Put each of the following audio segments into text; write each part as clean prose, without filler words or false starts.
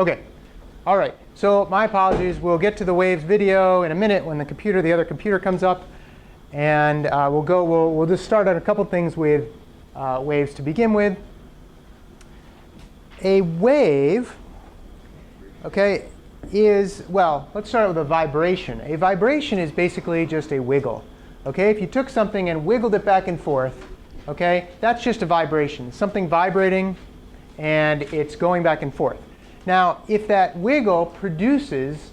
OK. All right. So my apologies. We'll get to the waves video in a minute when the other computer comes up. And we'll just start on a couple things with waves to begin with. A wave, OK, is, well, let's start with a vibration. A vibration is basically just a wiggle. OK, if you took something and wiggled it back and forth, OK, that's just a vibration. Something vibrating, and it's going back and forth. Now, if that wiggle produces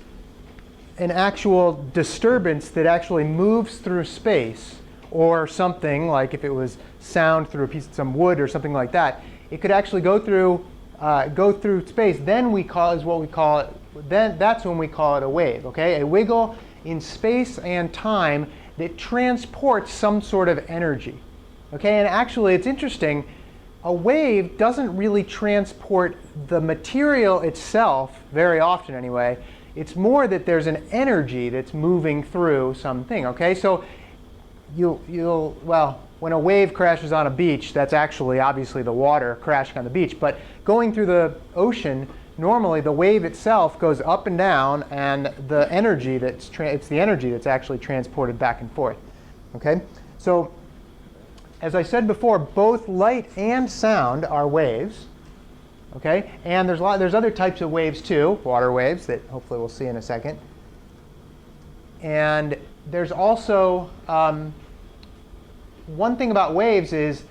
an actual disturbance that actually moves through space, or something like if it was sound through a piece of some wood or something like that, it could actually go through space. Then that's when we call it a wave. Okay, a wiggle in space and time that transports some sort of energy. Okay, and actually it's interesting. A wave doesn't really transport the material itself very often anyway. It's more that there's an energy that's moving through something. Okay, so well, when a wave crashes on a beach, that's actually obviously the water crashing on the beach. But going through the ocean, normally the wave itself goes up and down, and the energy it's the energy that's actually transported back and forth. Okay, so as I said before, both light and sound are waves. Okay, and there's other types of waves too, water waves that hopefully we'll see in a second. And there's also one thing about waves is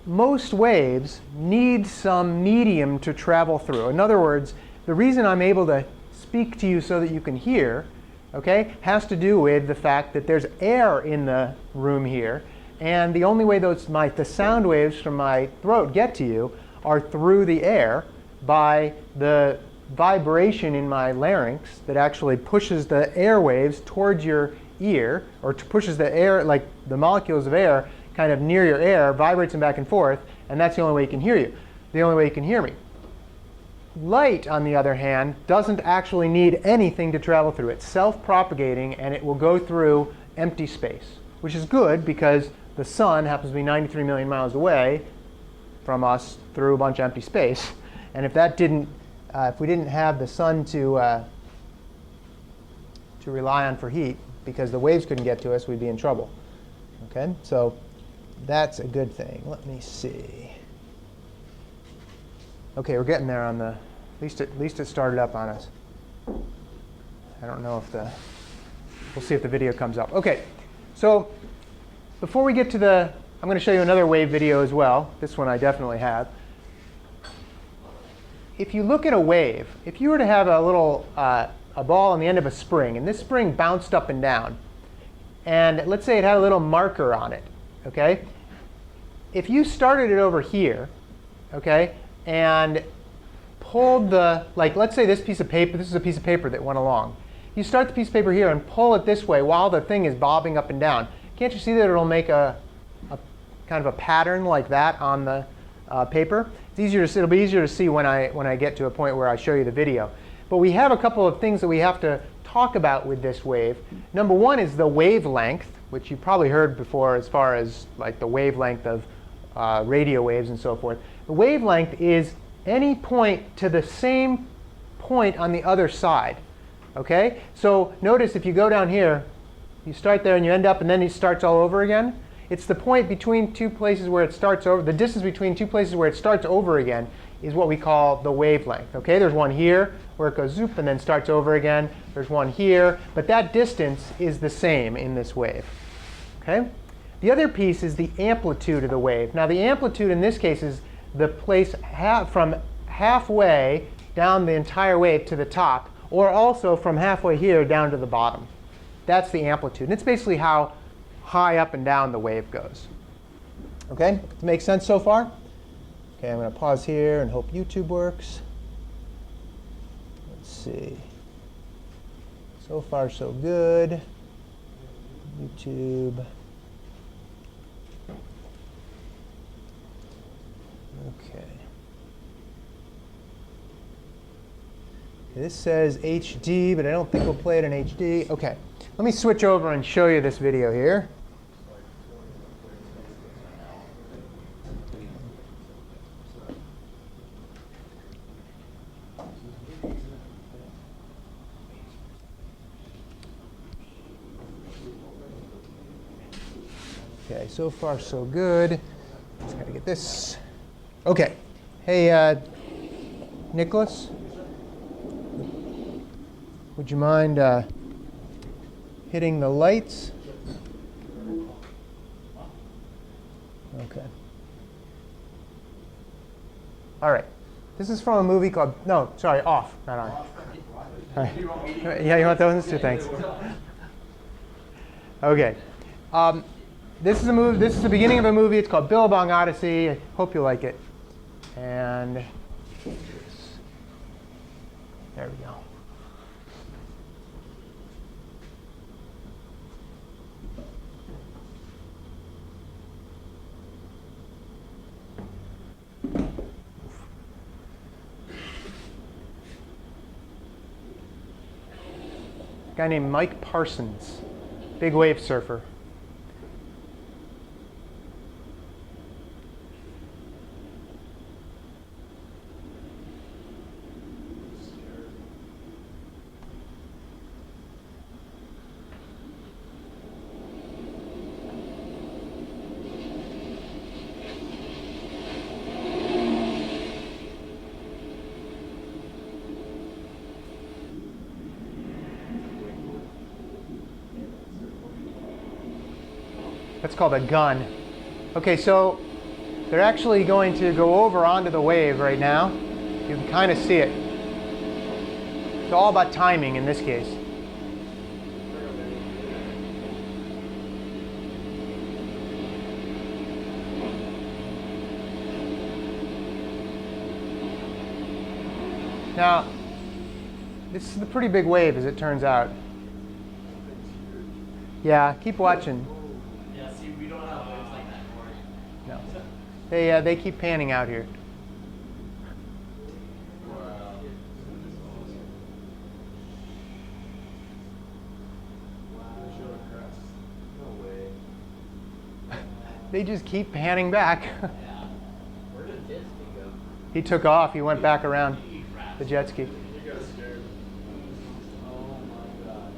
most waves need some medium to travel through. In other words, the reason I'm able to speak to you so that you can hear, okay, has to do with the fact that there's air in the room here, and the only way the sound waves from my throat get to you are through the air by the vibration in my larynx that actually pushes the air waves towards your ear, or pushes the air, like the molecules of air, kind of near your ear, vibrates them back and forth, and that's the only way you can hear you. The only way you can hear me. Light, on the other hand, doesn't actually need anything to travel through. It's self-propagating, and it will go through empty space, which is good because the sun happens to be 93 million miles away from us through a bunch of empty space. And if we didn't have the sun to rely on for heat, because the waves couldn't get to us, we'd be in trouble. Okay, so that's a good thing. Let me see. Okay, we're getting there on at least it started up on us. I don't know if we'll see if the video comes up. Okay, so before we get to I'm going to show you another wave video as well. This one I definitely have. If you look at a wave, if you were to have a little a ball on the end of a spring, and this spring bounced up and down, and let's say it had a little marker on it, okay? If you started it over here, okay, and pulled let's say this piece of paper, this is a piece of paper that went along. You start the piece of paper here and pull it this way while the thing is bobbing up and down. Can't you see that it'll make a kind of a pattern like that on the paper? It'll be easier to see when I get to a point where I show you the video. But we have a couple of things that we have to talk about with this wave. Number one is the wavelength, which you've probably heard before as far as like the wavelength of radio waves and so forth. The wavelength is any point to the same point on the other side. Okay? So notice if you go down here, you start there and you end up, and then it starts all over again. It's the point between two places where it starts over. The distance between two places where it starts over again is what we call the wavelength. Okay, there's one here where it goes zoop and then starts over again. There's one here, but that distance is the same in this wave. Okay. The other piece is the amplitude of the wave. Now the amplitude in this case is the place from halfway down the entire wave to the top, or also from halfway here down to the bottom. That's the amplitude. And it's basically how high up and down the wave goes. Okay, does it make sense so far? Okay, I'm going to pause here and hope YouTube works. Let's see. So far, so good. YouTube. Okay. This says HD, but I don't think we'll play it in HD. OK, let me switch over and show you this video here. Okay, so far so good. Just got to get this. Okay. Hey, Nicholas, would you mind hitting the lights? Okay. All right. This is from a movie called, no, sorry, off, not on. All right. Yeah, you want those too? Thanks. Okay. This is a movie. This is the beginning of a movie. It's called Billabong Odyssey. I hope you like it. And there we go. A guy named Mike Parsons, big wave surfer. That's called a gun. Okay, so they're actually going to go over onto the wave right now. You can kind of see it. It's all about timing in this case. Now, this is a pretty big wave as it turns out. Yeah, keep watching. They keep panning out here. They just keep panning back. Where did jet ski go? He took off. He went back around the jet ski. You got scared. Oh my God.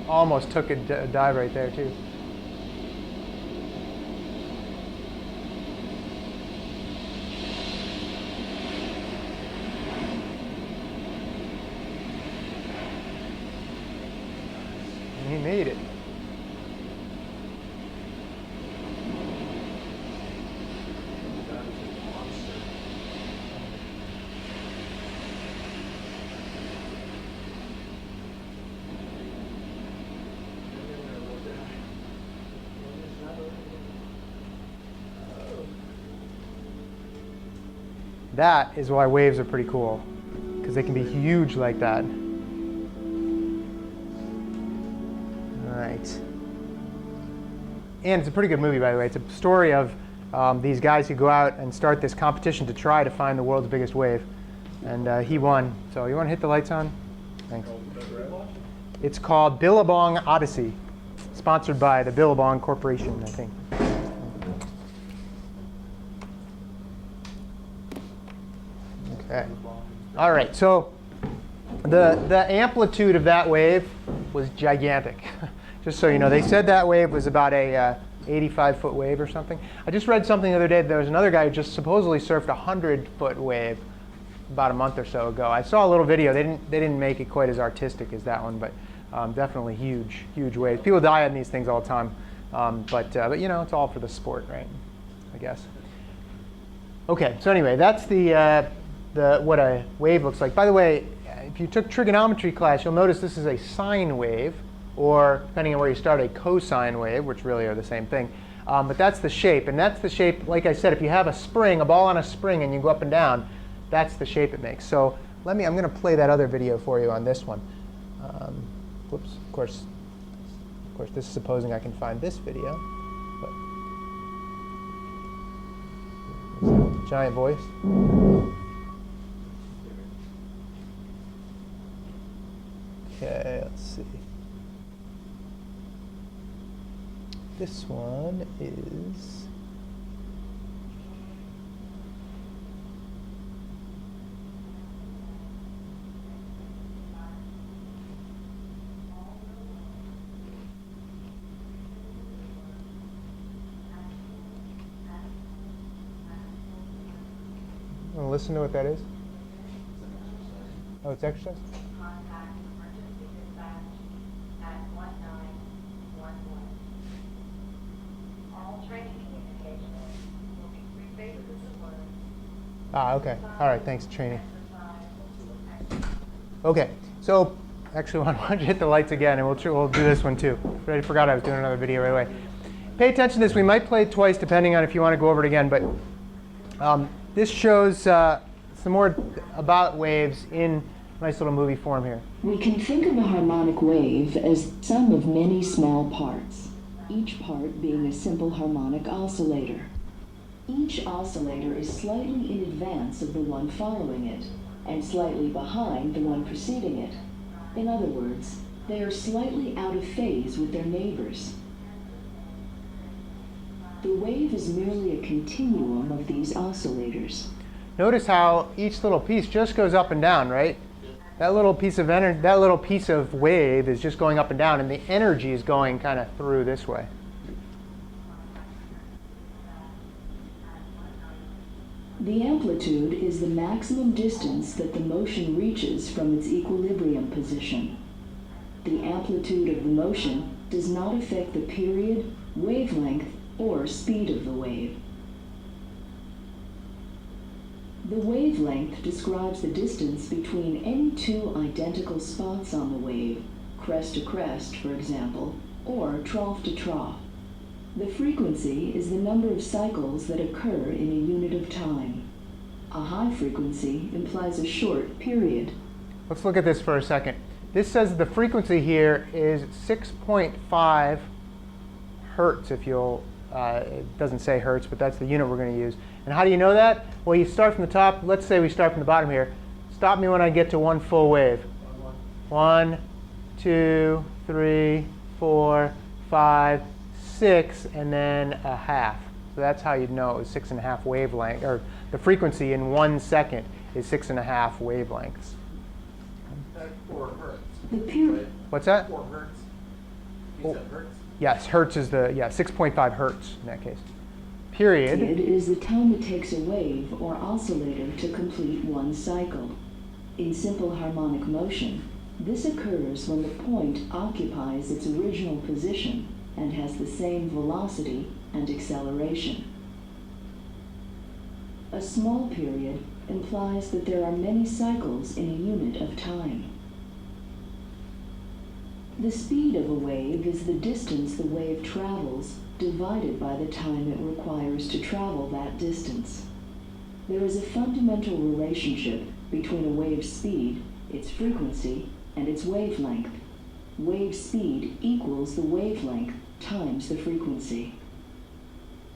Almost took a dive right there, too. And he made it. That is why waves are pretty cool, because they can be huge like that. All right. And it's a pretty good movie, by the way. It's a story of these guys who go out and start this competition to try to find the world's biggest wave. And he won. So you want to hit the lights on? Thanks. It's called Billabong Odyssey, sponsored by the Billabong Corporation, I think. Okay. All right. So the amplitude of that wave was gigantic. Just so you know, they said that wave was about a 85-foot wave or something. I just read something the other day. There was another guy who just supposedly surfed a 100-foot wave about a month or so ago. I saw a little video. They didn't make it quite as artistic as that one, but definitely huge waves. People die on these things all the time, but you know, it's all for the sport, right? I guess. Okay. So anyway, that's what a wave looks like. By the way, if you took trigonometry class, you'll notice this is a sine wave, or depending on where you start, a cosine wave, which really are the same thing. But that's the shape, and that's the shape, like I said, if you have a spring, a ball on a spring, and you go up and down, that's the shape it makes. So I'm going to play that other video for you on this one. Whoops, of course, this is supposing I can find this video. But giant voice. Okay, let's see. This one is Want to listen to what that is? Oh, it's extras? Contact emergency dispatch at 1911. All training communication will be 3 phases of words. Ah, okay. All right, thanks, training. Okay, so actually, why don't you hit the lights again, and we'll do this one too. I forgot I was doing another video right away. Pay attention to this. We might play it twice, depending on if you want to go over it again. But this shows some more about waves in nice little movie form here. We can think of a harmonic wave as the sum of many small parts, each part being a simple harmonic oscillator. Each oscillator is slightly in advance of the one following it, and slightly behind the one preceding it. In other words, they are slightly out of phase with their neighbors. The wave is merely a continuum of these oscillators. Notice how each little piece just goes up and down, right? That little piece of energy, that little piece of wave is just going up and down, and the energy is going kind of through this way. The amplitude is the maximum distance that the motion reaches from its equilibrium position. The amplitude of the motion does not affect the period, wavelength, or speed of the wave. The wavelength describes the distance between any two identical spots on the wave, crest to crest, for example, or trough to trough. The frequency is the number of cycles that occur in a unit of time. A high frequency implies a short period. Let's look at this for a second. This says the frequency here is 6.5 hertz, if you'll, it doesn't say hertz, but that's the unit we're going to use. And how do you know that? Well, you start from the top. Let's say we start from the bottom here. Stop me when I get to one full wave. 1, 2, 3, 4, 5, 6, and then a half. So that's how you'd know it was 6.5 wavelength, or the frequency in 1 second is 6.5 wavelengths. That's 4 hertz. The period. What's that? 4 hertz. You said hertz? Yes, hertz is the, 6.5 hertz in that case. Period. Period is the time it takes a wave or oscillator to complete one cycle. In simple harmonic motion, this occurs when the point occupies its original position and has the same velocity and acceleration. A small period implies that there are many cycles in a unit of time. The speed of a wave is the distance the wave travels divided by the time it requires to travel that distance. There is a fundamental relationship between a wave's speed, its frequency, and its wavelength. Wave speed equals the wavelength times the frequency.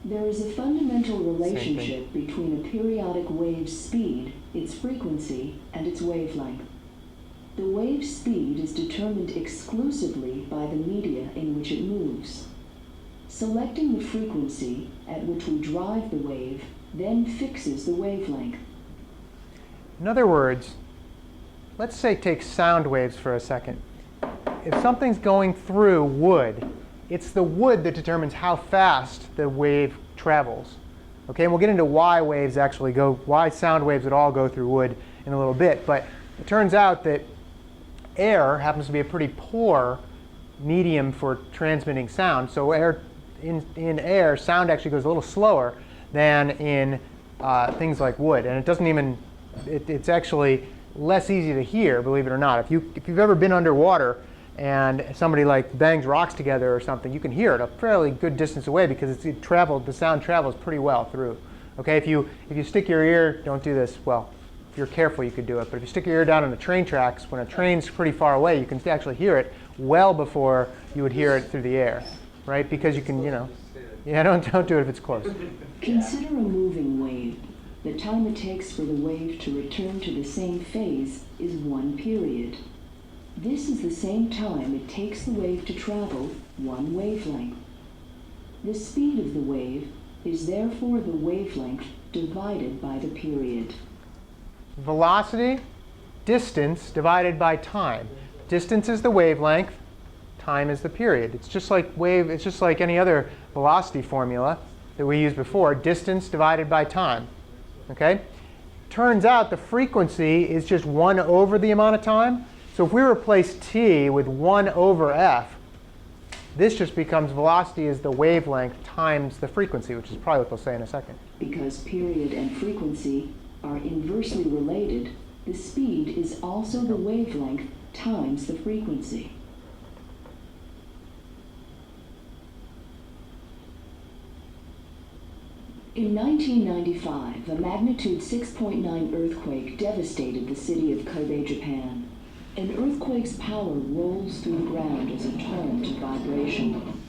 There is a fundamental relationship between a periodic wave's speed, its frequency, and its wavelength. The wave's speed is determined exclusively by the media in which it moves. Selecting the frequency at which we drive the wave then fixes the wavelength. In other words, let's say take sound waves for a second. If something's going through wood, it's the wood that determines how fast the wave travels. Okay, and we'll get into why waves actually go, why sound waves at all go through wood in a little bit. But it turns out that air happens to be a pretty poor medium for transmitting sound. So in air, sound actually goes a little slower than in things like wood. And it doesn't even, it's actually less easy to hear, believe it or not. If you've ever been underwater and somebody like bangs rocks together or something, you can hear it a fairly good distance away because the sound travels pretty well through. Okay, if you stick your ear, don't do this, well, if you're careful you could do it, but if you stick your ear down on the train tracks, when a train's pretty far away, you can actually hear it well before you would hear it through the air, right? Because you can, yeah, don't do it if it's close. Consider a moving wave. The time it takes for the wave to return to the same phase is 1 period. This is the same time it takes the wave to travel 1 wavelength. The speed of the wave is therefore the wavelength divided by the period. Velocity, distance divided by time. Distance is the wavelength, time is the period. It's just like any other velocity formula that we used before, distance divided by time. Okay? turns out the frequency is just 1 over the amount of time. So if we replace t with 1 over f, this just becomes velocity is the wavelength times the frequency, which is probably what they'll say in a second. Because period and frequency are inversely related, the speed is also the wavelength times the frequency. In 1995, a magnitude 6.9 earthquake devastated the city of Kobe, Japan. An earthquake's power rolls through the ground as a torrent of vibration.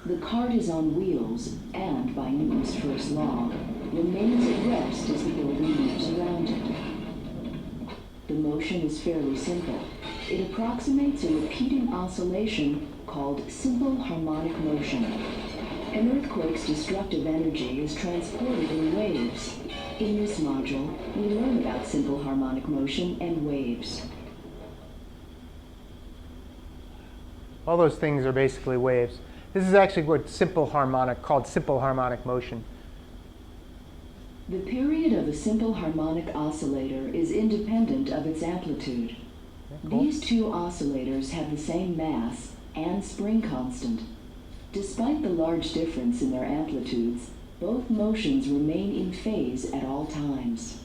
The cart is on wheels and, by Newton's first law, remains at rest as the building moves around it. The motion is fairly simple. It approximates a repeating oscillation called simple harmonic motion. An earthquake's destructive energy is transported in waves. In this module, we learn about simple harmonic motion and waves. All those things are basically waves. This is actually called simple harmonic motion. The period of a simple harmonic oscillator is independent of its amplitude. Cool. These two oscillators have the same mass and spring constant. Despite the large difference in their amplitudes, both motions remain in phase at all times.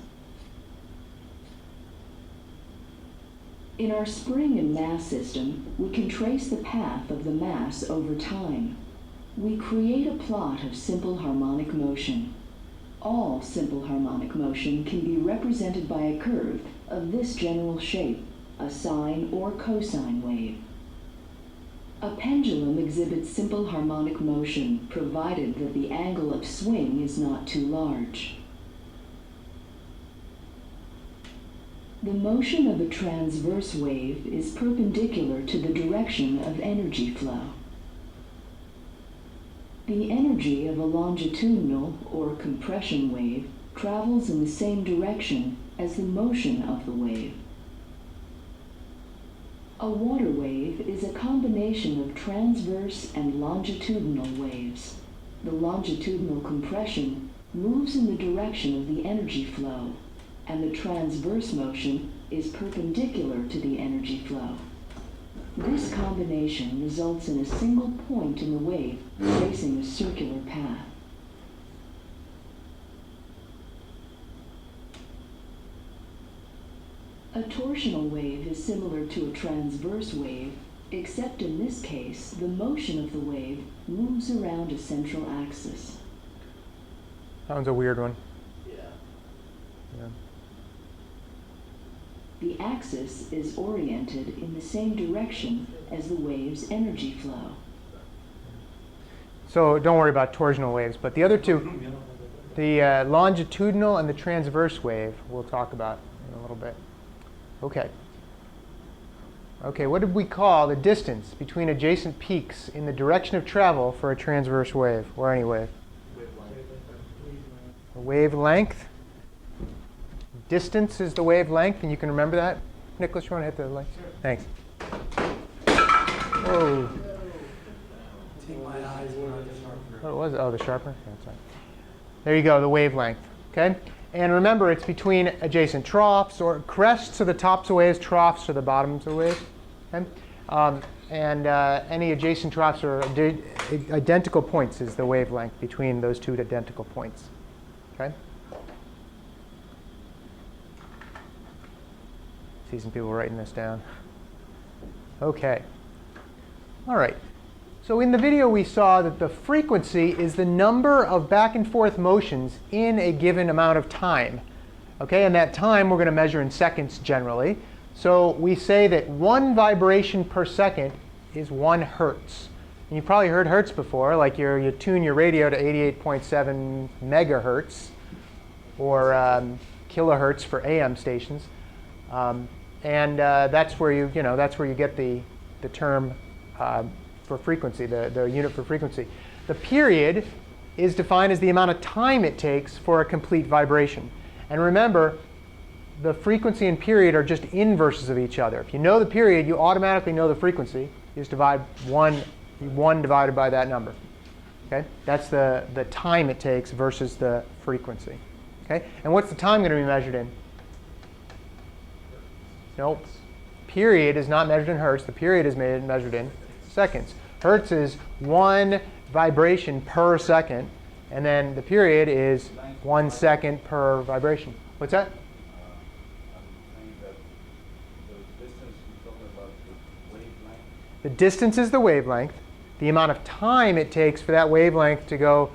In our spring and mass system, we can trace the path of the mass over time. We create a plot of simple harmonic motion. All simple harmonic motion can be represented by a curve of this general shape, a sine or cosine wave. A pendulum exhibits simple harmonic motion provided that the angle of swing is not too large. The motion of a transverse wave is perpendicular to the direction of energy flow. The energy of a longitudinal or compression wave travels in the same direction as the motion of the wave. A water wave is a combination of transverse and longitudinal waves. The longitudinal compression moves in the direction of the energy flow, and the transverse motion is perpendicular to the energy flow. This combination results in a single point in the wave tracing a circular path. A torsional wave is similar to a transverse wave, except in this case, the motion of the wave moves around a central axis. That one's a weird one. Yeah. Yeah. The axis is oriented in the same direction as the wave's energy flow. So don't worry about torsional waves, but the other two, the longitudinal and the transverse wave, we'll talk about in a little bit. Okay. Okay, what did we call the distance between adjacent peaks in the direction of travel for a transverse wave, or any wave? The wavelength. Distance is the wavelength, and you can remember that. Nicholas, you want to hit the light? Sure. Thanks. Whoa. Take my eyes when I just sharper. What was it? Oh, the sharpener? Yeah, that's right. There you go, the wavelength. Okay? And remember, it's between adjacent troughs, or crests are the tops of waves, troughs are the bottoms of waves. Okay? Any adjacent troughs or identical points is the wavelength between those two identical points. Okay? See some people writing this down. Okay. All right. So in the video, we saw that the frequency is the number of back and forth motions in a given amount of time. Okay, and that time we're going to measure in seconds generally. So we say that 1 vibration per second is 1 hertz. And you've probably heard hertz before, like you tune your radio to 88.7 megahertz or kilohertz for AM stations. That's where you get the term for frequency, the unit for frequency. The period is defined as the amount of time it takes for a complete vibration. And remember, the frequency and period are just inverses of each other. If you know the period, you automatically know the frequency. You just divide one divided by that number. Okay? That's the time it takes versus the frequency. Okay? And what's the time going to be measured in? Nope. Period is not measured in hertz. The period is measured in seconds. Hertz is 1 vibration per second, and then the period is 1 second per vibration. What's that? I'm saying that the distance you're talking about, the wavelength. The distance is the wavelength. The amount of time it takes for that wavelength to go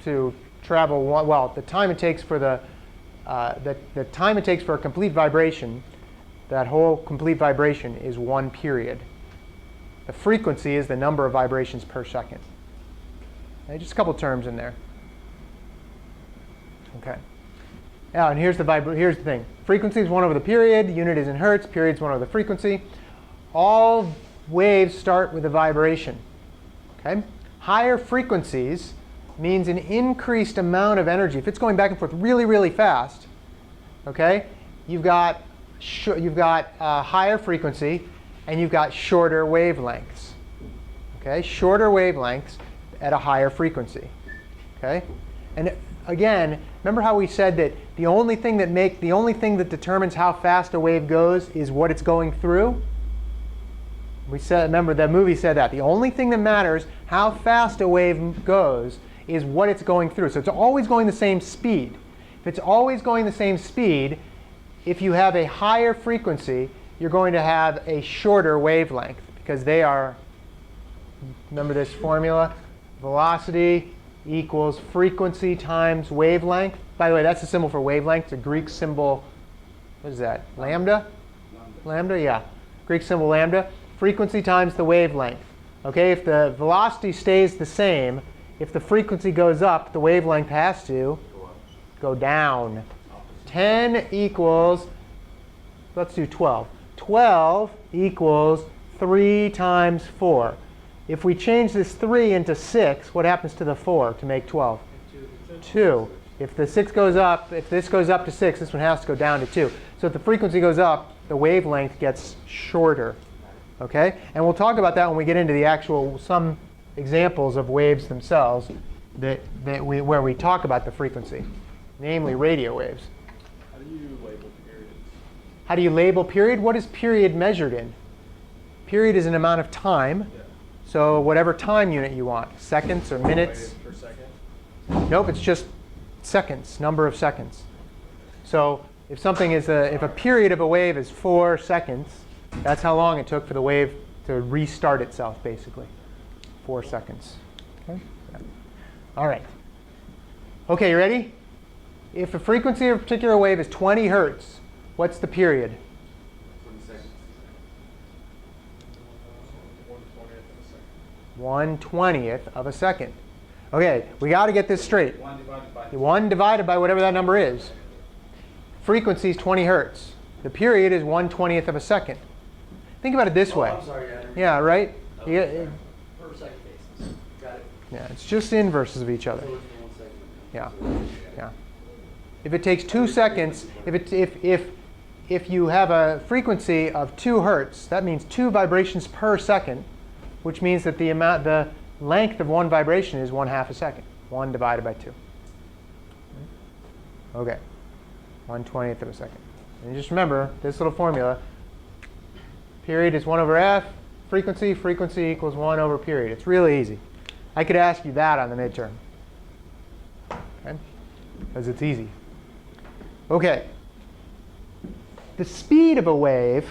to travel, well, the time it takes for the time it takes for a complete vibration, that whole complete vibration is 1 period. The frequency is the number of vibrations per second. Okay, just a couple terms in there. Okay. Now, and here's the thing. Frequency is 1 over the period. Unit is in hertz. Period is 1 over the frequency. All waves start with a vibration. Okay? Higher frequencies means an increased amount of energy. If it's going back and forth really, really fast, okay, you've got higher frequency and you've got shorter wavelengths. Okay, shorter wavelengths at a higher frequency. Okay, and again, remember how we said that the only thing that determines how fast a wave goes is what it's going through. We said, remember that movie said that the only thing that matters how fast a wave goes is what it's going through. So it's always going the same speed. If it's always going the same speed, if you have a higher frequency, you're going to have a shorter wavelength because they are, remember this formula, velocity equals frequency times wavelength. By the way, that's the symbol for wavelength. It's a Greek symbol, what is that, lambda? Lambda, yeah. Greek symbol lambda. Frequency times the wavelength. Okay, if the velocity stays the same, if the frequency goes up, the wavelength has to go down. 10 equals, let's do 12. 12 equals 3 times 4. If we change this 3 into 6, what happens to the 4 to make 12? 2. If the 6 goes up, if this goes up to 6, this one has to go down to 2. So if the frequency goes up, the wavelength gets shorter. Okay? And we'll talk about that when we get into the actual, some examples of waves themselves where we talk about the frequency, namely radio waves. How do you label periods? How do you label period? What is period measured in? Period is an amount of time. Yeah. So whatever time unit you want, seconds or minutes. Per second? Nope, it's just seconds, number of seconds. So if something is if a period of a wave is 4 seconds, that's how long it took for the wave to restart itself, basically. 4 seconds. Okay? Yeah. All right. Okay, you ready? If the frequency of a particular wave is 20 hertz, what's the period? 20 seconds. 1/20th of a second. Okay, we got to get this straight. 1 divided by 1 divided by whatever that number is. Frequency is 20 hertz. The period is 1/20th of a second. Think about it this way. I'm sorry, Yeah, right? Per second basis. Got it. Yeah, it's just inverses of each other. So it's 1 second. Yeah, yeah. If it takes 2 seconds, if you have a frequency of 2 hertz, that means 2 vibrations per second, which means that the length of one vibration is 1/2 a second. 1 divided by 2. Okay, 1/20th of a second. And just remember this little formula. Period is 1 over f. Frequency equals 1 over period. It's really easy. I could ask you that on the midterm. Okay? Because it's easy. Okay. The speed of a wave,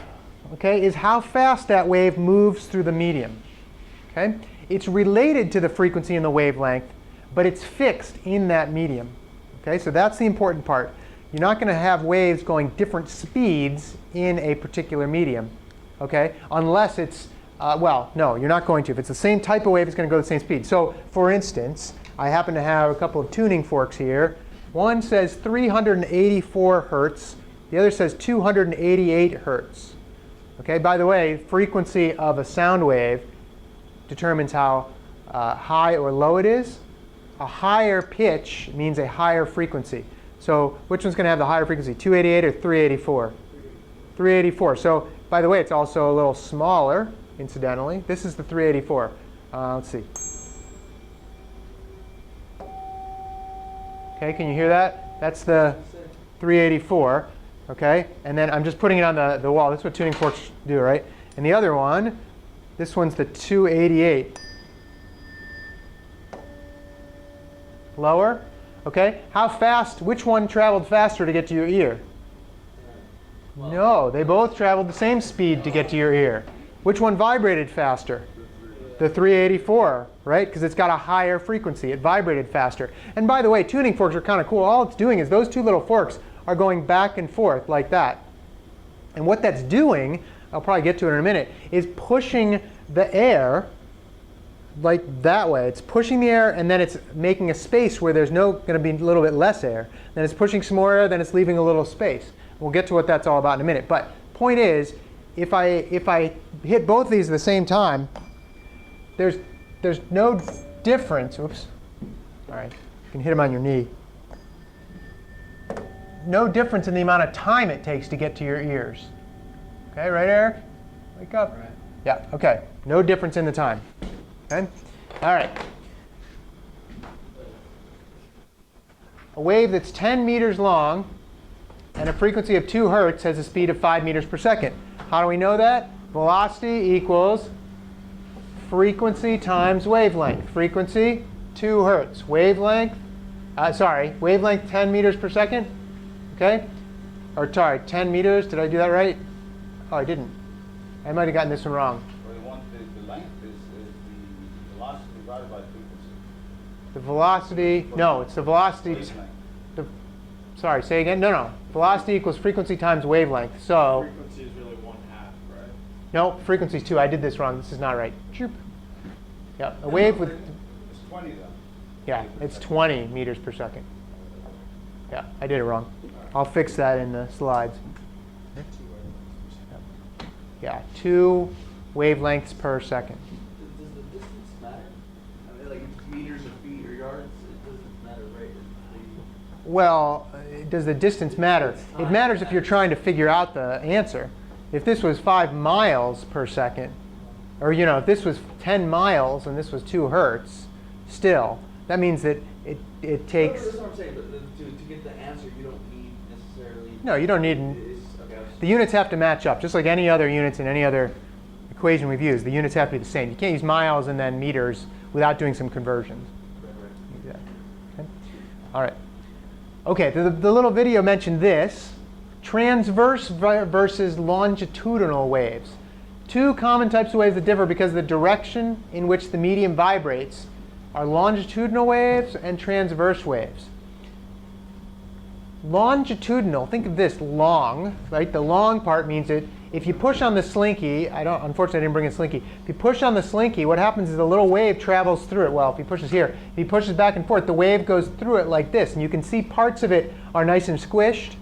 okay, is how fast that wave moves through the medium. Okay? It's related to the frequency and the wavelength, but it's fixed in that medium. Okay? So that's the important part. You're not going to have waves going different speeds in a particular medium. Okay? Unless it's, well, no, you're not going to. If it's the same type of wave, it's going to go the same speed. So, for instance, I happen to have a couple of tuning forks here. One says 384 hertz. The other says 288 hertz. Okay? By the way, frequency of a sound wave determines how high or low it is. A higher pitch means a higher frequency. So which one's going to have the higher frequency, 288 or 384? 384. So by the way, it's also a little smaller, incidentally. This is the 384. Let's see. Okay, can you hear that? That's the 384. Okay, and then I'm just putting it on the wall. That's what tuning forks do, right? And the other one, this one's the 288. Lower. Okay, how fast, which one traveled faster to get to your ear? No, they both traveled the same speed to get to your ear. Which one vibrated faster? The 384, right? Because it's got a higher frequency. It vibrated faster. And by the way, tuning forks are kind of cool. All it's doing is those two little forks are going back and forth like that. And what that's doing, I'll probably get to it in a minute, is pushing the air like that way. It's pushing the air, and then it's making a space where there's going to be a little bit less air. Then it's pushing some more air, then it's leaving a little space. We'll get to what that's all about in a minute. But point is, if I hit both of these at the same time, there's no difference. Oops. All right. You can hit them on your knee. No difference in the amount of time it takes to get to your ears. Okay, right, Eric? Wake up. Right. Yeah, okay. No difference in the time. Okay? All right. A wave that's 10 meters long and a frequency of 2 hertz has a speed of 5 meters per second. How do we know that? Velocity equals frequency times wavelength. Frequency, 2 hertz. Wavelength, wavelength 10 meters per second. Okay? Or sorry, 10 meters. Did I do that right? Oh, I didn't. I might have gotten this one wrong. Well, the length is the velocity divided by frequency. The velocity, no, it's the velocity. Sorry, say again. No. Velocity equals frequency times wavelength. So, Frequency is really 1/2, right? no, frequency is 2. I did this wrong. This is not right. Choop. Yeah, a wave with, It's 20 though. yeah, it's 20 meters per second. Yeah, I did it wrong. I'll fix that in the slides. Yeah, 2 wavelengths per second. Does the distance matter? I mean, like meters or feet or yards, it doesn't matter, right? Well, does the distance matter? It matters if you're trying to figure out the answer. If this was 5 miles per second, or if this was 10 miles and this was 2 hertz, still, that means that it takes. That's what I'm saying, but to get the answer, you don't need necessarily. No, you don't need. The units have to match up, just like any other units in any other equation we've used. The units have to be the same. You can't use miles and then meters without doing some conversions. Right. Okay. All right. Okay, the little video mentioned this. Transverse versus longitudinal waves. 2 common types of waves that differ because of the direction in which the medium vibrates are longitudinal waves and transverse waves. Longitudinal, think of this, long, right? The long part means that if you push on the slinky, unfortunately I didn't bring a slinky. If you push on the slinky, what happens is the little wave travels through it. Well, if he pushes here, if he pushes back and forth, the wave goes through it like this. And you can see parts of it are nice and squished,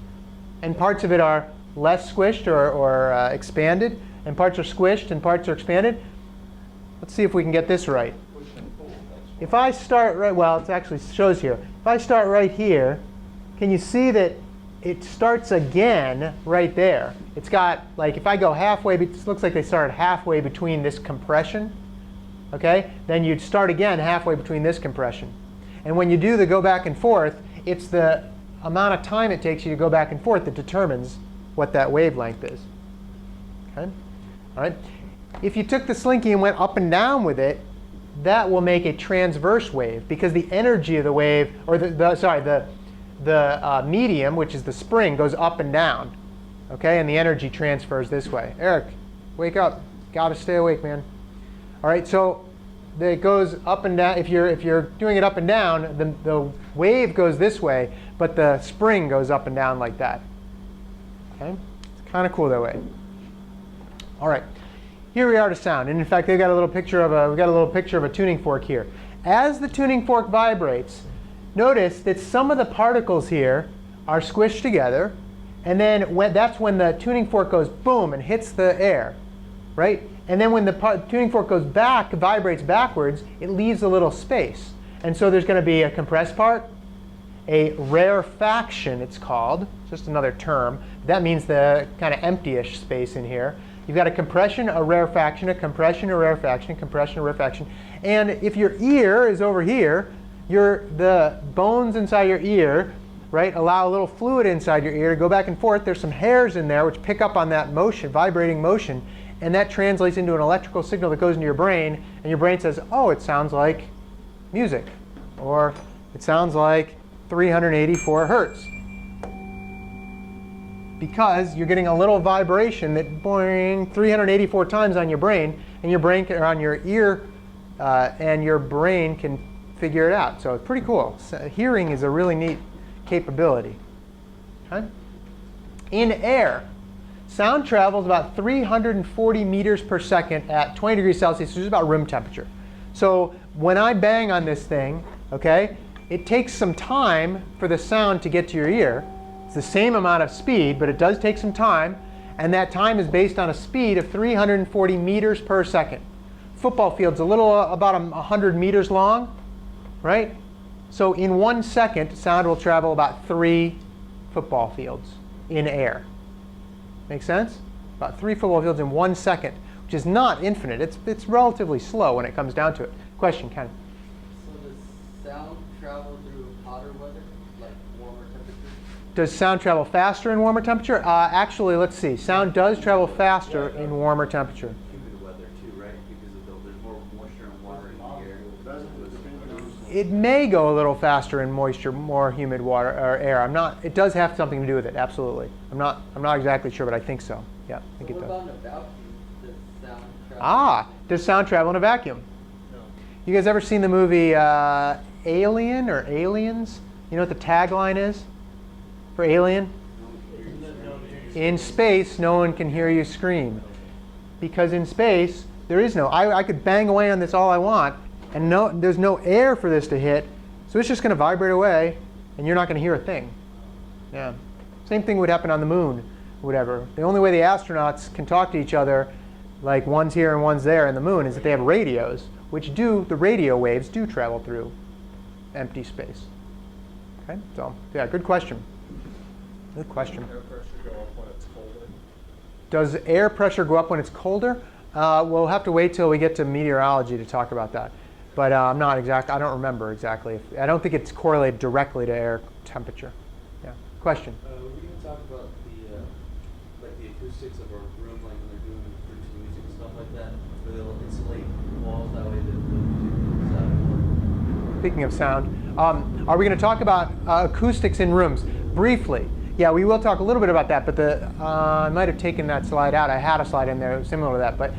and parts of it are less squished or expanded, and parts are squished and parts are expanded. Let's see if we can get this right. Push and pull. If I start right, well, it actually shows here. If I start right here, can you see that it starts again right there? It's got, like, if I go halfway, it looks like they started halfway between this compression. Okay? Then you'd start again halfway between this compression. And when you do the go back and forth, it's the amount of time it takes you to go back and forth that determines what that wavelength is. Okay? All right? If you took the slinky and went up and down with it, that will make a transverse wave because the energy of the wave, or the medium, which is the spring, goes up and down. Okay, and the energy transfers this way. Eric, wake up. Gotta stay awake, man. All right, so it goes up and down. If you're doing it up and down, the wave goes this way, but the spring goes up and down like that. Okay, it's kind of cool that way. All right, here we are to sound, and in fact, we've got a little picture of a tuning fork here. As the tuning fork vibrates, notice that some of the particles here are squished together, and then that's when the tuning fork goes boom and hits the air, right? And then when the tuning fork goes back, vibrates backwards, it leaves a little space. And so there's going to be a compressed part, a rarefaction it's called, just another term. That means the kind of empty-ish space in here. You've got a compression, a rarefaction, a compression, a rarefaction, compression, a rarefaction. And if your ear is over here, the bones inside your ear right? Allow a little fluid inside your ear to go back and forth. There's some hairs in there which pick up on that motion, vibrating motion, and that translates into an electrical signal that goes into your brain, and your brain says, oh, it sounds like music, or it sounds like 384 hertz. Because you're getting a little vibration that boing 384 times on your brain, and your brain or on your ear, and your brain can figure it out. So it's pretty cool. So hearing is a really neat capability. Okay? In air, sound travels about 340 meters per second at 20 degrees Celsius, which is about room temperature. So when I bang on this thing, okay, it takes some time for the sound to get to your ear. It's the same amount of speed, but it does take some time, and that time is based on a speed of 340 meters per second. Football field's a little about 100 meters long, right? So in 1 second, sound will travel about 3 football fields in air. Make sense? About 3 football fields in 1 second, which is not infinite. It's relatively slow when it comes down to it. Question, Ken? So does sound travel through hotter weather, like warmer temperatures? Does sound travel faster in warmer temperature? Actually, let's see. Sound does travel faster in warmer temperature. Humid weather too, right? Because there's more moisture and water in the air. It may go a little faster in moisture, more humid water or air. It does have something to do with it. Absolutely. I'm not exactly sure, but I think so. Yeah, I think So it what does. about in a vacuum? Does sound travel? Does sound travel in a vacuum? No. You guys ever seen the movie Alien or Aliens? You know what the tagline is for Alien? In space, no one can hear you scream. Because in space, there is no. I could bang away on this all I want, and there's no air for this to hit, so it's just going to vibrate away, and you're not going to hear a thing. Yeah. Same thing would happen on the moon, whatever. The only way the astronauts can talk to each other, like one's here and one's there in the moon, is that they have radios, which the radio waves do travel through empty space. Okay, so yeah, good question. Good question. Air pressure go up when it's colder? Does air pressure go up when it's colder? We'll have to wait till we get to meteorology to talk about that. But I don't remember exactly. I don't think it's correlated directly to air temperature. Yeah. Question? We're going to talk about the acoustics of a room, like when they're doing producing music and stuff like that, where they'll insulate walls that way that the music comes out. Speaking of sound, are we going to talk about acoustics in rooms? Briefly. Yeah, we will talk a little bit about that, but I might have taken that slide out. I had a slide in there similar to that. But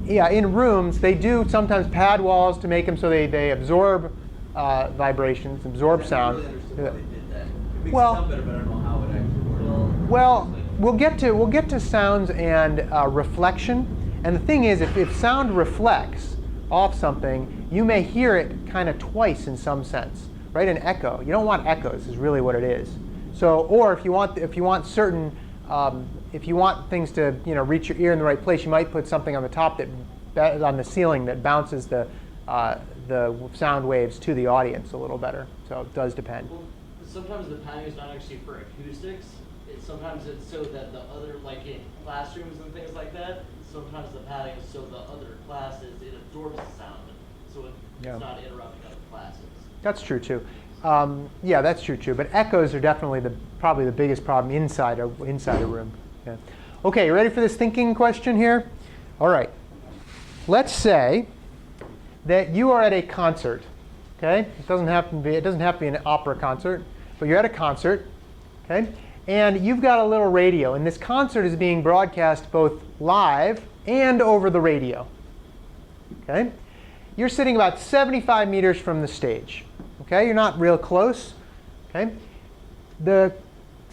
yeah, in rooms, they do sometimes pad walls to make them so they absorb vibrations, absorb sound. I really understood why they did that. It makes Well- it sound better, but I don't know how it actually works. Well, we'll get to sounds and reflection. And the thing is, if sound reflects off something, you may hear it kind of twice in some sense, right? An echo. You don't want echoes, is really what it is. So, or if you want certain, if you want things to reach your ear in the right place, you might put something on the top on the ceiling that bounces the sound waves to the audience a little better. So it does depend. Well, sometimes the padding is not actually for acoustics. Sometimes it's so that the other, like in classrooms and things like that, sometimes the padding is so the other classes, it absorbs the sound, so it's not interrupting other classes. That's true too. Yeah, that's true too. But echoes are definitely probably the biggest problem inside a room. Yeah. Okay, you ready for this thinking question here? All right. Let's say that you are at a concert. Okay, it doesn't have to be an opera concert, but you're at a concert. Okay, and you've got a little radio, and this concert is being broadcast both live and over the radio. Okay, you're sitting about 75 meters from the stage. Okay, you're not real close. Okay, the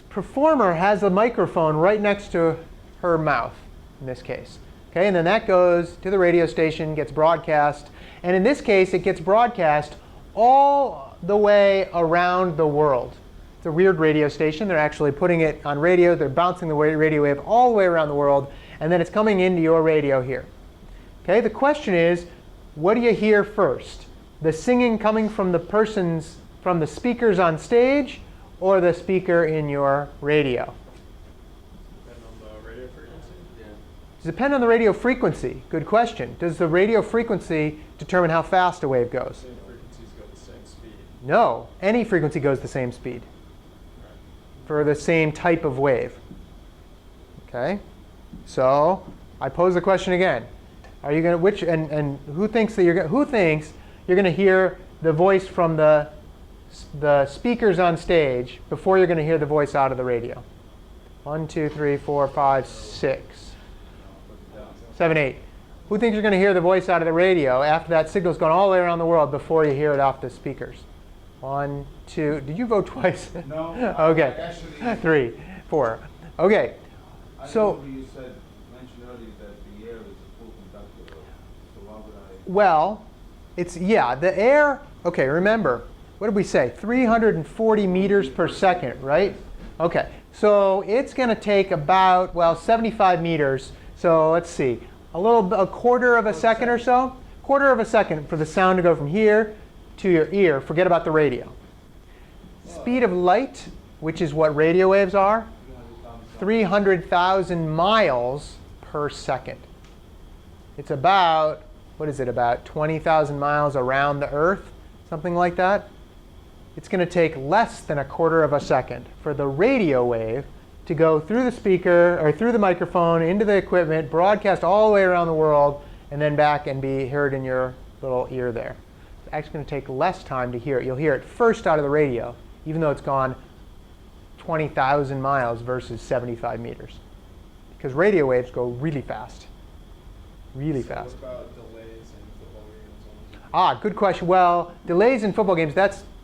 performer has a microphone right next to her mouth in this case. Okay, and then that goes to the radio station, gets broadcast, and in this case, it gets broadcast all the way around the world. It's a weird radio station. They're actually putting it on radio. They're bouncing the radio wave all the way around the world, and then it's coming into your radio here. Okay, the question is, what do you hear first? The singing coming from from the speakers on stage, or the speaker in your radio? Depend on the radio frequency? Yeah. Does it depend on the radio frequency? Good question. Does the radio frequency determine how fast a wave goes? Same frequencies go the same speed. No, any frequency goes the same speed. for the same type of wave. Okay? So I pose the question again. Are you going to and who thinks that you're going to hear the voice from the speakers on stage before you're going to hear the voice out of the radio? 1, 2, 3, 4, 5, 6, 7, 8. Who thinks you're going to hear the voice out of the radio after that signal's gone all the way around the world before you hear it off the speakers? 1, 2. Did you vote twice? No. Okay. Actually, 3, 4. Okay. So. You mentioned earlier that the air is a full conductor. So why would I? Well, the air. Okay, remember, what did we say? 340 meters per second, right? Okay. So it's going to take about 75 meters. So let's see. A quarter of a second or so, quarter of a second for the sound to go from here to your ear. Forget about the radio. Speed of light, which is what radio waves are, 300,000 miles per second. It's about, about 20,000 miles around the Earth, something like that. It's going to take less than a quarter of a second for the radio wave to go through the speaker or through the microphone into the equipment, broadcast all the way around the world, and then back and be heard in your little ear there. It's actually going to take less time to hear it. You'll hear it first out of the radio, even though it's gone 20,000 miles versus 75 meters. Because radio waves go really fast. Really fast. What about delays in football games? Good question. Well, delays in football games,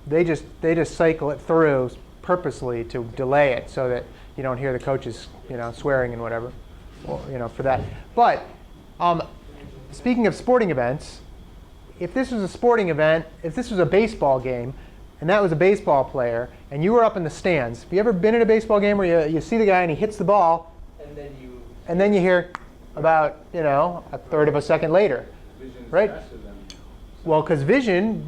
they just cycle it through purposely to delay it so that you don't hear the coaches, swearing and whatever, for that. But speaking of sporting events, if this was a sporting event, if this was a baseball game, and that was a baseball player, and you were up in the stands, have you ever been in a baseball game where you see the guy and he hits the ball, and then you hear about a third of a second later, right? Well, because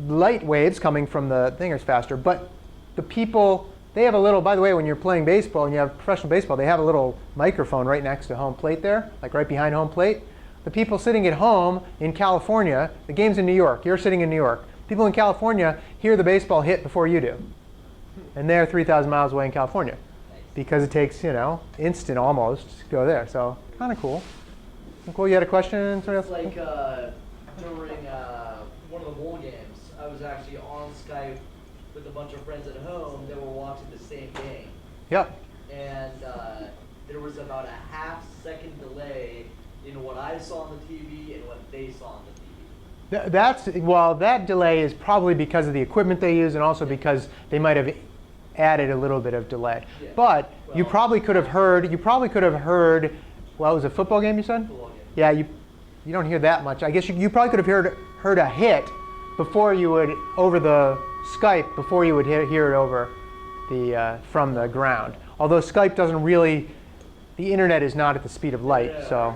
light waves coming from the thing is faster, but the people. They have a little, by the way, when you're playing baseball and you have professional baseball, they have a little microphone right next to home plate there, like right behind home plate. The people sitting at home in California, the game's in New York, you're sitting in New York. People in California hear the baseball hit before you do. And they're 3,000 miles away in California because it takes, instant almost to go there. So kind of cool. Cool, you had a question? It's like during one of the bowl games, I was actually on Skype with a bunch of friends at home that were watching the same game. Yep. And there was about a half-second delay in what I saw on the TV and what they saw on the TV. That delay is probably because of the equipment they use and also because they might have added a little bit of delay. Yeah. But you probably could have heard, well, it was a football game you said? Football game. Yeah, you don't hear that much. I guess you probably could have heard a hit before you would, over the Skype, before you would hear it over from the ground. Although Skype doesn't really, the internet is not at the speed of light, so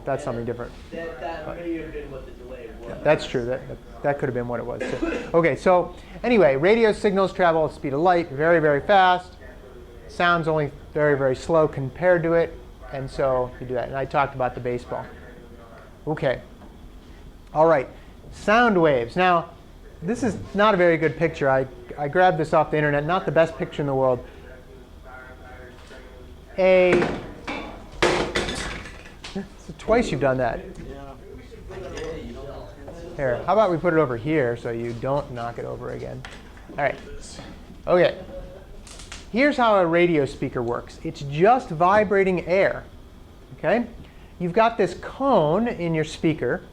that's something different. That may have been what the delay was. Yeah, that's true. That could have been what it was too. Okay, so anyway, radio signals travel at the speed of light, very, very fast. Sound's only very, very slow compared to it, and so you do that. And I talked about the baseball. Okay. All right. Sound waves. Now, this is not a very good picture. I grabbed this off the internet. Not the best picture in the world. Twice you've done that. Here, how about we put it over here so you don't knock it over again. All right. Okay. Here's how a radio speaker works. It's just vibrating air. Okay? You've got this cone in your speaker.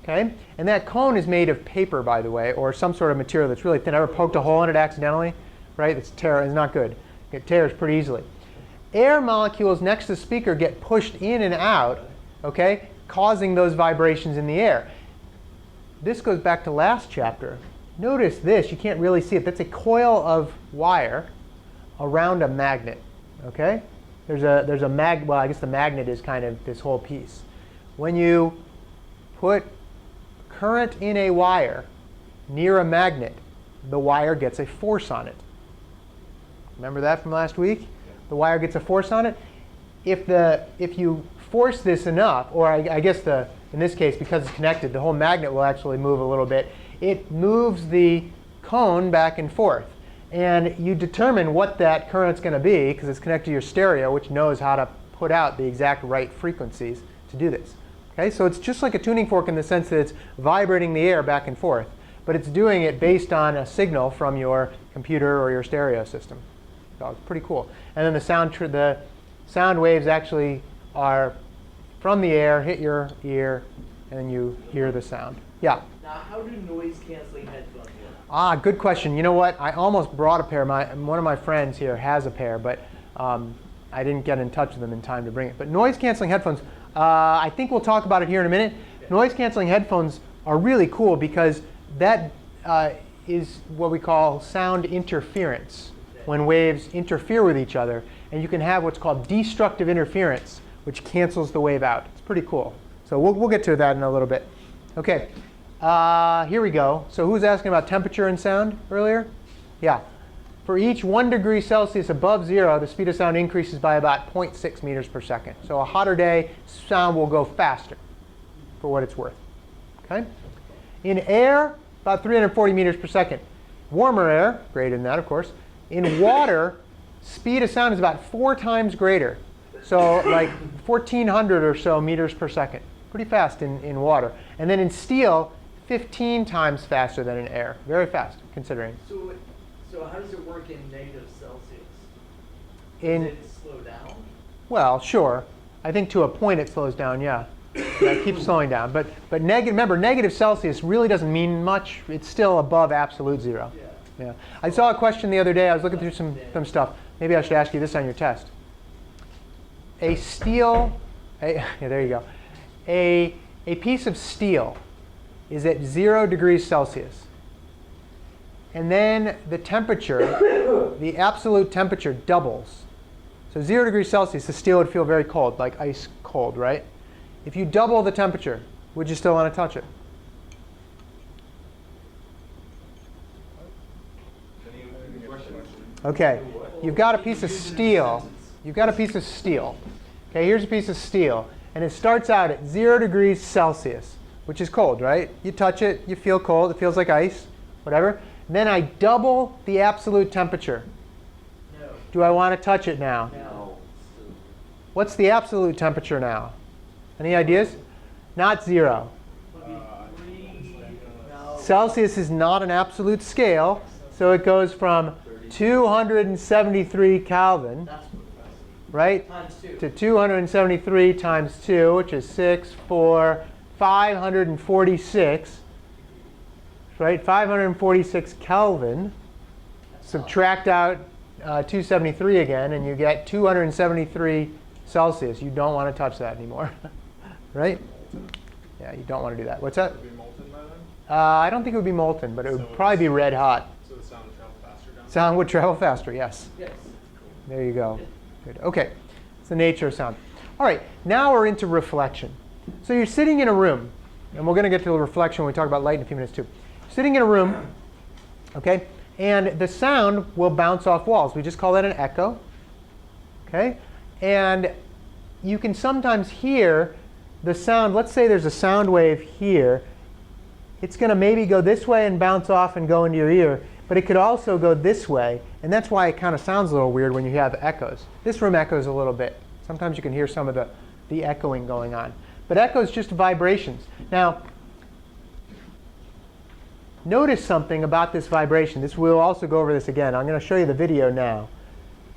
Okay? And that cone is made of paper, by the way, or some sort of material that's really thin. Ever poked a hole in it accidentally? Right? It's not good. It tears pretty easily. Air molecules next to the speaker get pushed in and out, okay, causing those vibrations in the air. This goes back to last chapter. Notice this. You can't really see it. That's a coil of wire around a magnet. Okay? There's a well, I guess the magnet is kind of this whole piece. When you put current in a wire near a magnet, the wire gets a force on it. Remember that from last week? The wire gets a force on it. If you force this enough, or I guess in this case, because it's connected, the whole magnet will actually move a little bit. It moves the cone back and forth. And you determine what that current's going to be, because it's connected to your stereo, which knows how to put out the exact right frequencies to do this. Okay, so it's just like a tuning fork in the sense that it's vibrating the air back and forth. But it's doing it based on a signal from your computer or your stereo system. So it's pretty cool. And then the sound waves actually are from the air, hit your ear, and then you hear the sound. Yeah? Now, how do noise canceling headphones work? Ah, good question. You know what? I almost brought a pair. One of my friends here has a pair, but I didn't get in touch with them in time to bring it. But noise canceling headphones, I think we'll talk about it here in a minute. Okay. Noise canceling headphones are really cool because that is what we call sound interference, when waves interfere with each other. And you can have what's called destructive interference, which cancels the wave out. It's pretty cool. So we'll get to that in a little bit. OK. Here we go. So who's asking about temperature and sound earlier? Yeah. For each 1 degree Celsius above 0, the speed of sound increases by about 0.6 meters per second. So a hotter day, sound will go faster, for what it's worth. Okay? In air, about 340 meters per second. Warmer air, greater than that, of course. In water, speed of sound is about 4 times greater. So like 1,400 or so meters per second. Pretty fast in water. And then in steel, 15 times faster than in air. Very fast, considering. So how does it work in negative Celsius? Does it slow down? Well, sure. I think to a point it slows down, yeah. Yeah, it keeps slowing down. But remember, negative Celsius really doesn't mean much. It's still above absolute 0. Yeah. I saw a question the other day. I was looking through some stuff. Maybe I should ask you this on your test. There you go. A piece of steel is at 0 degrees Celsius. And then the temperature, the absolute temperature doubles. So 0 degrees Celsius, the steel would feel very cold, like ice cold, right? If you double the temperature, would you still want to touch it? OK, you've got a piece of steel. You've got a piece of steel. OK, here's a piece of steel. And it starts out at 0 degrees Celsius, which is cold, right? You touch it, you feel cold. It feels like ice, whatever. Then I double the absolute temperature. No. Do I want to touch it now? No. What's the absolute temperature now? Any ideas? Not 0. No. Celsius is not an absolute scale, so it goes from 273 Kelvin, right, to 273 times 2, which is 546, right? 546 Kelvin. Subtract out 273 again, and you get 273 Celsius. You don't want to touch that anymore, right? Yeah, you don't want to do that. What's that? Would it be molten by then? I don't think it would be molten, but it would probably be red hot. So the sound would travel faster down? Sound would travel faster, yes. Yes. There you go. Good. OK, it's the nature of sound. All right, now we're into reflection. So you're sitting in a room, and we're going to get to the reflection when we talk about light in a few minutes too. Sitting in a room, OK, and the sound will bounce off walls. We just call that an echo. OK, and you can sometimes hear the sound. Let's say there's a sound wave here. It's going to maybe go this way and bounce off and go into your ear. But it could also go this way. And that's why it kind of sounds a little weird when you have echoes. This room echoes a little bit. Sometimes you can hear some of the echoing going on. But echoes just vibrations. Now, notice something about this vibration. We'll also go over this again. I'm going to show you the video now.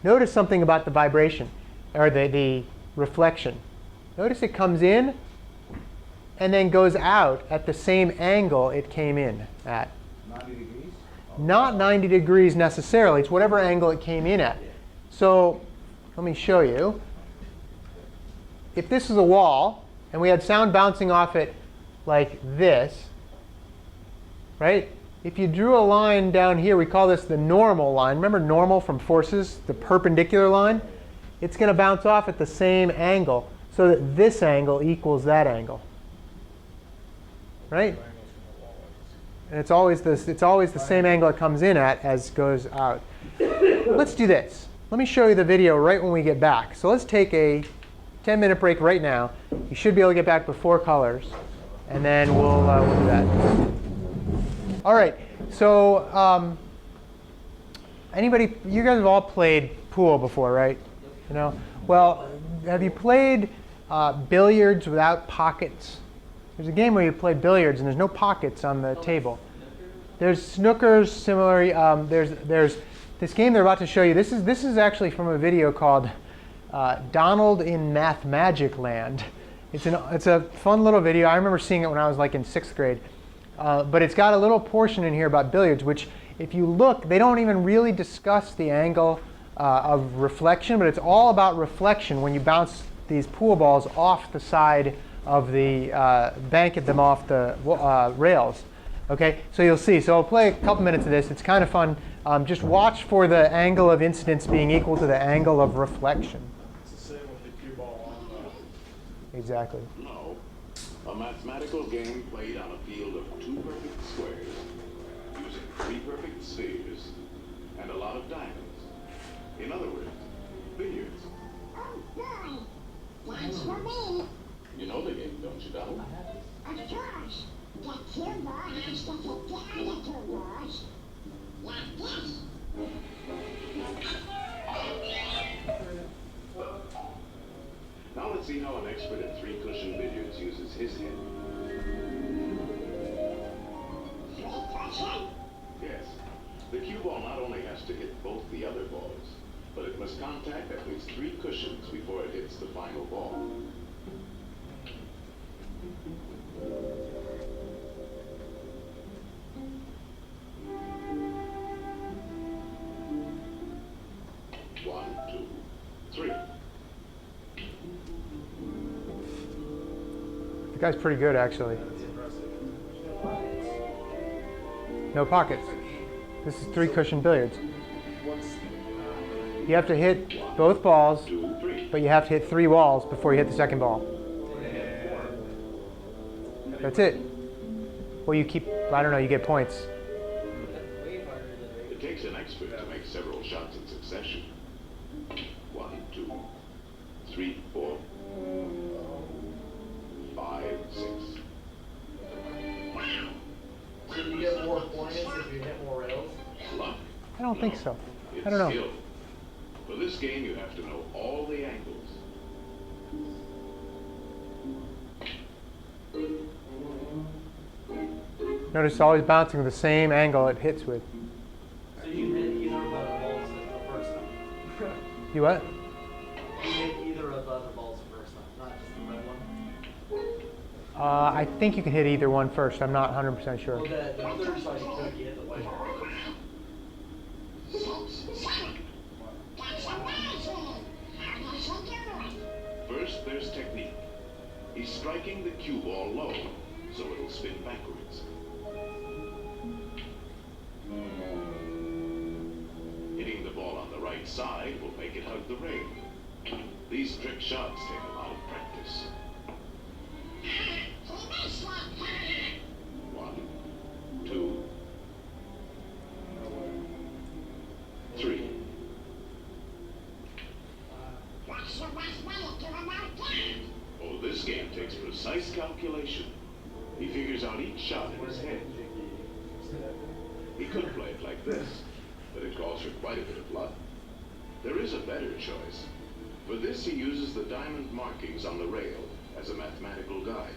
Notice something about the vibration, or the reflection. Notice it comes in and then goes out at the same angle it came in at. 90 degrees? Not 90 degrees necessarily. It's whatever angle it came in at. So let me show you. If this is a wall, and we had sound bouncing off it like this, right? If you drew a line down here, we call this the normal line. Remember normal from forces, the perpendicular line? It's going to bounce off at the same angle so that this angle equals that angle. Right? And it's always the same angle it comes in at as goes out. Let's do this. Let me show you the video right when we get back. So let's take a 10-minute break right now. You should be able to get back before colors, and then we'll do that. All right. So Anybody, you guys have all played pool before, right? You know, well, have you played billiards without pockets? There's a game where you play billiards and there's no pockets on the table. There's snookers, similar. There's this game they're about to show you. This is actually from a video called Donald in Math Magic Land. It's a fun little video. I remember seeing it when I was like in 6th grade. But it's got a little portion in here about billiards, which if you look, they don't even really discuss the angle of reflection, but it's all about reflection when you bounce these pool balls off the side of the bank at them off the rails. Okay, so you'll see. So I'll play a couple minutes of this. It's kind of fun. Just watch for the angle of incidence being equal to the angle of reflection. It's the same with the cue ball on Exactly. No. A mathematical game played on a field of 2 perfect squares, using 3 perfect spheres, and a lot of diamonds. In other words, billiards. Oh, boy. That's for me. You know the game, don't you, Donald? Of course. The cue ball has to fit the other 2 balls. Like this. Now let's see how an expert at 3-cushion billiards uses his head. 3%. Yes. The cue ball not only has to hit both the other balls, but it must contact at least 3 cushions before it hits the final ball. One, two, three. The guy's pretty good, actually. That's impressive. No pockets. This is 3-cushion billiards. What's You have to hit both balls, 2, 3. but you have to hit 3 walls before you hit the second ball. That's it. Well, you keep, I don't know, you get points. It takes an expert to make several shots in succession. 1, 2, 3, 4, 5, 6. So you get more points if you hit more rails? Luck? I don't think No. so. It's I don't know. skill. For this game, you have to know all the angles. Notice it's always bouncing with the same angle it hits with. So you hit either of the balls the first time. You what? You hit either of the other balls the first time, not just the red one. I think you can hit either one first. I'm not 100% sure. Well, the third shot you took, you hit the white ball first. 6, 7. That's amazing. How does he do it? First, there's technique. He's striking the cue ball low, so it'll spin backwards. Hitting the ball on the right side will make it hug the rail. These trick shots take a lot of practice. He missed that. 1, 2, 3. What's the best way to do about that? Oh, this game takes precise calculation. He figures out each shot in his head. He could play it like this, but it calls for quite a bit of luck. There is a better choice. For this, he uses the diamond markings on the rail as a mathematical guide.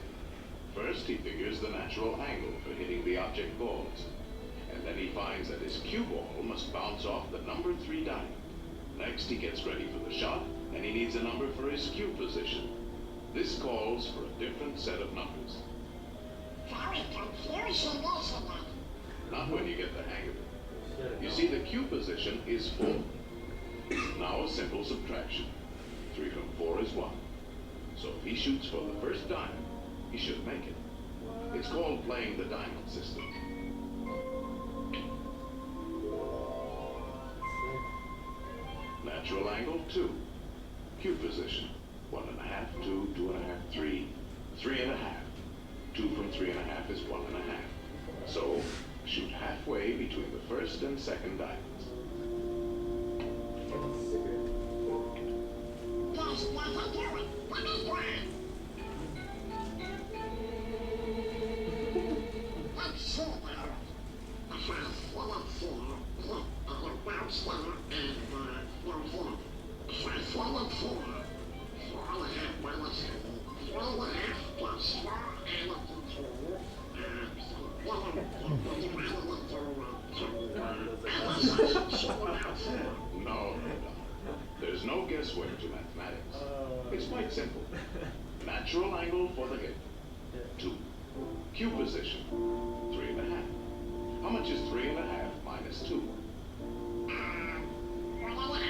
First, he figures the natural angle for hitting the object balls. And then he finds that his cue ball must bounce off the number 3 diamond. Next, he gets ready for the shot, and he needs a number for his cue position. This calls for a different set of numbers. Very confusing, isn't it? Not when you get the hang of it. You see, the cue position is 4. Now a simple subtraction. 3 from 4 is 1. So if he shoots for the first diamond, he should make it. It's called playing the diamond system. Natural angle 2. Cue position 1.5, 2, 2.5, 3, 3.5. 2 from 3.5 is 1.5. So shoot halfway between the first and second diamonds. There's nothing to it. Let me try. Let's see now. If I hit it here, hit and bounce There's no guesswork to mathematics. It's quite simple. Natural angle for the hip, 2. Q position, 3.5. How much is 3.5 minus 2? 1.5.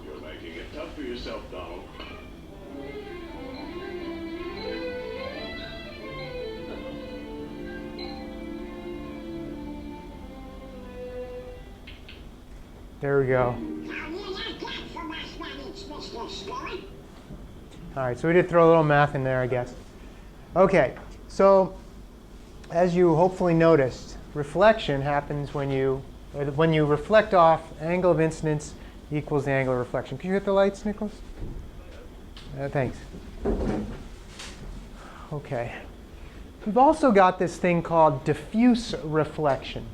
You're making it tough for yourself, Donald. There we go. All right, so we did throw a little math in there, I guess. Okay, so as you hopefully noticed, reflection happens when you reflect off, angle of incidence equals the angle of reflection. Can you hit the lights, Nicholas? Thanks. Okay. We've also got this thing called diffuse reflection.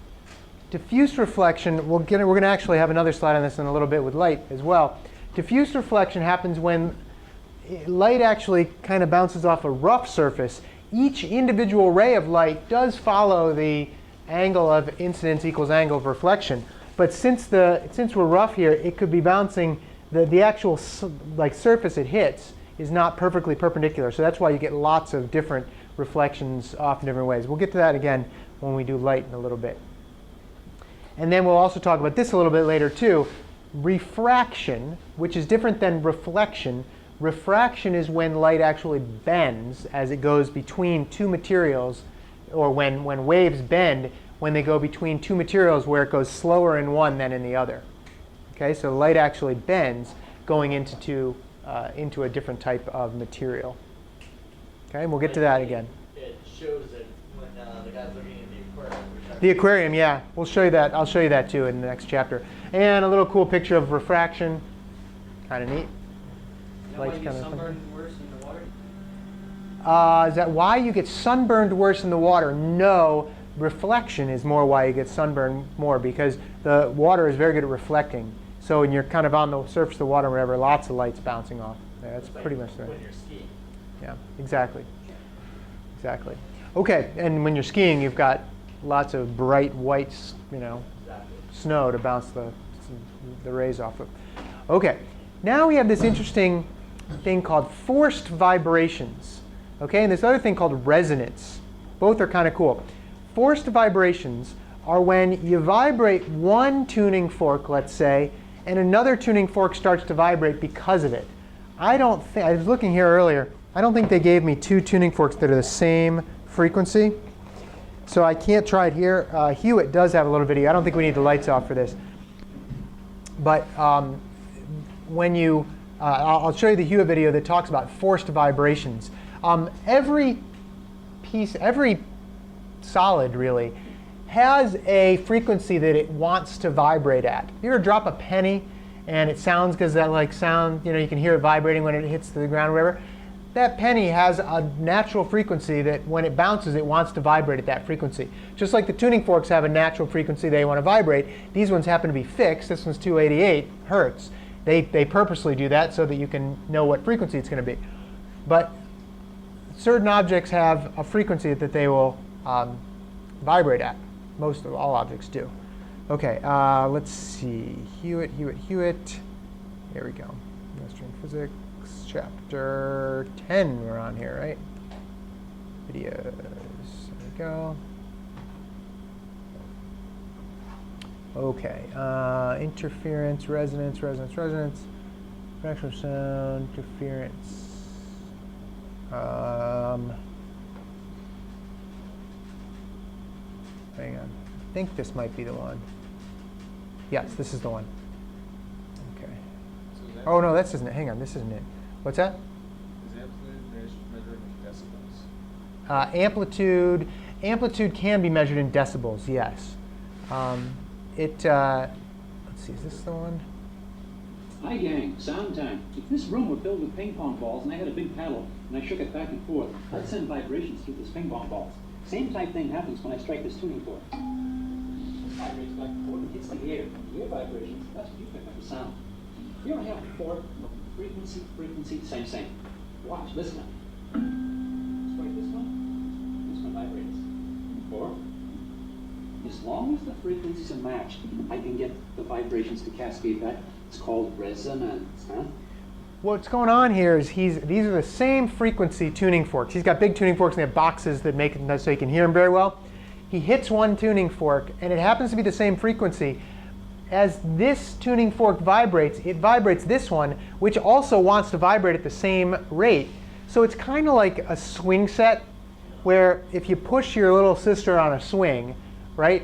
Diffuse reflection, we're going to actually have another slide on this in a little bit with light as well. Diffuse reflection happens when light actually kind of bounces off a rough surface. Each individual ray of light does follow the angle of incidence equals angle of reflection. But since we're rough here, it could be bouncing, the actual surface it hits is not perfectly perpendicular. So that's why you get lots of different reflections off in different ways. We'll get to that again when we do light in a little bit. And then we'll also talk about this a little bit later too. Refraction, which is different than reflection. Refraction is when light actually bends as it goes between two materials, or when waves bend when they go between two materials where it goes slower in one than in the other. Okay, so light actually bends going into a different type of material. Okay, and we'll get to that again. It shows it when the guy's looking in the aquarium. The aquarium, yeah. We'll show you that. I'll show you that too in the next chapter. And a little cool picture of refraction. Kind of neat. You know why you get sunburned worse in the water? Is that why you get sunburned worse in the water? No. Reflection is more why you get sunburned more, because the water is very good at reflecting. So when you're kind of on the surface of the water or whatever, lots of light's bouncing off. Yeah, that's pretty much right. When you're skiing. Yeah, exactly. Exactly. Okay, and when you're skiing, you've got lots of bright white, Exactly. snow to bounce the rays off of. Okay, now we have this interesting thing called forced vibrations. Okay, and this other thing called resonance. Both are kind of cool. Forced vibrations are when you vibrate one tuning fork, let's say, and another tuning fork starts to vibrate because of it. I was looking here earlier, I don't think they gave me two tuning forks that are the same frequency. So I can't try it here. Hewitt does have a little video. I don't think we need the lights off for this. But when you, I'll show you the Hewitt video that talks about forced vibrations. Every solid really has a frequency that it wants to vibrate at. You ever drop a penny and it sounds, because that sound, you can hear it vibrating when it hits the ground or whatever. That penny has a natural frequency that when it bounces, it wants to vibrate at that frequency. Just like the tuning forks have a natural frequency they want to vibrate, these ones happen to be fixed. This one's 288 hertz. They purposely do that so that you can know what frequency it's going to be. But certain objects have a frequency that they will vibrate at. Most of all objects do. Okay, let's see. Hewitt. Here we go. Western Physics, chapter 10 we're on here, right? Videos. There we go. Okay, interference, resonance, fractional sound, interference. Hang on. I think this might be the one. Yes, this is the one. Okay. So Oh, no, this isn't it. Hang on, this isn't it. What's that? is amplitude measured in decibels? Amplitude can be measured in decibels, yes. Let's see, is this the one? Hi gang, sound time. If this room were filled with ping pong balls and I had a big paddle, and I shook it back and forth, I'd send vibrations through the ping pong balls. Same type thing happens when I strike this tuning fork. This vibrates back and forth and hits the air. The air vibrations, that's what you pick up the sound. You ever have a fork, frequency, frequency, same. Watch, listen up. Strike this one vibrates. 4. As long as the frequencies are matched, I can get the vibrations to cascade back. It's called resonance, huh? What's going on here is these are the same frequency tuning forks. He's got big tuning forks and they have boxes that make it so you can hear him very well. He hits one tuning fork and it happens to be the same frequency. As this tuning fork vibrates, it vibrates this one, which also wants to vibrate at the same rate. So it's kind of like a swing set where if you push your little sister on a swing, right?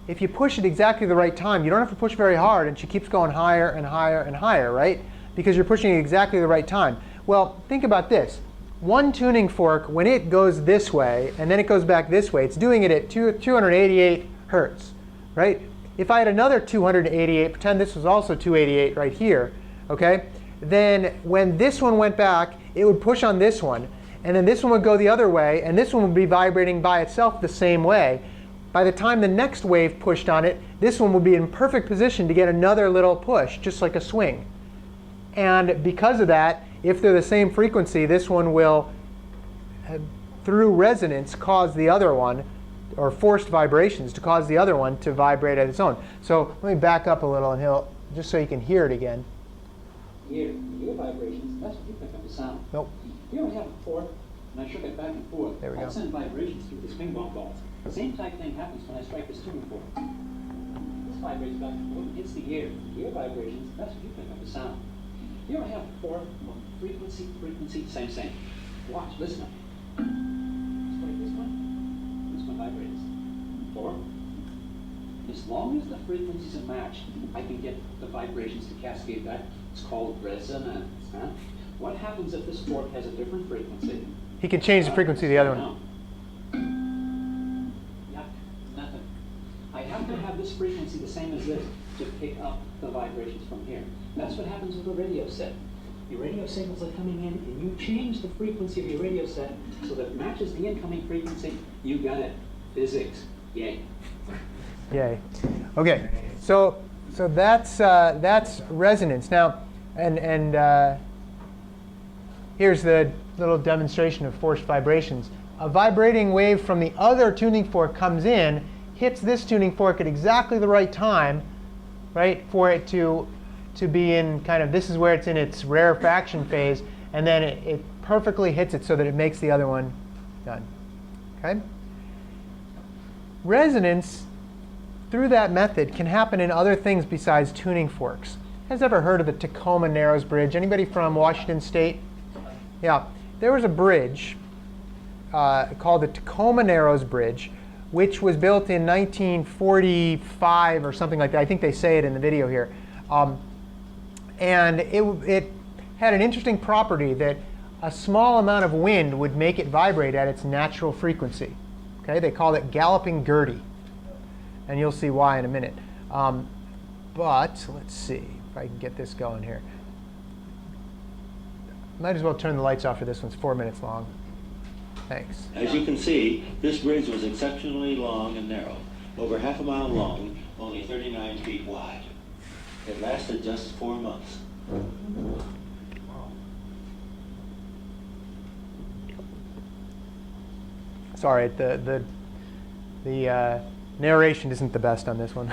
If you push it exactly the right time, you don't have to push very hard and she keeps going higher and higher and higher, right? Because you're pushing it exactly the right time. Well, think about this. One tuning fork, when it goes this way and then it goes back this way, it's doing it at 288 hertz, right? If I had another 288, pretend this was also 288 right here, okay? Then when this one went back, it would push on this one, and then this one would go the other way, and this one would be vibrating by itself the same way. By the time the next wave pushed on it, this one would be in perfect position to get another little push, just like a swing. And because of that, if they're the same frequency, this one will, through resonance, cause the other one, or forced vibrations, to cause the other one to vibrate at its own. So let me back up a little, and just so you can hear it again. Ear vibrations, that's what you pick up the sound. Nope. You ever have a fork, and I shook it back and forth, There we go. I'd send vibrations through the ping pong balls. Same type thing happens when I strike this tuning fork. This vibrates back and forth and hits the air. Ear vibrations, that's what you pick up the sound. You ever have a fork, frequency, same. Watch, listen up. Strike this one vibrates. 4. As long as the frequencies are matched, I can get the vibrations to cascade back. It's called resonance, huh? What happens if this fork has a different frequency? He can change the frequency of the other one. Yeah, nothing. I have to have this frequency the same as this to pick up the vibrations from here. That's what happens with a radio set. Your radio signals are coming in, and you change the frequency of your radio set so that it matches the incoming frequency. You got it. Physics. Yay. Yay. Okay. So that's resonance. Now, and here's the little demonstration of forced vibrations. A vibrating wave from the other tuning fork comes in, hits this tuning fork at exactly the right time, right, for it to be in kind of, this is where it's in its rarefaction phase, and then it perfectly hits it so that it makes the other one done. Okay? Resonance, through that method, can happen in other things besides tuning forks. Has ever heard of the Tacoma Narrows Bridge? Anybody from Washington State? Yeah. There was a bridge called the Tacoma Narrows Bridge, which was built in 1945 or something like that. I think they say it in the video here. And it had an interesting property that a small amount of wind would make it vibrate at its natural frequency. Okay? They called it galloping Gertie. And you'll see why in a minute. But let's see if I can get this going here. Might as well turn the lights off for this one's 4 minutes long. Thanks. As you can see, this bridge was exceptionally long and narrow, over half a mile long, only 39 feet wide. It lasted just 4 months. Sorry, the narration isn't the best on this one.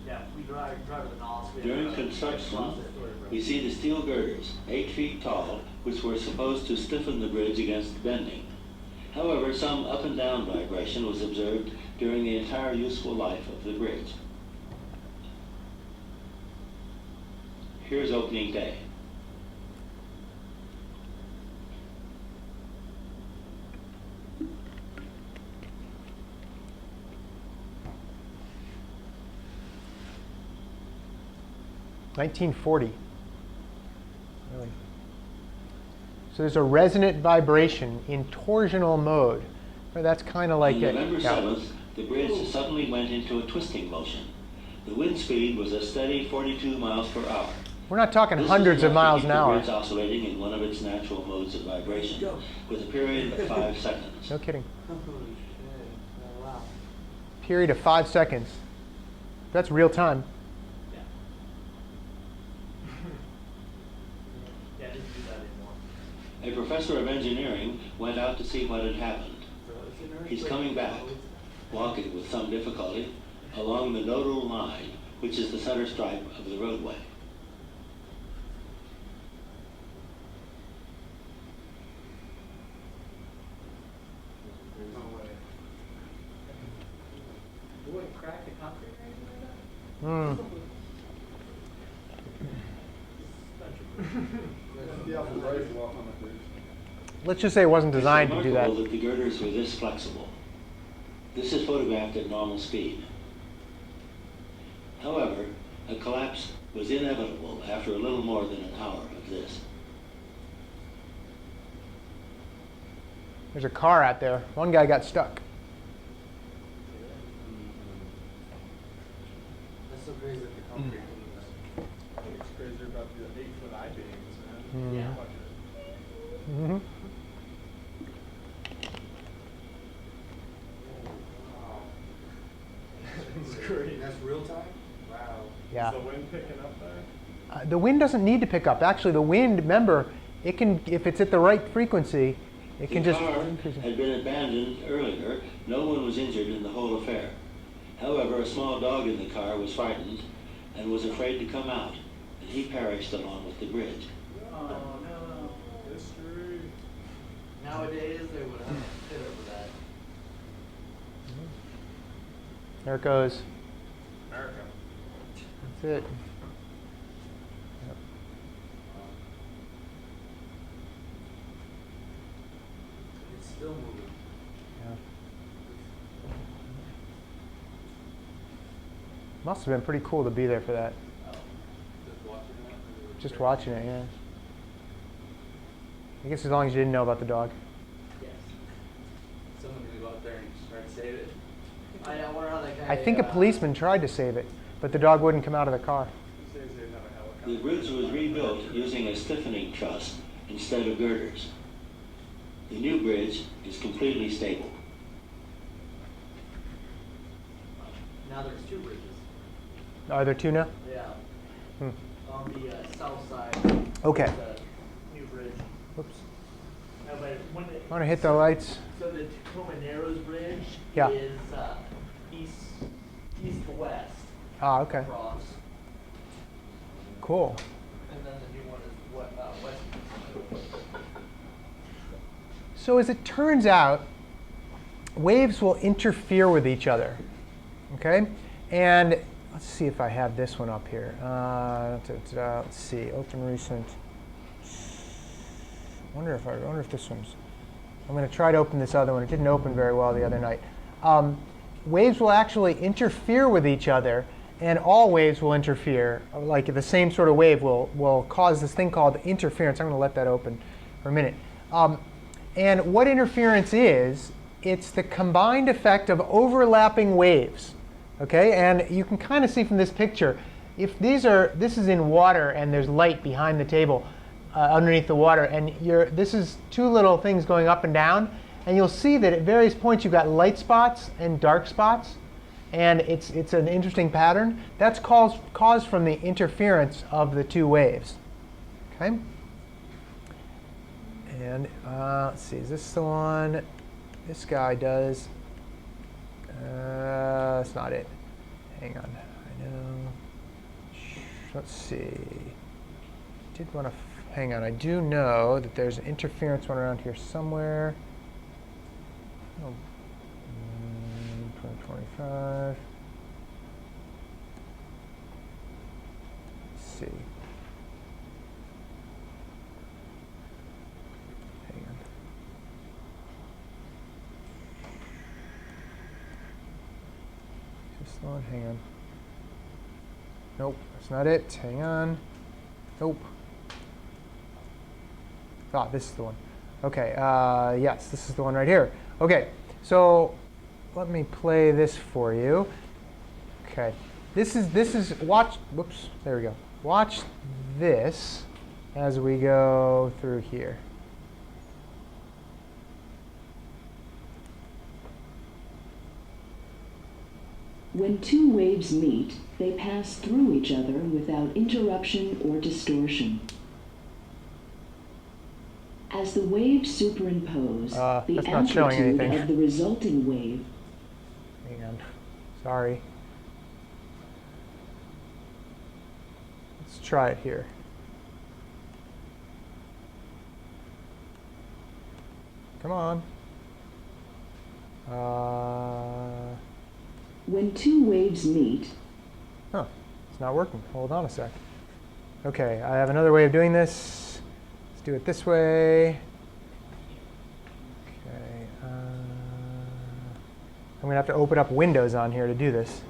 Yeah, we drive to the Knots. During construction, we see the steel girders, 8 feet tall, which were supposed to stiffen the bridge against bending. However, some up and down vibration was observed during the entire useful life of the bridge. Here's opening day. (1940). Really. So there's a resonant vibration in torsional mode. That's kind of like On it. November 7th, the bridge suddenly went into a twisting motion. The wind speed was a steady 42 miles per hour. We're not talking This is hundreds of enough to miles keep an the hour. bridge oscillating in one of its natural modes of vibration with a period of 5 seconds. No kidding. Holy shit. Oh, wow. Period of 5 seconds. That's real time. Yeah. Yeah, I didn't do that anymore. A professor of engineering went out to see what had happened. He's coming back, walking with some difficulty along the nodal line, which is the center stripe of the roadway. No way. You wouldn't crack the concrete or anything like that? Let's just say it wasn't designed to It's do that. remarkable that the girders were this flexible. This is photographed at normal speed. However, a collapse was inevitable after a little more than an hour of this. There's a car out there. One guy got stuck. That's so crazy that the concrete I think it's crazier about the 8-foot I-beams, man. Yeah. Fuck it. Mm-hmm. It's great. That's real time? Wow. Yeah. Is the wind picking up there? The wind doesn't need to pick up. Actually, the wind, remember, it can, if it's at the right frequency, it can The just car increase it. had been abandoned earlier. No one was injured in the whole affair. However, a small dog in the car was frightened and was afraid to come out, and he perished along with the bridge. Oh, no. History. Nowadays, they would have a fit over that. There it goes. America. That's it. It's still moving. Yeah. Must have been pretty cool to be there for that. Just watching that? Or Just watching it, yeah. I guess as long as you didn't know about the dog. Yes. Someone gonna go out there and just try to save it? I wonder how that guy. I think a policeman tried to save it, but the dog wouldn't come out of the car. These days they'd have a helicopter. The bridge was rebuilt using a stiffening truss instead of girders. The new bridge is completely stable. Now there's 2 bridges. Are there two now? Yeah. Hmm. On the south side. Okay. The new bridge. Whoops. No, but when it, Want to hit the lights? So the Tacoma Narrows Bridge Yeah. is east to west Ah, okay. across, Cool. and then the new one is west. So as it turns out, waves will interfere with each other. Okay? And let's see if I have this one up here. Let's see. Open recent. I wonder if this one's. I'm going to try to open this other one. It didn't open very well the other night. Waves will actually interfere with each other, and all waves will interfere. Like the same sort of wave will cause this thing called interference. I'm going to let that open for a minute. And what interference is, it's the combined effect of overlapping waves. Okay, and you can kind of see from this picture, if this is in water and there's light behind the table underneath the water, and this is 2 little things going up and down, and you'll see that at various points you've got light spots and dark spots, and it's an interesting pattern. That's caused from the interference of the 2 waves. Okay. And let's see, is this the one? This guy does. That's not it. Hang on. I know. Let's see. Did want to hang on. I do know that there's an interference one around here somewhere. Oh. 2025. Let's see. Hang on. Just one. Hang on. Nope, that's not it. Hang on. Nope. Ah, this is the one. Okay, yes, this is the one right here. Okay, so let me play this for you. Okay, this is watch. Whoops, there we go. watch this as we go through here. When two waves meet, they pass through each other without interruption or distortion. As the waves superimpose, the that's not showing amplitude anything. of the resulting wave. Hang on. Sorry. Let's try it here. Come on. When two waves meet. Oh, it's not working. Hold on a sec. Okay, I have another way of doing this. Let's do it this way. Okay. I'm going to have to open up Windows on here to do this.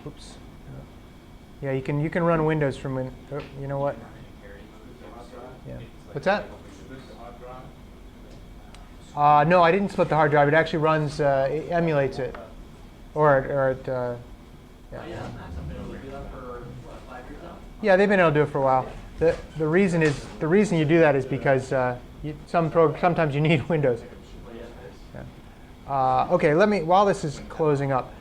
Oops. Yeah, you can run Windows from oh, you know what? Yeah. What's that? No, I didn't split the hard drive. It actually runs, it emulates it, or it. Yeah, they've been able to do it for a while. The reason you do that is because sometimes you need Windows. Yeah. Okay, while this is closing up,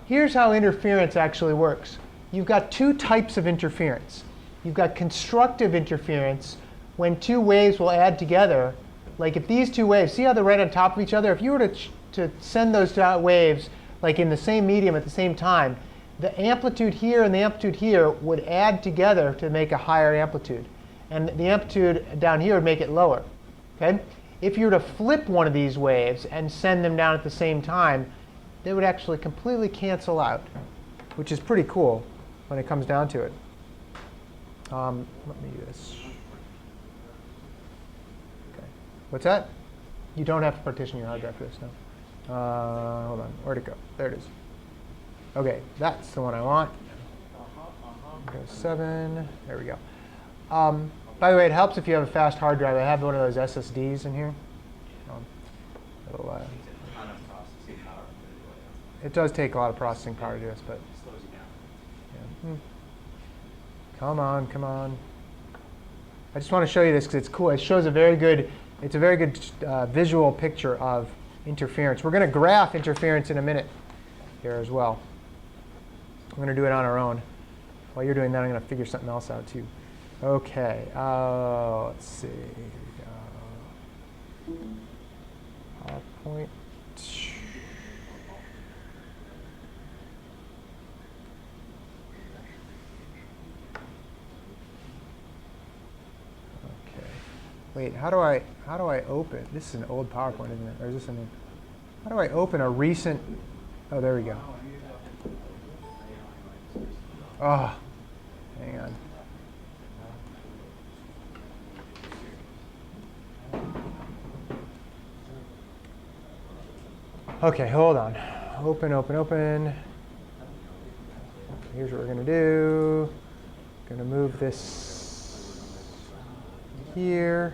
here's how interference actually works. You've got two types of interference. You've got constructive interference when two waves will add together. Like if these two waves, see how they're right on top of each other? If you were to send those waves like in the same medium at the same time, the amplitude here and the amplitude here would add together to make a higher amplitude. And the amplitude down here would make it lower. Okay? If you were to flip one of these waves and send them down at the same time, they would actually completely cancel out, which is pretty cool when it comes down to it. Let me do this. What's that? You don't have to partition your hard drive for this, no. Hold on, where'd it go? There it is. Okay, that's the one I want. Go 7, there we go. By the way, it helps if you have a fast hard drive. I have one of those SSDs in here. It does take a lot of processing power to do this, but yeah. Come on, come on. I just want to show you this because it's cool. It shows a very good visual picture of interference. We're going to graph interference in a minute here as well. I'm going to do it on our own. While you're doing that, I'm going to figure something else out too. Okay, let's see. PowerPoint. Wait, how do I open? This is an old PowerPoint, isn't it? Or is this a new? How do I open a recent? Oh, there we go. Oh, hang on. Okay, hold on. Open, open, open. Here's what we're going to do. Going to move this here.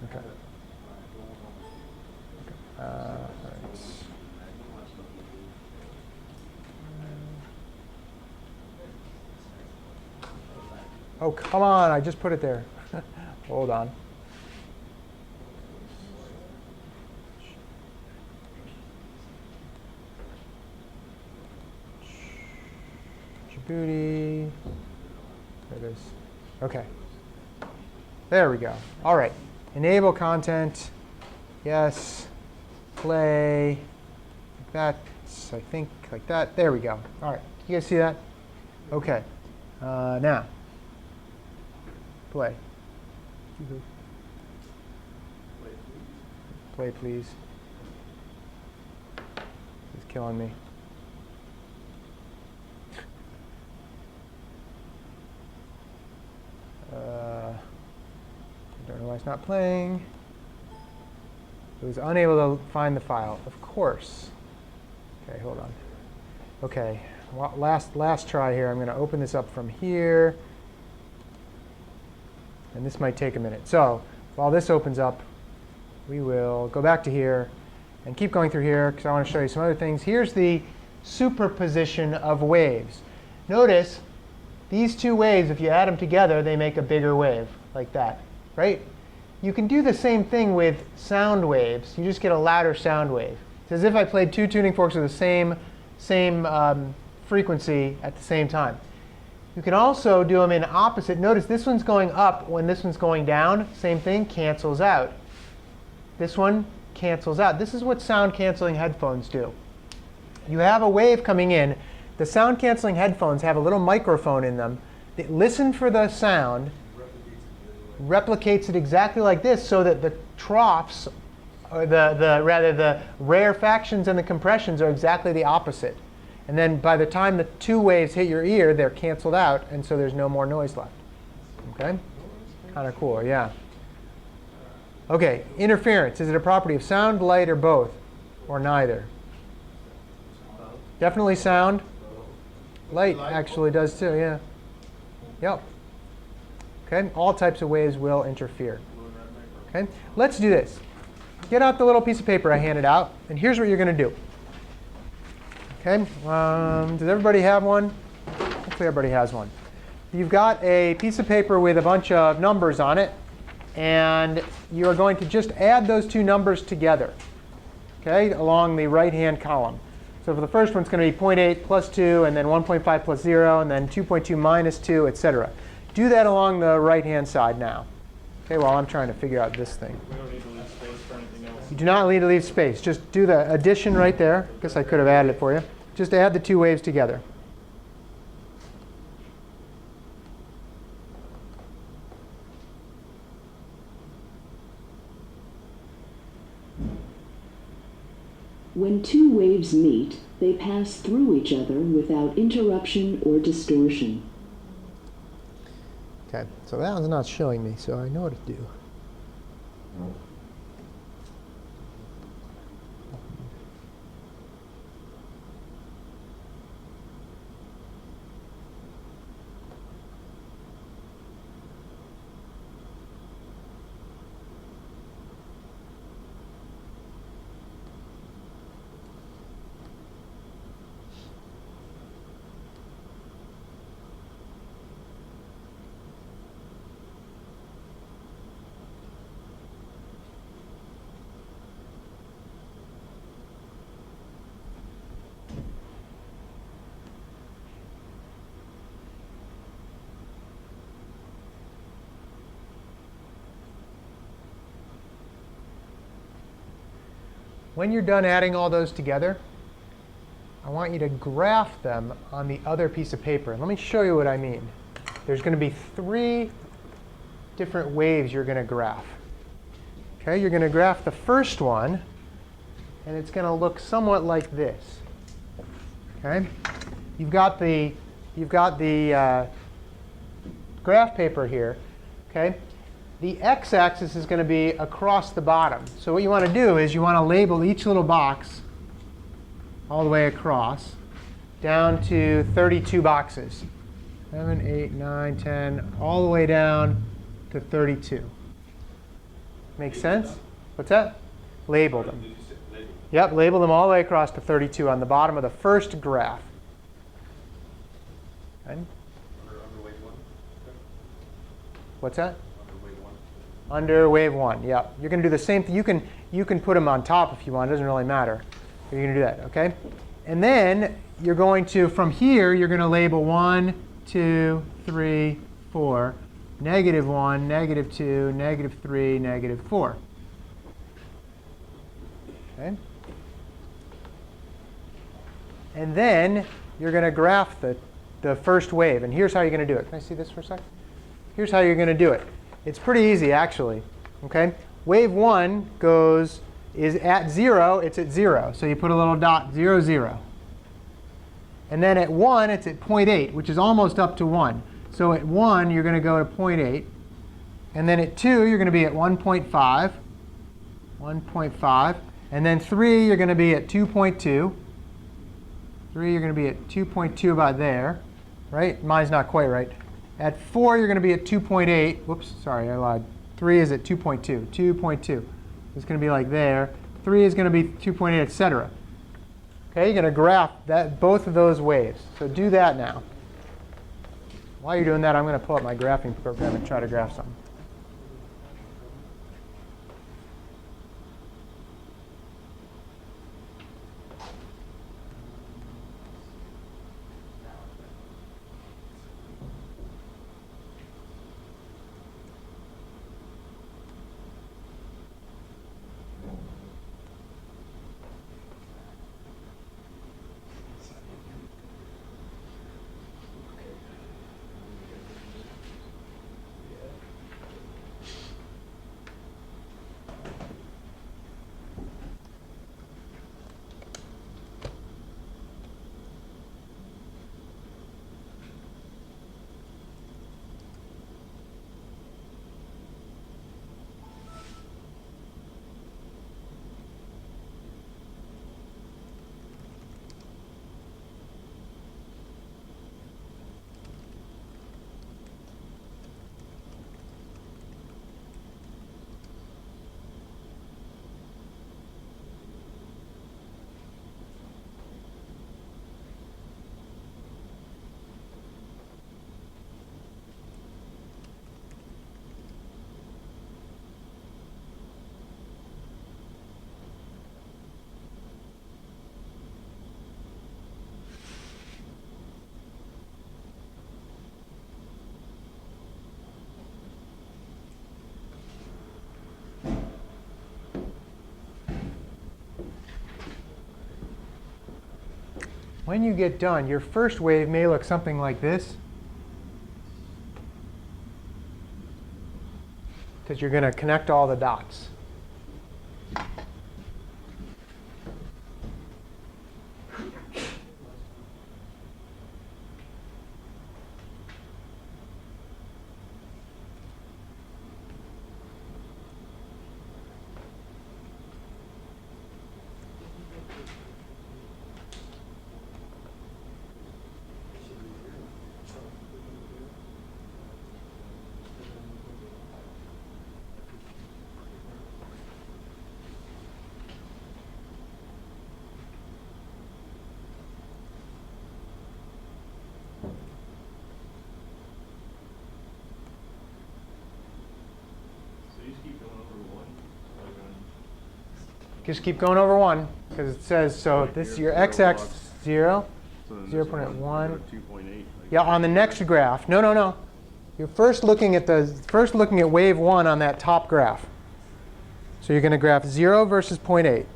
Okay. All right. Oh, come on. I just put it there. Hold on. Djibouti. There it is. OK. There we go. All right. Enable content. Yes. Play. Like that. I think like that. There we go. All right. You guys see that? OK. Now. Play. Play, please. It's killing me. I don't know why it's not playing. It was unable to find the file, of course. Okay, hold on. Okay, last try here. I'm going to open this up from here. And this might take a minute. So while this opens up, we will go back to here and keep going through here because I want to show you some other things. Here's the superposition of waves. Notice these two waves, if you add them together, they make a bigger wave, like that, right? You can do the same thing with sound waves. You just get a louder sound wave. It's as if I played two tuning forks with the same frequency at the same time. You can also do them in opposite. Notice this one's going up when this one's going down. Same thing, cancels out. This one cancels out. This is what sound canceling headphones do. You have a wave coming in. The sound canceling headphones have a little microphone in them that listen for the sound, replicates it exactly like this so that the troughs, or the rarefactions and the compressions are exactly the opposite. And then by the time the two waves hit your ear, they're canceled out, and so there's no more noise left. Okay? Kind of cool, yeah. Okay, interference. Is it a property of sound, light, or both? Or neither? Definitely sound. Light actually does too, yeah. Yep. Okay, all types of waves will interfere. Okay, let's do this. Get out the little piece of paper I handed out, and here's what you're going to do. Okay, does everybody have one? Hopefully everybody has one. You've got a piece of paper with a bunch of numbers on it, and you're going to just add those two numbers together, okay, along the right-hand column. So for the first one, it's going to be 0.8 plus 2, and then 1.5 plus 0, and then 2.2 minus 2, etc. Do that along the right-hand side now. Okay, while I'm trying to figure out this thing. We don't need to leave space for anything else. You do not need to leave space. Just do the addition right there. Guess I could have added it for you. Just add the two waves together. When two waves meet, they pass through each other without interruption or distortion. Okay, so that one's not showing me, so I know what to do. When you're done adding all those together, I want you to graph them on the other piece of paper. And let me show you what I mean. There's going to be 3 different waves you're going to graph. Okay, you're going to graph the first one, and it's going to look somewhat like this. Okay, you've got the graph paper here. Okay. The x-axis is going to be across the bottom. So what you want to do is you want to label each little box all the way across down to 32 boxes. 7, 8, 9, 10, all the way down to 32. Make sense? What's that? Label them. Yep, label them all the way across to 32 on the bottom of the first graph. Okay. What's that? Under wave 1, yeah. You're going to do the same thing. You can put them on top if you want. It doesn't really matter. You're going to do that, OK? And then you're going to, from here, you're going to label 1, 2, 3, 4, -1, -2, -3, -4. Okay? And then you're going to graph the first wave. And here's how you're going to do it. Can I see this for a second? Here's how you're going to do it. It's pretty easy, actually. Okay? Wave 1 is at 0. It's at 0. So you put a little dot, 0, 0. And then at 1, it's at 0.8, which is almost up to 1. So at 1, you're going to go to 0.8. And then at 2, you're going to be at 1.5. 1.5. And then 3, you're going to be at 2.2. 3, you're going to be at 2.2 about there. Right? Mine's not quite right. At 4, you're going to be at 2.8. Whoops, sorry, I lied. 3 is at 2.2, 2.2. It's going to be like there. 3 is going to be 2.8, etc. Okay, you're going to graph both of those waves. So do that now. While you're doing that, I'm going to pull up my graphing program and try to graph something. When you get done, your first wave may look something like this, because you're going to connect all the dots. Just keep going over 1, because it says, so Like this is here, your x-axis, 0, So then 0.1. 2.8. Yeah, on the next graph. No. You're first looking at wave 1 on that top graph. So you're going to graph 0 versus 0.8.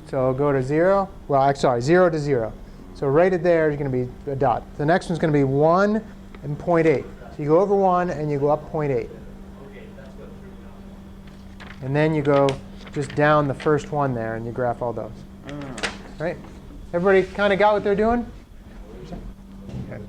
So go to 0. Well, sorry, 0 to 0. So right at there is going to be a dot. The next one's going to be 1 and 0.8. So you go over 1 and you go up 0.8. And then you go just down the first one there and you graph all those. Right? Everybody kind of got what they're doing? Okay.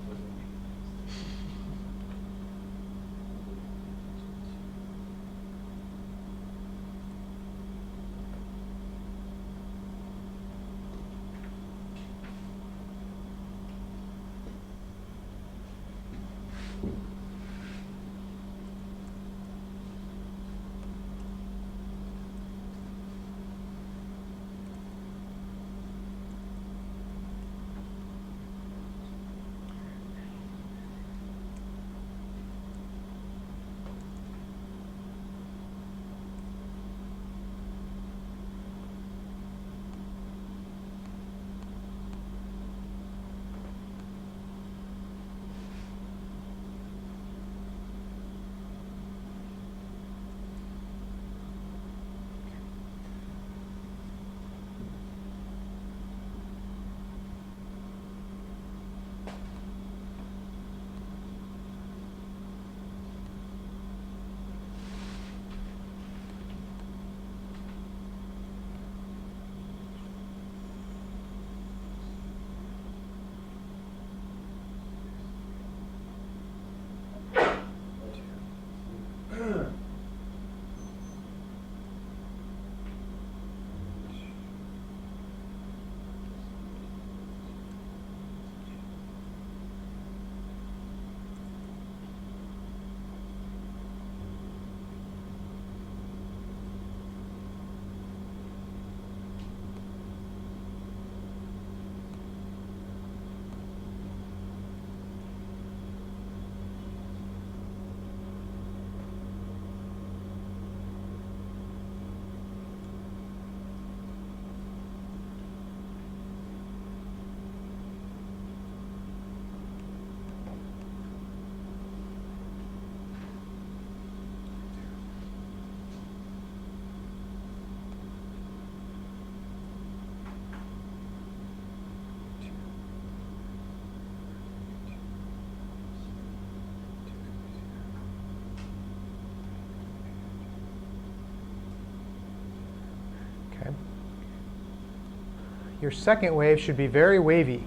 your second wave should be very wavy.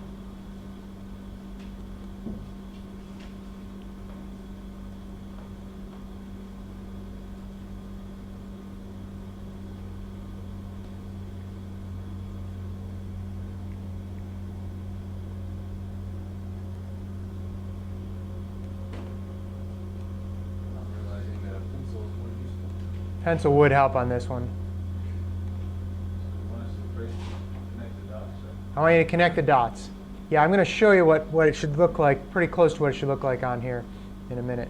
Not realizing that a pencil is more useful. Pencil would help on this one. So you want us to connect the dots, right? I want you to connect the dots. Yeah, I'm going to show you what it should look like, pretty close to what it should look like on here in a minute.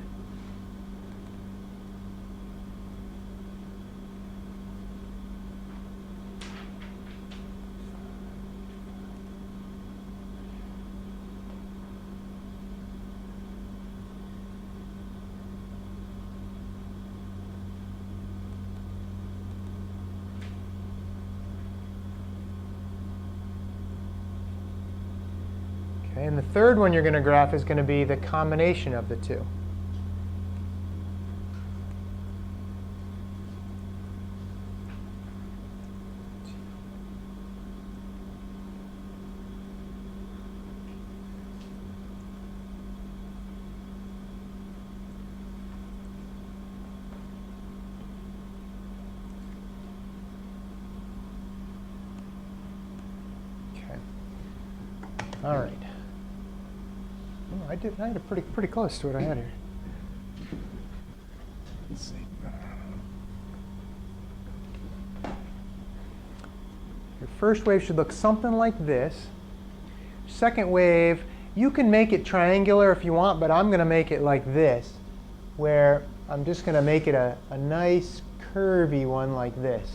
Okay, and the third one you're going to graph is going to be the combination of the two. Okay. All right. Oh, I had it pretty close to what I had here. Let's see. Your first wave should look something like this. Second wave, you can make it triangular if you want, but I'm going to make it like this, where I'm just going to make it a nice curvy one like this.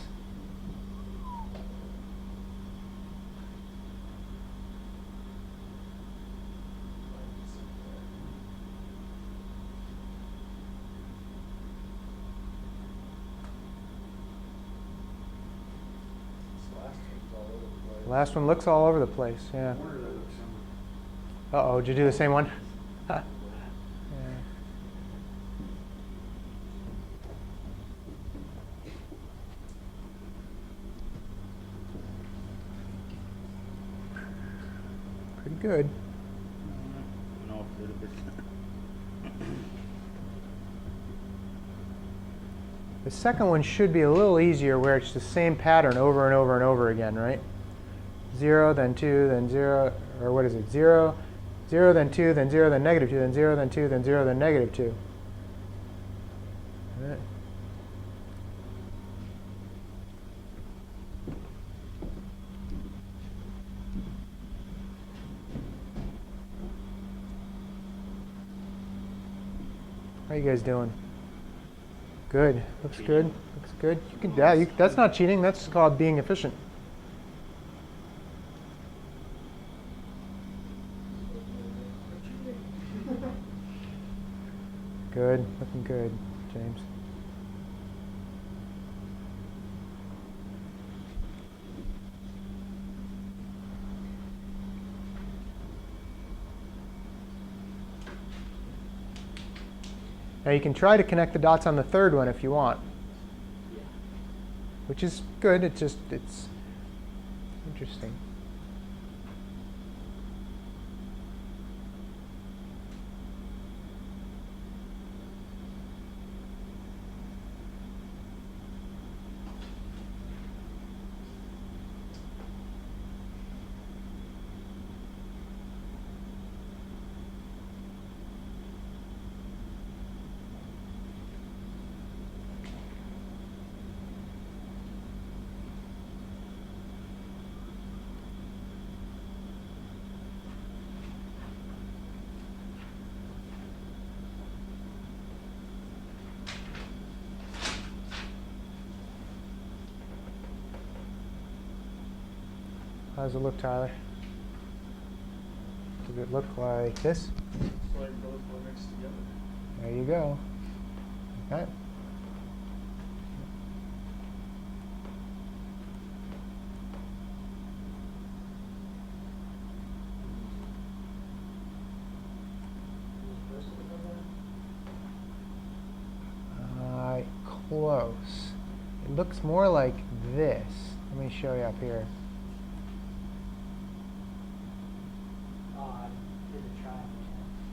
Last one looks all over the place, yeah. Uh-oh, did you do the same one? Yeah. Pretty good. No, a little bit. The second one should be a little easier, where it's the same pattern over and over and over again, right? 0, then 2, then 0, or what is it? 0, 0, then 2, then 0, then negative 2, then 0, then 2, then 0, then negative 2. All right. How are you guys doing? Good. Looks good. Looks good. You can. Yeah. That's not cheating. That's called being efficient. Good. Looking good, James. Now you can try to connect the dots on the third one if you want, which is good. It's interesting. How does it look, Tyler? Does it look like this? It's like both were mixed together. There you go. Okay. Close. It looks more like this. Let me show you up here.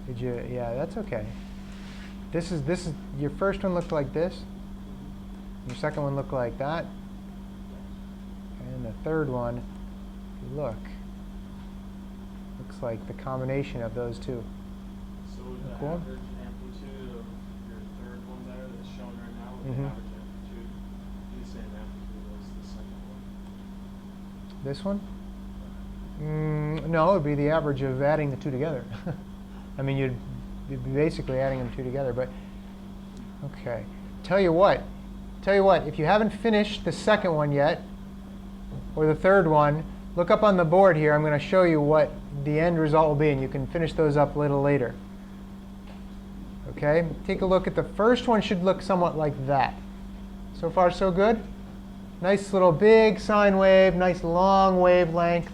Did you? Yeah, that's okay. This is your first one looked like this. Your second one looked like that. And the third one, if you look, looks like the combination of those two. So the Cool. average amplitude of your third one there that's shown right now, with Mhm. the average amplitude, be the same amplitude as the second one. This one? No, it would be the average of adding the two together. I mean, you'd be basically adding them two together, but okay. Tell you what, if you haven't finished the second one yet, or the third one, look up on the board here. I'm going to show you what the end result will be, and you can finish those up a little later. Okay, take a look at the first one. Should look somewhat like that. So far, so good? Nice little big sine wave, nice long wavelength.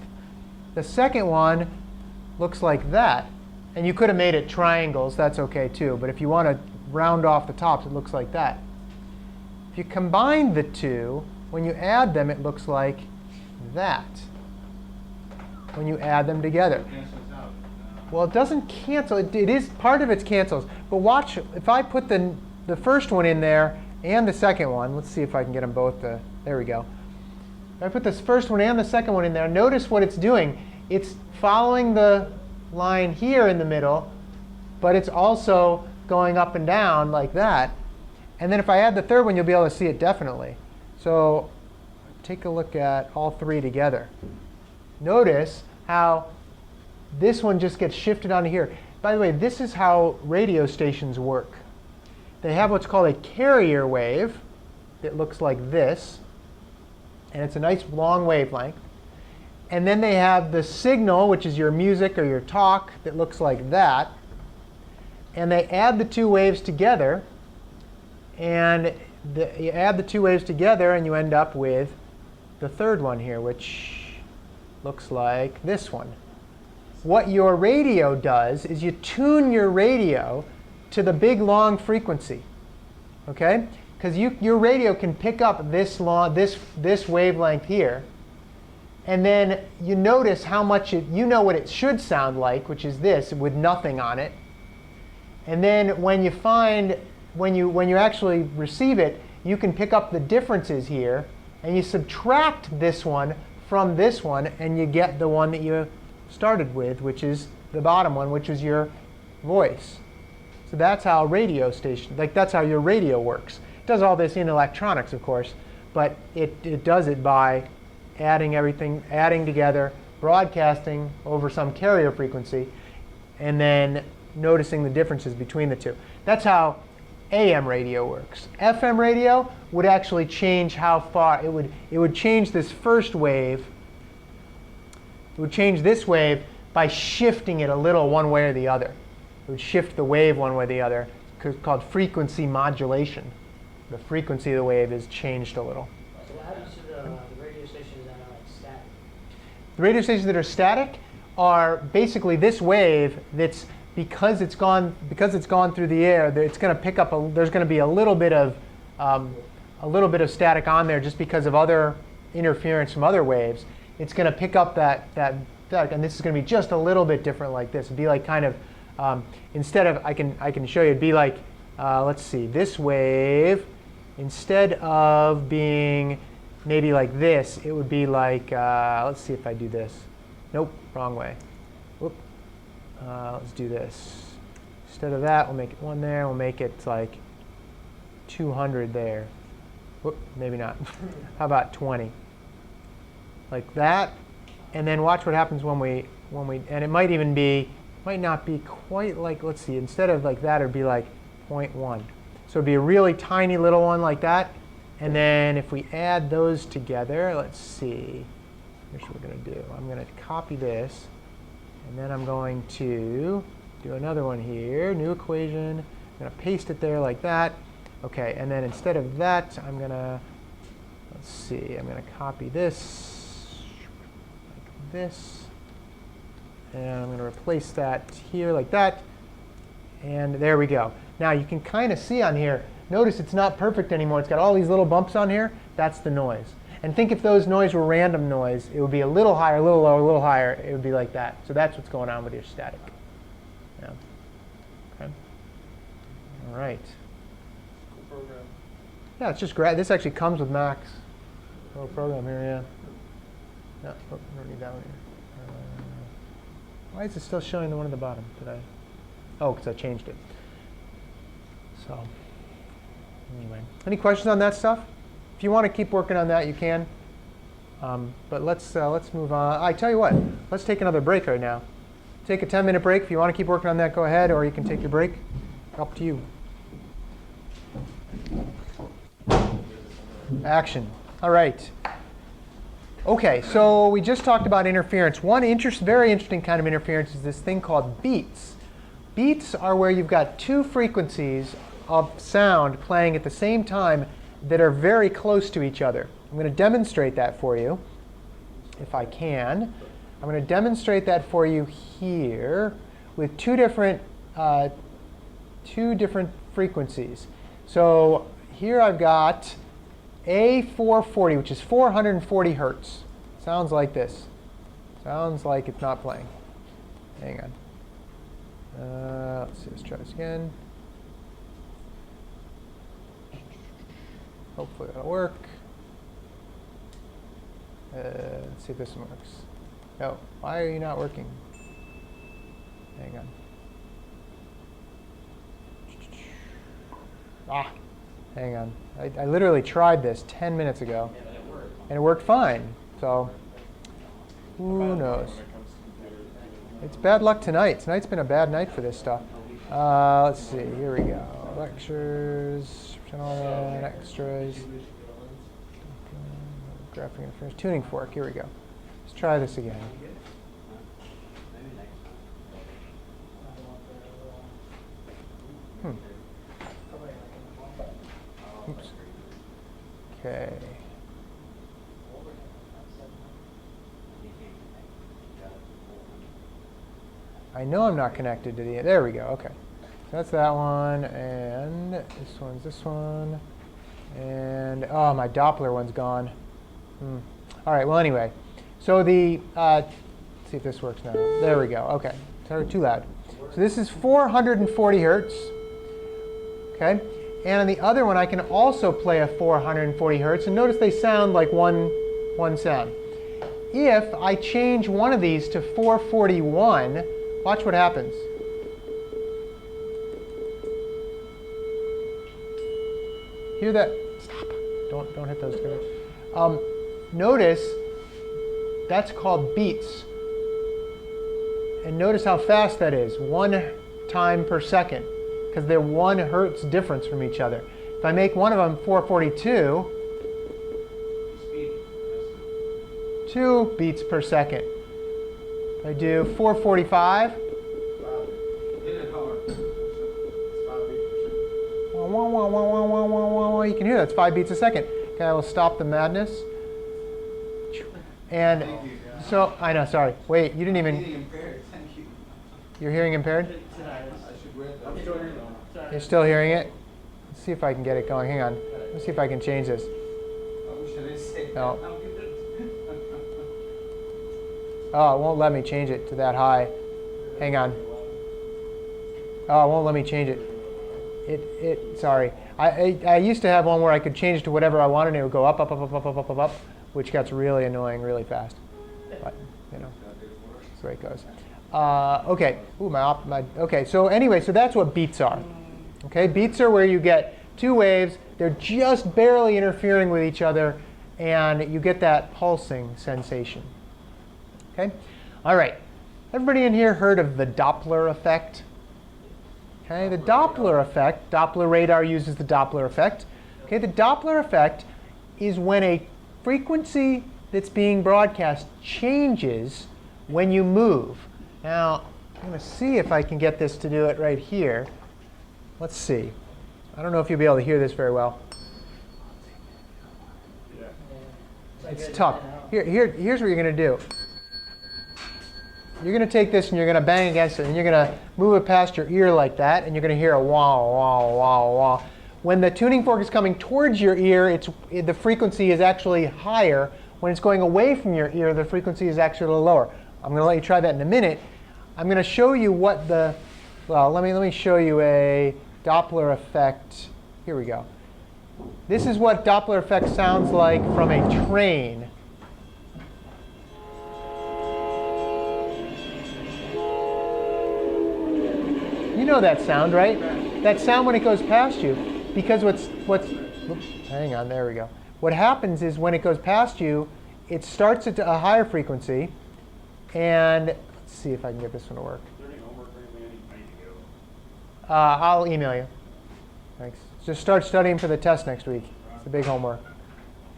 The second one looks like that. And you could have made it triangles. That's OK, too. But if you want to round off the tops, it looks like that. If you combine the two, when you add them, it looks like that. When you add them together. Well, it doesn't cancel. It is part of it cancels. But watch, if I put the first one in there and the second one, let's see if I can get them both to, there we go. If I put this first one and the second one in there, notice what it's doing. It's following the line here in the middle, but it's also going up and down like that. And then if I add the third one, you'll be able to see it definitely. So take a look at all three together. Notice how this one just gets shifted onto here. By the way, this is how radio stations work. They have what's called a carrier wave that looks like this. And it's a nice long wavelength. And then they have the signal, which is your music or your talk, that looks like that. And they add the two waves together. And you add the two waves together, and you end up with the third one here, which looks like this one. What your radio does is you tune your radio to the big, long frequency. OK? Because your radio can pick up this wavelength here. And then you notice how much you know what it should sound like, which is this, with nothing on it. And then when you actually receive it, you can pick up the differences here. And you subtract this one from this one, and you get the one that you started with, which is the bottom one, which is your voice. So that's how that's how your radio works. It does all this in electronics, of course, but it does it by adding together, broadcasting over some carrier frequency, and then noticing the differences between the two. That's how AM radio works. FM radio would actually change how far it would change this first wave. It would change this wave by shifting it a little one way or the other. It would shift the wave one way or the other. It's called frequency modulation. The frequency of the wave is changed a little. So what happens to the radio stations that are static? The radio stations that are static are basically this wave that's, because it's gone through the air, it's going to pick up there's going to be a little bit of static on there just because of other interference from other waves. It's going to pick up that static, and this is going to be just a little bit different like this. It'd be like kind of instead of I can show you. It'd be like let's see, this wave, instead of being maybe like this, it would be like let's see if I do this. Nope, wrong way. Whoop. Let's do this. Instead of that, we'll make it 1 there. We'll make it like 200 there. Whoop, maybe not. How about 20? Like that. And then watch what happens when we, and it might not be quite like, let's see, instead of like that, it'd be like 0.1. So it'd be a really tiny little one like that. And then if we add those together, let's see. Here's what we're going to do. I'm going to copy this. And then I'm going to do another one here, new equation. I'm going to paste it there like that. OK, and then instead of that, I'm going to, let's see, I'm going to copy this like this. And I'm going to replace that here like that. And there we go. Now you can kind of see on here, notice it's not perfect anymore. It's got all these little bumps on here. That's the noise. And think if those noise were random noise, it would be a little higher, a little lower, a little higher. It would be like that. So that's what's going on with your static. Yeah. All right. Cool program. Yeah, it's just great. This actually comes with Max. Little program here, yeah. No, oh, we don't need that one here. Why is it still showing the one at the bottom today? Oh, because I changed it. So, anyway, any questions on that stuff? If you want to keep working on that, you can. But let's move on. I tell you what, let's take another break right now. Take a 10-minute break. If you want to keep working on that, go ahead, or you can take your break. Up to you. Action. All right. Okay, so we just talked about interference. One very interesting kind of interference is this thing called beats. Beats are where you've got two frequencies of sound playing at the same time that are very close to each other. I'm going to demonstrate that for you, if I can. I'm going to demonstrate that for you here with two different frequencies. So here I've got A440, which is 440 hertz. Sounds like this. Sounds like it's not playing. Hang on. Let's see. Let's try this again. Hopefully that'll work. Let's see if this one works. No, why are you not working? Hang on. Ah, hang on. I literally tried this 10 minutes ago, and it worked fine. So, who knows? It's bad luck tonight. Tonight's been a bad night for this stuff. Let's see. Here we go. Lectures, extras, graphic interference, tuning fork. Here we go. Let's try this again. Oops. Okay. I know I'm not connected to the. There we go. Okay. So that's that one, and this one's this one, and oh, my Doppler one's gone. All right. Well, anyway, so the let's see if this works now. There we go. Okay. Sorry, too loud. So this is 440 hertz. Okay. And on the other one, I can also play a 440 hertz, and notice they sound like one sound. If I change one of these to 441, watch what happens. Hear that? Stop. Don't hit those together. Notice that's called beats. And notice how fast that is, 1 time per second, because they're 1 hertz difference from each other. If I make one of them 442, 2 beats per second. If I do 445, you can hear that's 5 beats a second. Okay, I will stop the madness. And so, I know, sorry. Wait, you didn't even. You're hearing impaired? You're still hearing it? Let's see if I can get it going. Hang on. Let's see if I can change this. No. Oh, it won't let me change it to that high. Hang on. Oh, it won't let me change it. Sorry. I used to have one where I could change it to whatever I wanted, and it would go up, up, up, up, up, up, up, up, up, which gets really annoying really fast. But, you know, that's the way it goes. Okay. Ooh, okay. So anyway, so that's what beats are. Okay, beats are where you get two waves. They're just barely interfering with each other, and you get that pulsing sensation. Okay. All right. Everybody in here heard of the Doppler effect? Okay, the Doppler effect. Doppler radar uses the Doppler effect. Okay, the Doppler effect is when a frequency that's being broadcast changes when you move. Now, I'm going to see if I can get this to do it right here. Let's see. I don't know if you'll be able to hear this very well. It's tough. Here's what you're going to do. You're going to take this and you're going to bang against it, and you're going to move it past your ear like that, and you're going to hear a wah, wah, wah, wah. When the tuning fork is coming towards your ear, the frequency is actually higher. When it's going away from your ear, the frequency is actually a little lower. I'm going to let you try that in a minute. I'm going to show you what the, well, let me show you a Doppler effect. Here we go. This is what Doppler effect sounds like from a train. You know that sound, right? That sound when it goes past you. Because oops, hang on, there we go. What happens is when it goes past you, it starts at a higher frequency. And let's see if I can get this one to work. I'll email you. Thanks. Just start studying for the test next week. It's the big homework.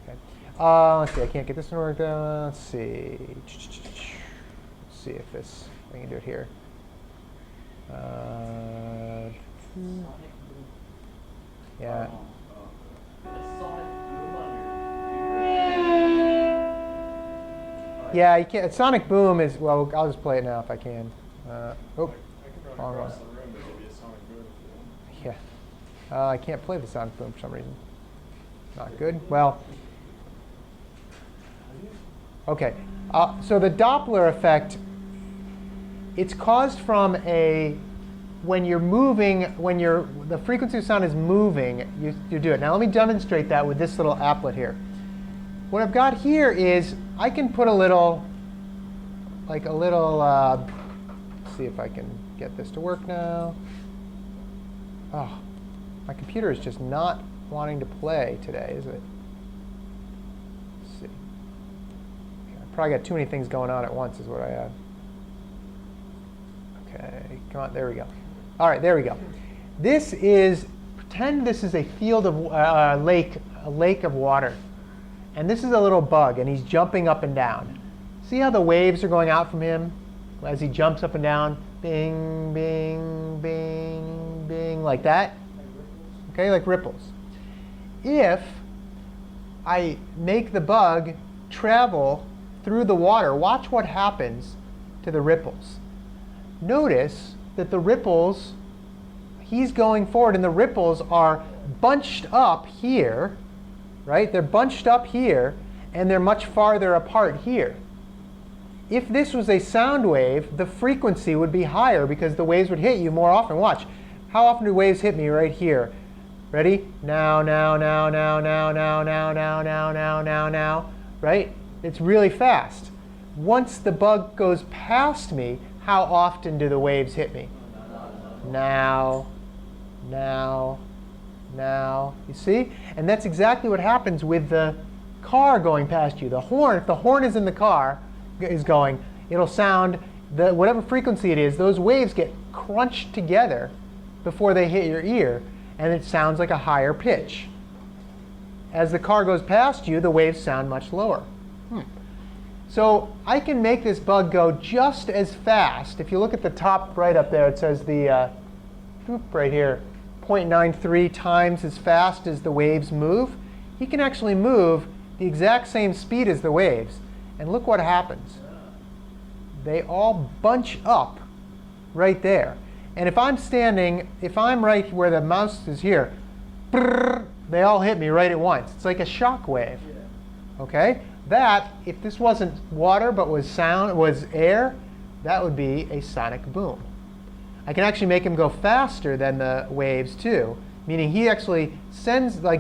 Okay. Let's see, I can't get this one to work. Let's see. Let's see if I can do it here. Yeah. Yeah, you can't. Sonic boom is, well, I'll just play it now if I can. Oh, wrong one. Yeah. I can't play the sonic boom for some reason. Not good. Well, okay. So the Doppler effect, it's caused from when you're moving, the frequency of sound is moving, you do it. Now let me demonstrate that with this little applet here. What I've got here is I can put let's see if I can get this to work now. Oh, my computer is just not wanting to play today, is it? Let's see. Okay, I probably got too many things going on at once is what I have. Okay, come on, there we go. All right, there we go. Pretend this is a field of a lake of water. And this is a little bug, and he's jumping up and down. See how the waves are going out from him as he jumps up and down? Bing, bing, bing, bing, like that. Okay, like ripples. If I make the bug travel through the water, watch what happens to the ripples. Notice that the ripples, he's going forward, and the ripples are bunched up here. Right? They're bunched up here, and they're much farther apart here. If this was a sound wave, the frequency would be higher because the waves would hit you more often. Watch. How often do waves hit me right here? Ready? Now, now, now, now, now, now, now, now, now, now, now, now. Right? It's really fast. Once the bug goes past me, how often do the waves hit me? Now, now, now. You see? And that's exactly what happens with the car going past you. The horn, if the horn is in the car, is going, it'll sound, whatever frequency it is, those waves get crunched together before they hit your ear, and it sounds like a higher pitch. As the car goes past you, the waves sound much lower. So I can make this bug go just as fast. If you look at the top right up there, it says right here, 0.93 times as fast as the waves move. He can actually move the exact same speed as the waves. And look what happens. They all bunch up right there. And if I'm right where the mouse is here, they all hit me right at once. It's like a shock wave. Okay? That, if this wasn't water but was air, that would be a sonic boom. I can actually make him go faster than the waves too, meaning he actually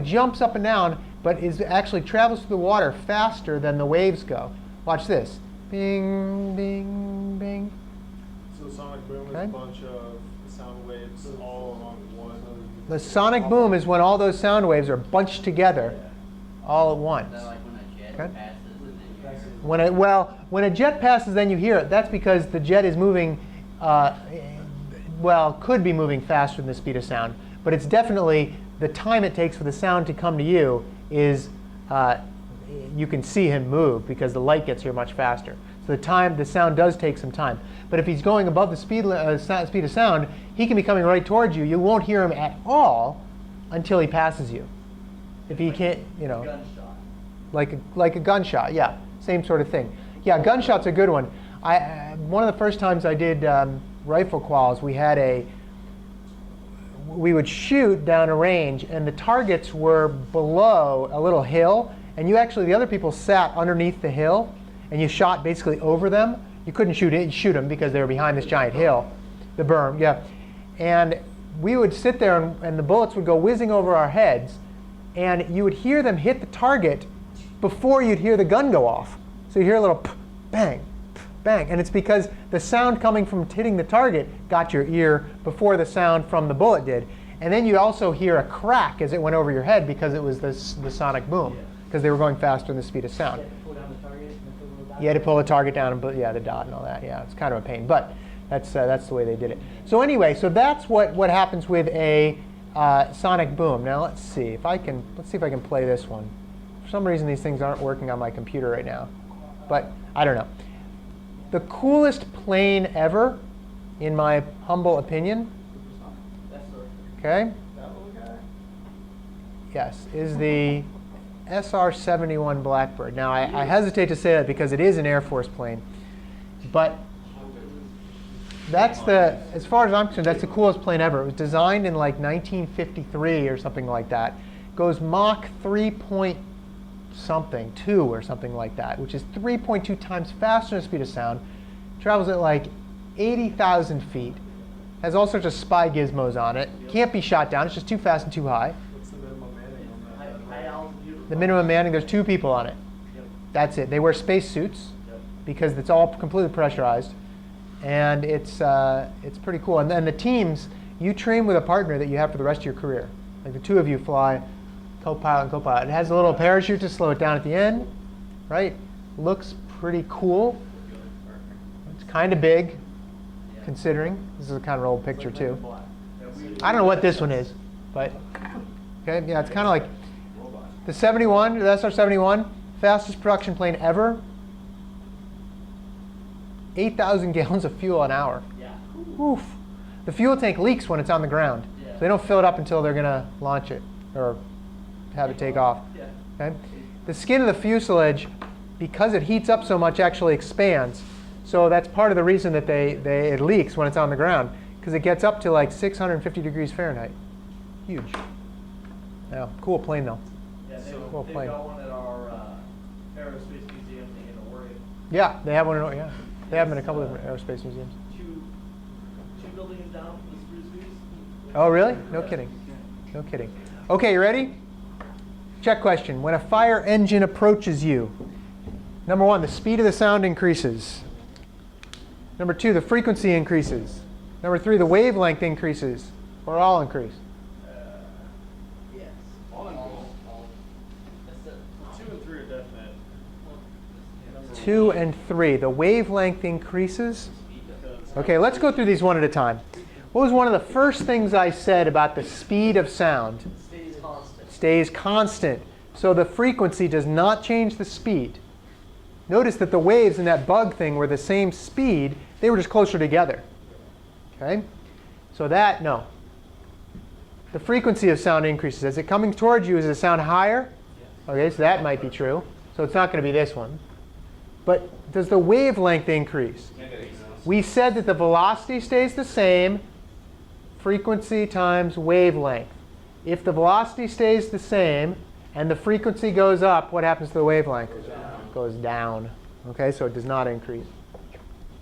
jumps up and down, but actually travels through the water faster than the waves go. Watch this. Bing, bing, bing. So sonic boom is a bunch of sound waves all along one. The sonic boom is when all those sound waves are bunched together all at once. Is that like when a jet passes and then you hear it? When a jet passes, then you hear it. That's because the jet is moving, could be moving faster than the speed of sound. But it's definitely, the time it takes for the sound to come to you is, you can see him move because the light gets here much faster. So the sound does take some time. But if he's going above the speed of sound, he can be coming right towards you. You won't hear him at all until he passes you. If he can't, Gunshot. like a gunshot, yeah, same sort of thing. Yeah, gunshot's a good one. One of the first times I did rifle quals, we would shoot down a range, and the targets were below a little hill, and the other people sat underneath the hill, and you shot basically over them. You couldn't shoot them because they were behind this giant hill, the berm, yeah. And we would sit there and the bullets would go whizzing over our heads, and you would hear them hit the target before you'd hear the gun go off. So you hear a little bang, bang, and it's because the sound coming from hitting the target got your ear before the sound from the bullet did. And then you also hear a crack as it went over your head because it was the sonic boom, because they were going faster than the speed of sound. You had to pull the target down and put the dot and all that. Yeah, it's kind of a pain, but that's the way they did it. So anyway, so that's what happens with a sonic boom. Now let's see if I can play this one. For some reason, these things aren't working on my computer right now, but I don't know. The coolest plane ever, in my humble opinion, okay, yes, is the SR-71 Blackbird. Now, I hesitate to say that because it is an Air Force plane, but that's as far as I'm concerned, that's the coolest plane ever. It was designed in like 1953 or something like that. Goes Mach 3.2 or something like that, which is 3.2 times faster than the speed of sound. Travels at like 80,000 feet. Has all sorts of spy gizmos on it. Can't be shot down. It's just too fast and too high. What's the minimum manning on that? The minimum manning, there's 2 people on it. That's it. They wear space suits because it's all completely pressurized. And it's pretty cool. And then the teams, you train with a partner that you have for the rest of your career. Like the 2 of you fly co-pilot and co-pilot. It has a little parachute to slow it down at the end, right? Looks pretty cool. It's kind of big, considering. This is a kind of old picture too. I don't know what this one is, but okay, yeah, it's kind of like the 71, the SR-71, fastest production plane ever. 8,000 gallons of fuel an hour. Yeah. Oof. The fuel tank leaks when it's on the ground. Yeah. So they don't fill it up until they're going to launch it or have it take off. Yeah. Okay? The skin of the fuselage, because it heats up so much, actually expands. So that's part of the reason that it leaks when it's on the ground, because it gets up to like 650 degrees Fahrenheit. Huge. Yeah, cool plane though. Yeah, Cool they've plane. got one at our aerospace museum in Oregon. Yeah, they have one in Oregon. Yeah. They have them in a couple of different aerospace museums. Two buildings down from the Spruce Bees. Oh, really? No kidding. No kidding. Okay, you ready? Check question. When a fire engine approaches you, number 1, the speed of the sound increases. Number 2, the frequency increases. Number 3, the wavelength increases. Or all increase. Yes. All in all. 2 and 3 are definite. 2 and 3, the wavelength increases. Okay, let's go through these one at a time. What was one of the first things I said about the speed of sound? Stays constant. Stays constant. So the frequency does not change the speed. Notice that the waves in that bug thing were the same speed. They were just closer together. Okay? So that, no. The frequency of sound increases. As it coming towards you, is the sound higher? Okay, so that might be true. So it's not going to be this one. But does the wavelength increase? We said that the velocity stays the same, frequency times wavelength. If the velocity stays the same and the frequency goes up, what happens to the wavelength? It goes down. Okay, so it does not increase.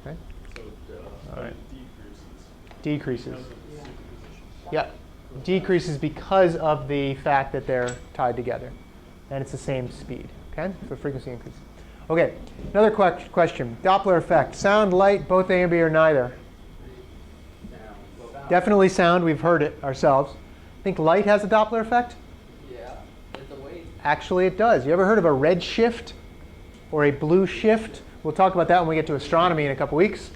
Okay? So All right. decreases. Decreases. Yep. Decreases because of the fact that they're tied together. And it's the same speed. Okay? So frequency increases. Okay, another question. Doppler effect. Sound, light, both A and B or neither? Definitely sound. We've heard it ourselves. Think light has a Doppler effect? Yeah. It's a wave. Actually, it does. You ever heard of a red shift or a blue shift? We'll talk about that when we get to astronomy in a couple weeks.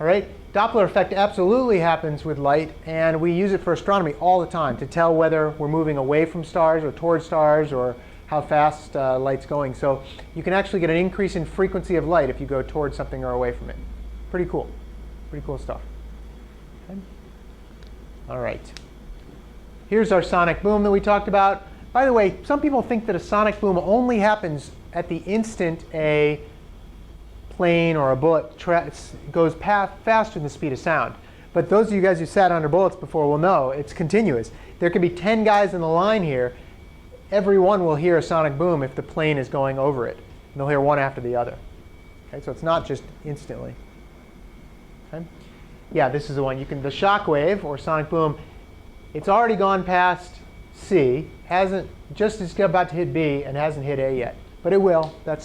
All right? Doppler effect absolutely happens with light, and we use it for astronomy all the time to tell whether we're moving away from stars or towards stars or how fast light's going. So you can actually get an increase in frequency of light if you go towards something or away from it. Pretty cool. Pretty cool stuff. Okay. All right. Here's our sonic boom that we talked about. By the way, some people think that a sonic boom only happens at the instant a plane or a bullet goes faster than the speed of sound. But those of you guys who sat under bullets before will know it's continuous. There could be 10 guys in the line here. Every one will hear a sonic boom if the plane is going over it. And they'll hear one after the other. Okay, so it's not just instantly. Okay? Yeah, this is the one. The shock wave or sonic boom It's already gone past C, hasn't, just is about to hit B and hasn't hit A yet. But it will. That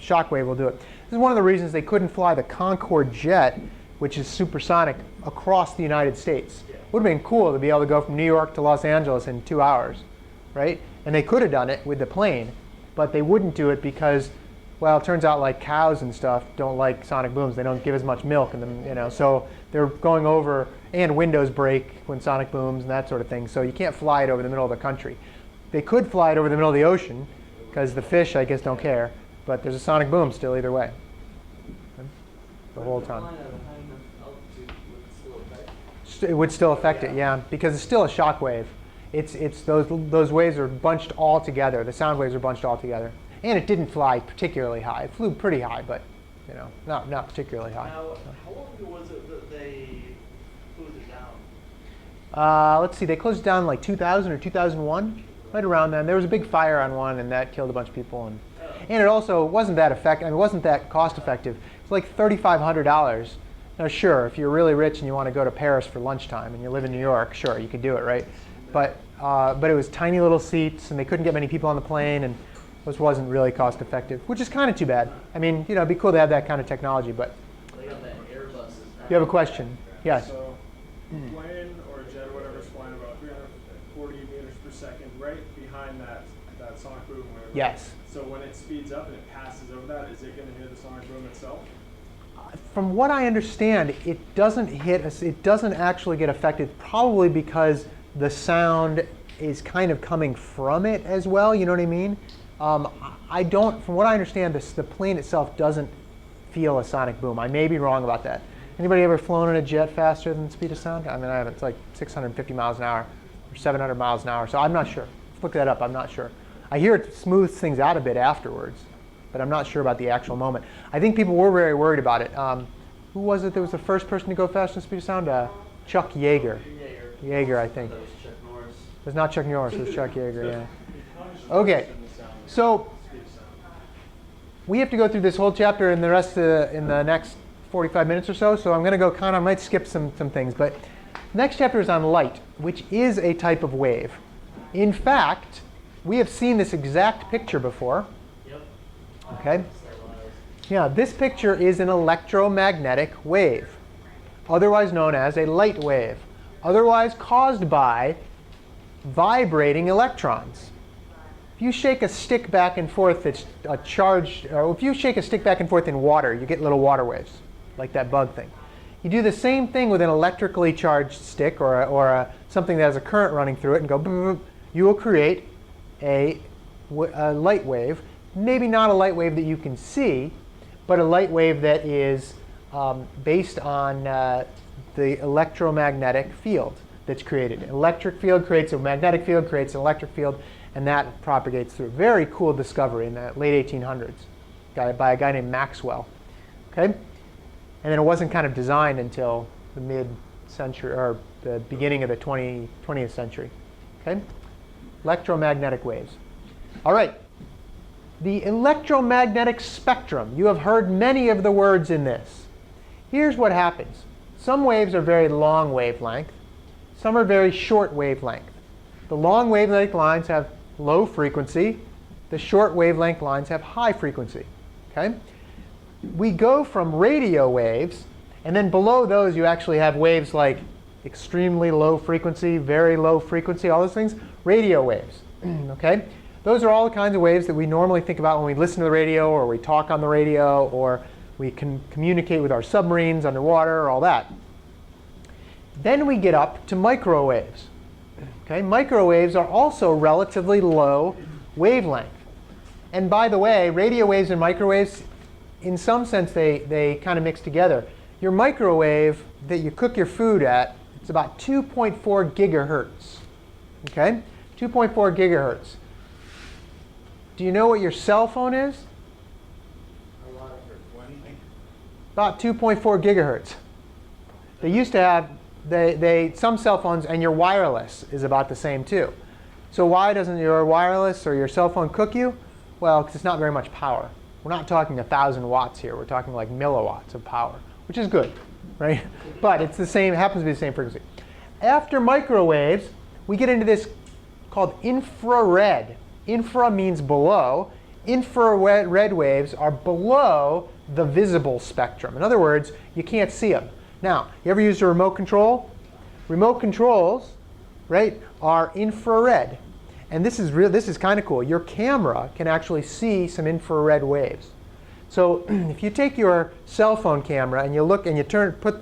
shock wave will do it. This is one of the reasons they couldn't fly the Concorde jet, which is supersonic, across the United States. It would have been cool to be able to go from New York to Los Angeles in 2 hours, right? And they could have done it with the plane, but they wouldn't do it because, well, it turns out like cows and stuff don't like sonic booms. They don't give as much milk, and so they're going over, and windows break when sonic booms and that sort of thing. So you can't fly it over the middle of the country. They could fly it over the middle of the ocean because the fish, I guess, don't care. But there's a sonic boom still either way. The whole time. It would still affect it, yeah, because it's still a shock wave. It's those waves are bunched all together. The sound waves are bunched all together, and it didn't fly particularly high. It flew pretty high, but not particularly high. How long ago was it that they closed it down? Let's see, they closed it down like 2000 or 2001, right around then. There was a big fire on one, and that killed a bunch of people, and it also wasn't that it wasn't that cost effective. It's like $3,500. Now, sure, if you're really rich and you want to go to Paris for lunchtime and you live in New York, sure, you could do it, right? But it was tiny little seats, and they couldn't get many people on the plane, and this wasn't really cost effective, which is kind of too bad. I mean, it'd be cool to have that kind of technology, but. They got that Airbus. You have a question? Yes. So, plane or jet or whatever is flying about 340 meters per second, right behind that sonic boom. Whatever. Yes. So when it speeds up and it passes over that, is it going to hear the sonic boom itself? From what I understand, it doesn't hit us. It doesn't actually get affected, probably because the sound is kind of coming from it as well. You know what I mean? I don't. From what I understand, the plane itself doesn't feel a sonic boom. I may be wrong about that. Anybody ever flown in a jet faster than the speed of sound? I mean, I haven't. It's like 650 miles an hour or 700 miles an hour. So I'm not sure. Let's look that up. I'm not sure. I hear it smooths things out a bit afterwards, but I'm not sure about the actual moment. I think people were very worried about it. Who was it that was the first person to go faster than the speed of sound? Chuck Yeager. Yeager, I think. That was Chuck Norris. It was not Chuck Norris. It was Chuck Yeager, yeah. Okay, so we have to go through this whole chapter in the next 45 minutes or so. So I'm going to go I might skip some things, but next chapter is on light, which is a type of wave. In fact, we have seen this exact picture before. Yep. Okay. Yeah, this picture is an electromagnetic wave, otherwise known as a light wave, otherwise caused by vibrating electrons. If you shake a stick back and forth that's charged, or if you shake a stick back and forth in water, you get little water waves, like that bug thing. You do the same thing with an electrically charged stick or something that has a current running through it and go, you will create a light wave. Maybe not a light wave that you can see, but a light wave that is based on the electromagnetic field that's created. An electric field creates a magnetic field, creates an electric field, and that propagates through. Very cool discovery in the late 1800s by a guy named Maxwell. Okay? And then it wasn't kind of designed until the mid-century, or the beginning of the 20th century. Okay? Electromagnetic waves. All right. The electromagnetic spectrum. You have heard many of the words in this. Here's what happens. Some waves are very long wavelength. Some are very short wavelength. The long wavelength lines have low frequency. The short wavelength lines have high frequency. Okay? We go from radio waves, and then below those you actually have waves like extremely low frequency, very low frequency, all those things. Radio waves. Okay? Those are all the kinds of waves that we normally think about when we listen to the radio, or we talk on the radio, or we can communicate with our submarines underwater, all that. Then we get up to microwaves. Okay? Microwaves are also relatively low wavelength. And by the way, radio waves and microwaves, in some sense, they kind of mix together. Your microwave that you cook your food at, it's about 2.4 gigahertz. Okay? 2.4 gigahertz. Do you know what your cell phone is? About 2.4 gigahertz. They used to have some cell phones, and your wireless is about the same too. So why doesn't your wireless or your cell phone cook you? Well, because it's not very much power. We're not talking 1,000 watts here. We're talking like milliwatts of power, which is good, right? But it's the same. It happens to be the same frequency. After microwaves, we get into this called infrared. Infra means below. Infrared waves are below the visible spectrum. In other words, you can't see them. Now, you ever used a remote control? Remote controls, right, are infrared. And this is kind of cool. Your camera can actually see some infrared waves. So if you take your cell phone camera and you look and you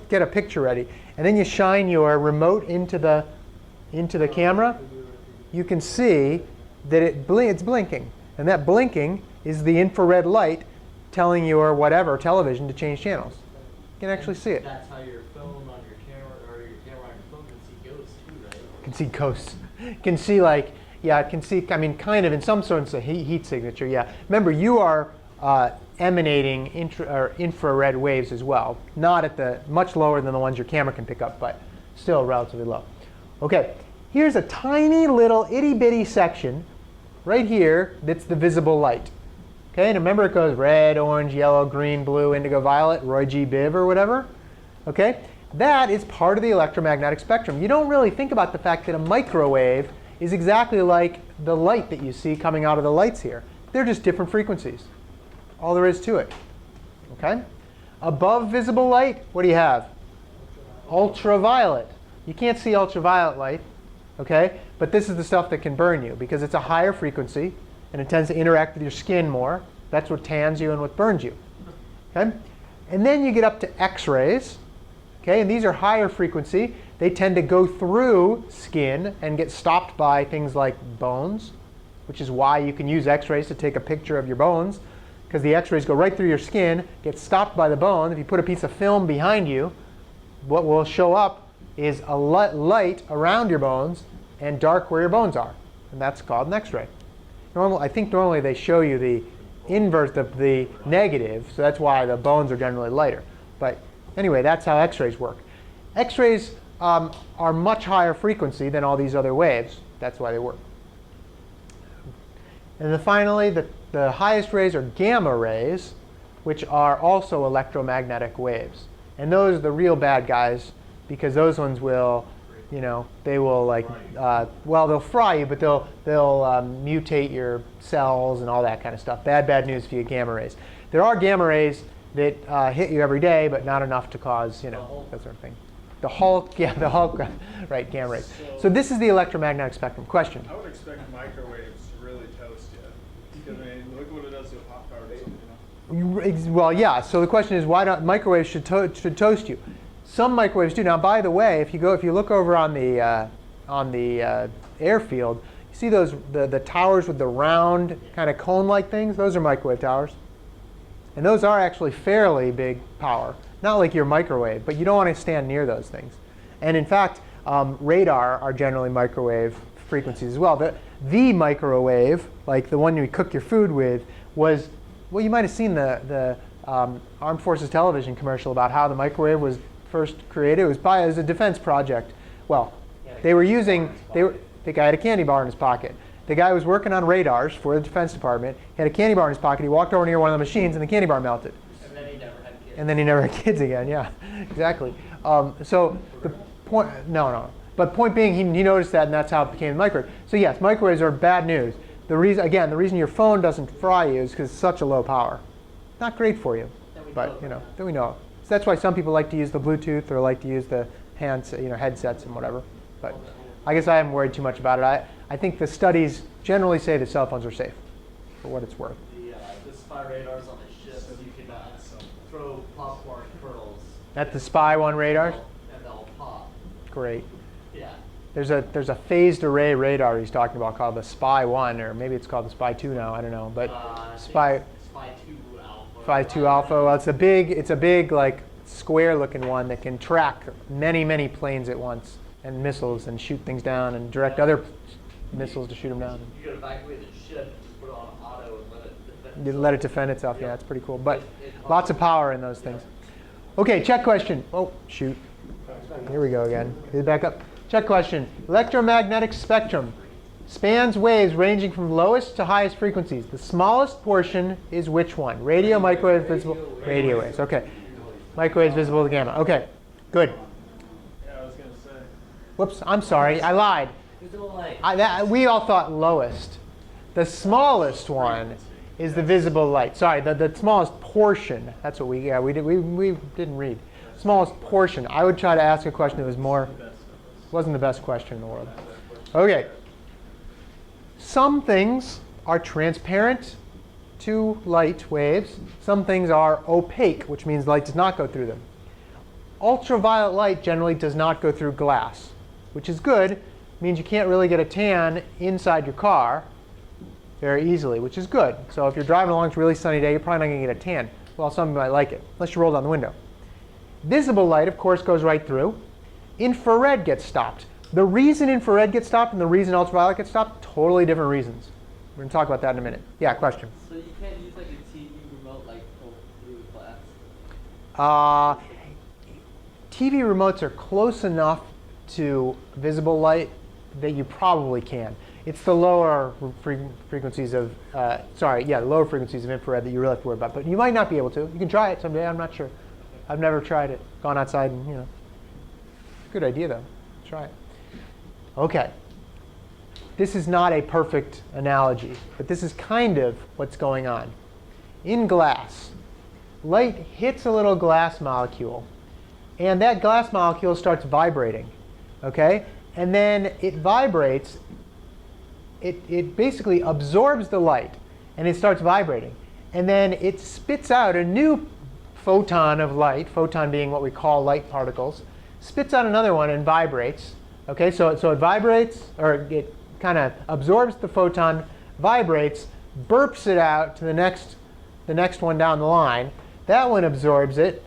get a picture ready, and then you shine your remote into the camera, you can see that it's blinking. And that blinking is the infrared light telling your whatever television to change channels. You can actually see it. That's how your phone on your camera, or your camera on your phone can see ghosts too, right? Can see ghosts. Can see like, yeah, it can see, I mean, kind of in some sense a heat signature, yeah. Remember, you are emanating infrared waves as well. Not at the, much lower than the ones your camera can pick up, but still relatively low. Okay, here's a tiny little itty bitty section right here that's the visible light. Okay, and remember it goes red, orange, yellow, green, blue, indigo, violet, Roy G. Biv or whatever. Okay, that is part of the electromagnetic spectrum. You don't really think about the fact that a microwave is exactly like the light that you see coming out of the lights here. They're just different frequencies. All there is to it. Okay? Above visible light, what do you have? Ultraviolet. You can't see ultraviolet light, okay? But this is the stuff that can burn you because it's a higher frequency and it tends to interact with your skin more. That's what tans you and what burns you. Okay? And then you get up to X-rays. Okay? And these are higher frequency. They tend to go through skin and get stopped by things like bones, which is why you can use X-rays to take a picture of your bones, because the X-rays go right through your skin, get stopped by the bone. If you put a piece of film behind you, what will show up is a light around your bones and dark where your bones are. And that's called an X-ray. I think normally they show you the inverse, the negative, so that's why the bones are generally lighter. But anyway, that's how X-rays work. X-rays are much higher frequency than all these other waves. That's why they work. And then finally, the highest rays are gamma rays, which are also electromagnetic waves. And those are the real bad guys, because those ones will, you know, they will like, well, they'll fry you, but they'll mutate your cells and all that kind of stuff. Bad news if you get gamma rays. There are gamma rays that hit you every day, but not enough to cause, you know, that sort of thing. The Hulk, yeah, the Hulk, right, gamma rays. So this is the electromagnetic spectrum. Question? I would expect microwaves to really toast you. Because, I mean, look what it does to a pop tart or something, you know? Well, yeah, so the question is why don't microwaves should toast you? Some microwaves do. Now, by the way, if you look over on the airfield, you see those the towers with the round kind of cone-like things? Those are microwave towers. And those are actually fairly big power. Not like your microwave, but you don't want to stand near those things. And in fact, radar are generally microwave frequencies as well. The microwave, like the one you cook your food with, was, well, you might have seen the Armed Forces television commercial about how the microwave was first created. It was a defense project. Well, the guy had a candy bar in his pocket. The guy was working on radars for the Defense Department. He had a candy bar in his pocket. He walked over near one of the machines, and the candy bar melted. And then he never had kids. And then he never had kids again. Yeah, exactly. So the point, but point being, he noticed that, and that's how it became a microwave. So yes, microwaves are bad news. The reason your phone doesn't fry you is because it's such a low power. Not great for you, but you know, then we know. So that's why some people like to use the Bluetooth or like to use the headsets and whatever. But I guess I haven't worried too much about it. I think the studies generally say that cell phones are safe, for what it's worth. The spy radars on the ship, you can throw popcorn kernels. At the Spy 1 radars? And they'll pop. Great. Yeah. There's a phased array radar he's talking about called the Spy 1, or maybe it's called the Spy 2 now. I don't know, but Spy 2 Alpha. Spy 2 Alpha. Well, it's a big like square-looking one that can track many planes at once and missiles and shoot things down and direct other missiles to shoot them down. You could evacuate the ship, just put it on auto and let it defend itself. You let it defend itself. Yeah, that's pretty cool. But lots of power in those things. Okay, check question. Oh, shoot. Here we go again. Get it back up. Check question. Electromagnetic spectrum spans waves ranging from lowest to highest frequencies. The smallest portion is which one? Radio, microwave, visible? Radio waves. Okay. Microwaves, visible to gamma. Okay. Good. Yeah, I was going to say. Whoops, I'm sorry, I lied. Visible light. We all thought lowest. The smallest one is the visible light. Sorry, the smallest portion. That's what we didn't read. Smallest portion. I would try to ask a question that was more, wasn't the best question in the world. Okay. Some things are transparent to light waves. Some things are opaque, which means light does not go through them. Ultraviolet light generally does not go through glass, which is good. It means you can't really get a tan inside your car very easily, which is good. So if you're driving along, it's a really sunny day, you're probably not going to get a tan. Well, some of you might like it, unless you roll down the window. Visible light, of course, goes right through. Infrared gets stopped. The reason infrared gets stopped and the reason ultraviolet gets stopped, totally different reasons. We're going to talk about that in a minute. Yeah, question? So you can't use like a TV remote like through glass? TV remotes are close enough to visible light that you probably can. It's the lower frequencies of, lower frequencies of infrared that you really have to worry about. But you might not be able to. You can try it someday. I'm not sure. I've never tried it. Gone outside and, good idea though. Try it. Okay. This is not a perfect analogy, but this is kind of what's going on. In glass, light hits a little glass molecule, and that glass molecule starts vibrating. Okay? And then it vibrates. It basically absorbs the light, and it starts vibrating. And then it spits out a new photon of light, photon being what we call light particles, spits out another one and vibrates. Okay, so it vibrates, or it kind of absorbs the photon, vibrates, burps it out to the next one down the line. That one absorbs it.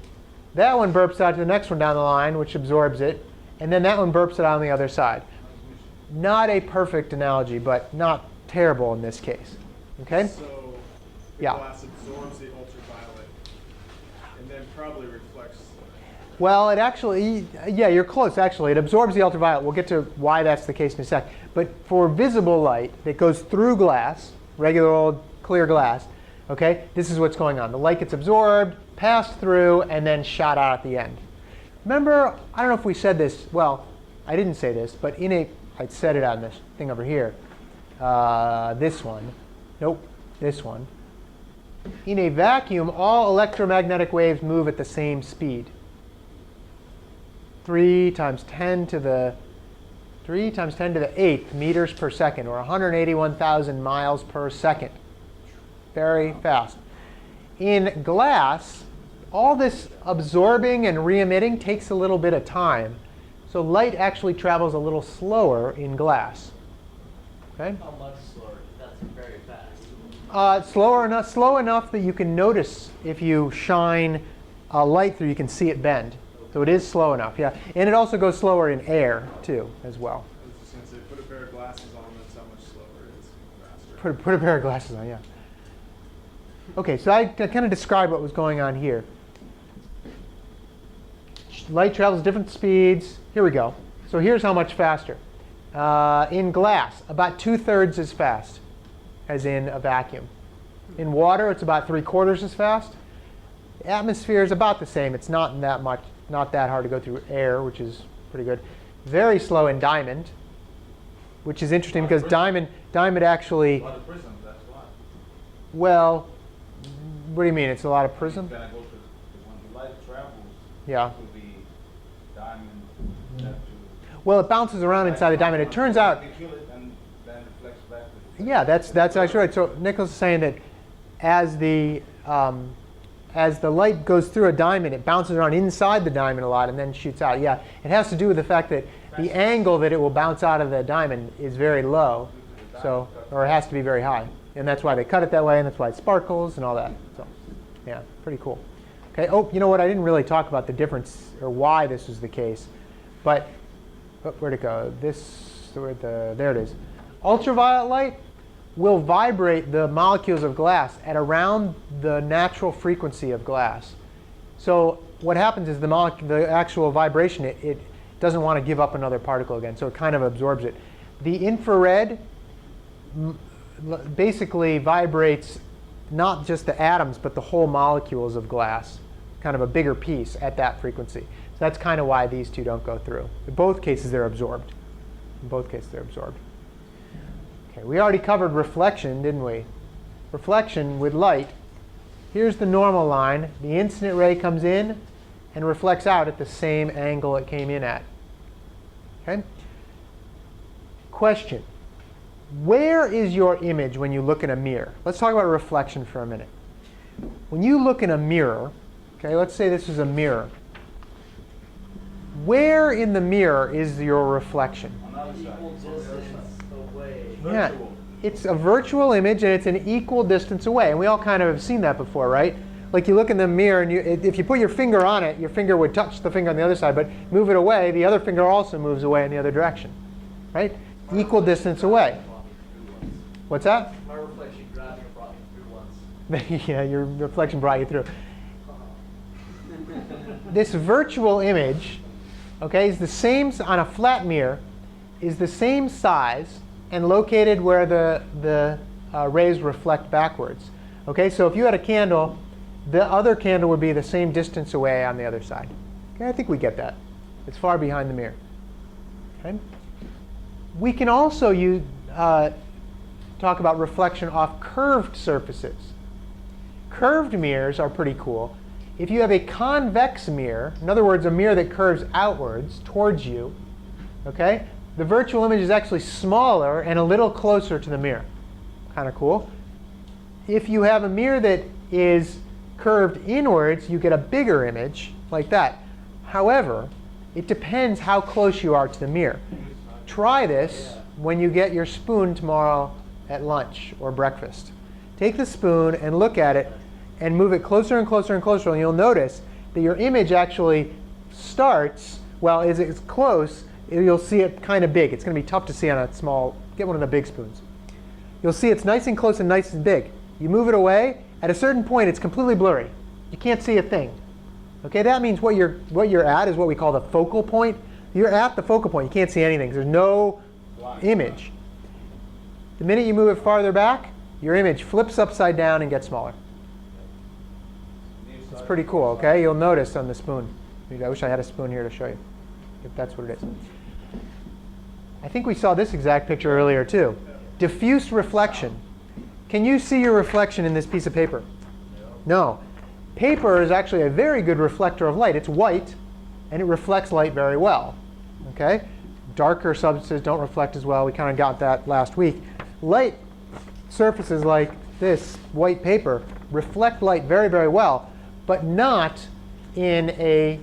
That one burps out to the next one down the line, which absorbs it. And then that one burps it out on the other side. Not a perfect analogy, but not terrible in this case. Okay? So the glass absorbs the ultraviolet and then probably reflects. Well, it actually, you're close actually. It absorbs the ultraviolet. We'll get to why that's the case in a sec. But for visible light that goes through glass, regular old clear glass, okay, this is what's going on. The light gets absorbed, passed through, and then shot out at the end. Remember, I don't know if we said this. Well, I didn't say this, but I said it on this thing over here. This one. Nope, this one. In a vacuum, all electromagnetic waves move at the same speed. 3 times 10 to the 8th meters per second, or 181,000 miles per second. Very fast. In glass, all this absorbing and re-emitting takes a little bit of time. So light actually travels a little slower in glass. Okay? How much slower? That's very fast. Slow enough that you can notice if you shine a light through, you can see it bend. So it is slow enough, yeah. And it also goes slower in air, too, as well. I was just going to say, put a pair of glasses on, that's how much slower it is. Faster. Put a pair of glasses on, yeah. OK, so I kind of described what was going on here. Light travels different speeds. Here we go. So here's how much faster. In glass, about 2/3 as fast as in a vacuum. In water, it's about 3/4 as fast. The atmosphere is about the same. It's not that much, not that hard to go through air, which is pretty good. Very slow in diamond, which is interesting because diamond actually. A lot of prisms, that's why. Well, what do you mean? It's a lot of prism? When the light travels, yeah. it will be diamond, Neptune. Well, it bounces around inside the diamond. It turns out. They kill it and then reflects back. Yeah, that's actually right. So Nicholas is saying that as the light goes through a diamond, it bounces around inside the diamond a lot and then shoots out. Yeah, it has to do with the fact that the angle that it will bounce out of the diamond is very low, or it has to be very high. And that's why they cut it that way, and that's why it sparkles and all that. So, yeah, pretty cool. Okay. Oh, you know what? I didn't really talk about the difference or why this was the case, but where'd it go? There it is. Ultraviolet light will vibrate the molecules of glass at around the natural frequency of glass. So what happens is the actual vibration, it doesn't want to give up another particle again, so it kind of absorbs it. The infrared basically vibrates not just the atoms, but the whole molecules of glass, kind of a bigger piece at that frequency. that's kind of why these two don't go through. In both cases, they're absorbed. In both cases, they're absorbed. Okay, we already covered reflection, didn't we? Reflection with light. Here's the normal line. The incident ray comes in and reflects out at the same angle it came in at. Okay? Question. Where is your image when you look in a mirror? Let's talk about reflection for a minute. When you look in a mirror, okay, let's say this is a mirror. Where in the mirror is your reflection? Equal distance away. Yeah, it's a virtual image and it's an equal distance away. And we all kind of have seen that before, right? Like you look in the mirror and if you put your finger on it, your finger would touch the finger on the other side, but move it away, the other finger also moves away in the other direction, right? Equal distance away. What's that? My reflection grabbed and brought me through once. Yeah, your reflection brought you through. This virtual image, okay, is the same on a flat mirror, is the same size and located where the rays reflect backwards. Okay, so if you had a candle, the other candle would be the same distance away on the other side. Okay, I think we get that. It's far behind the mirror. Okay. We can also talk about reflection off curved surfaces. Curved mirrors are pretty cool. If you have a convex mirror, in other words, a mirror that curves outwards towards you, okay, the virtual image is actually smaller and a little closer to the mirror. Kind of cool. If you have a mirror that is curved inwards, you get a bigger image like that. However, it depends how close you are to the mirror. Try this when you get your spoon tomorrow at lunch or breakfast. Take the spoon and look at it and move it closer and closer and closer, and you'll notice that your image actually starts, well, as it's close, you'll see it kind of big. It's going to be tough to see on a small, get one of the big spoons. You'll see it's nice and close and nice and big. You move it away, at a certain point it's completely blurry. You can't see a thing. Okay, that means what you're at is what we call the focal point. You're at the focal point. You can't see anything. There's no image. The minute you move it farther back, your image flips upside down and gets smaller. It's pretty cool, okay? You'll notice on the spoon. I wish I had a spoon here to show you, if that's what it is. I think we saw this exact picture earlier too. Diffuse reflection. Can you see your reflection in this piece of paper? No. Paper is actually a very good reflector of light. It's white, and it reflects light very well. Okay? Darker substances don't reflect as well. We kind of got that last week. Light surfaces like this white paper reflect light very, very well, but not in a,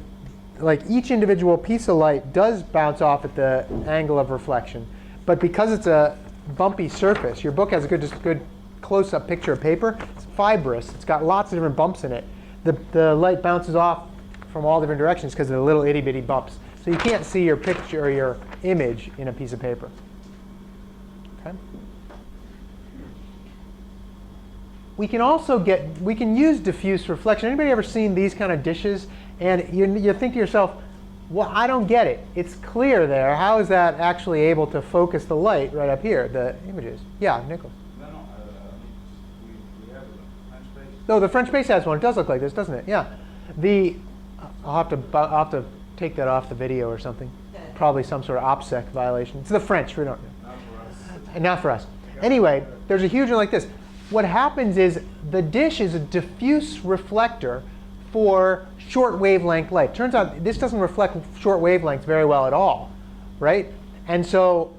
like each individual piece of light does bounce off at the angle of reflection. But because it's a bumpy surface, your book has a good close-up picture of paper. It's fibrous. It's got lots of different bumps in it. The light bounces off from all different directions because of the little itty-bitty bumps. So you can't see your picture or your image in a piece of paper. Okay? We can use diffuse reflection. Anybody ever seen these kind of dishes? And you think to yourself, well, I don't get it. It's clear there. How is that actually able to focus the light right up here, the images? Yeah, Nicholas. No, the French base has one. It does look like this, doesn't it? Yeah. I'll have to take that off the video or something. Probably some sort of OPSEC violation. It's the French. We don't. Not for us. Anyway, there's a huge one like this. What happens is the dish is a diffuse reflector for short wavelength light. Turns out this doesn't reflect short wavelengths very well at all, right? And so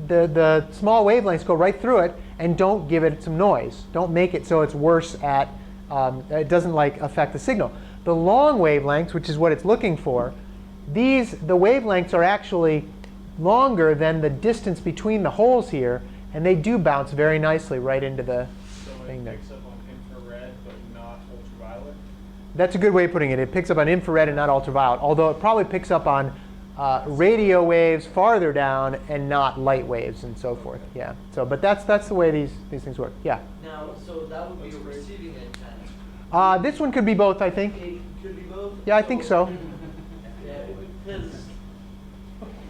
the small wavelengths go right through it and don't give it some noise. Don't make it so it's worse at, it doesn't like affect the signal. The long wavelengths, which is what it's looking for, the wavelengths are actually longer than the distance between the holes here, and they do bounce very nicely right into the thing there. Picks up on infrared, but not ultraviolet? That's a good way of putting it. It picks up on infrared and not ultraviolet, although it probably picks up on radio waves farther down and not light waves and so forth. Yeah. So, but that's the way these things work. Yeah. Now, so that would be a receiving antenna. This one could be both, I think. It could be both? Yeah, I think so. Yeah, because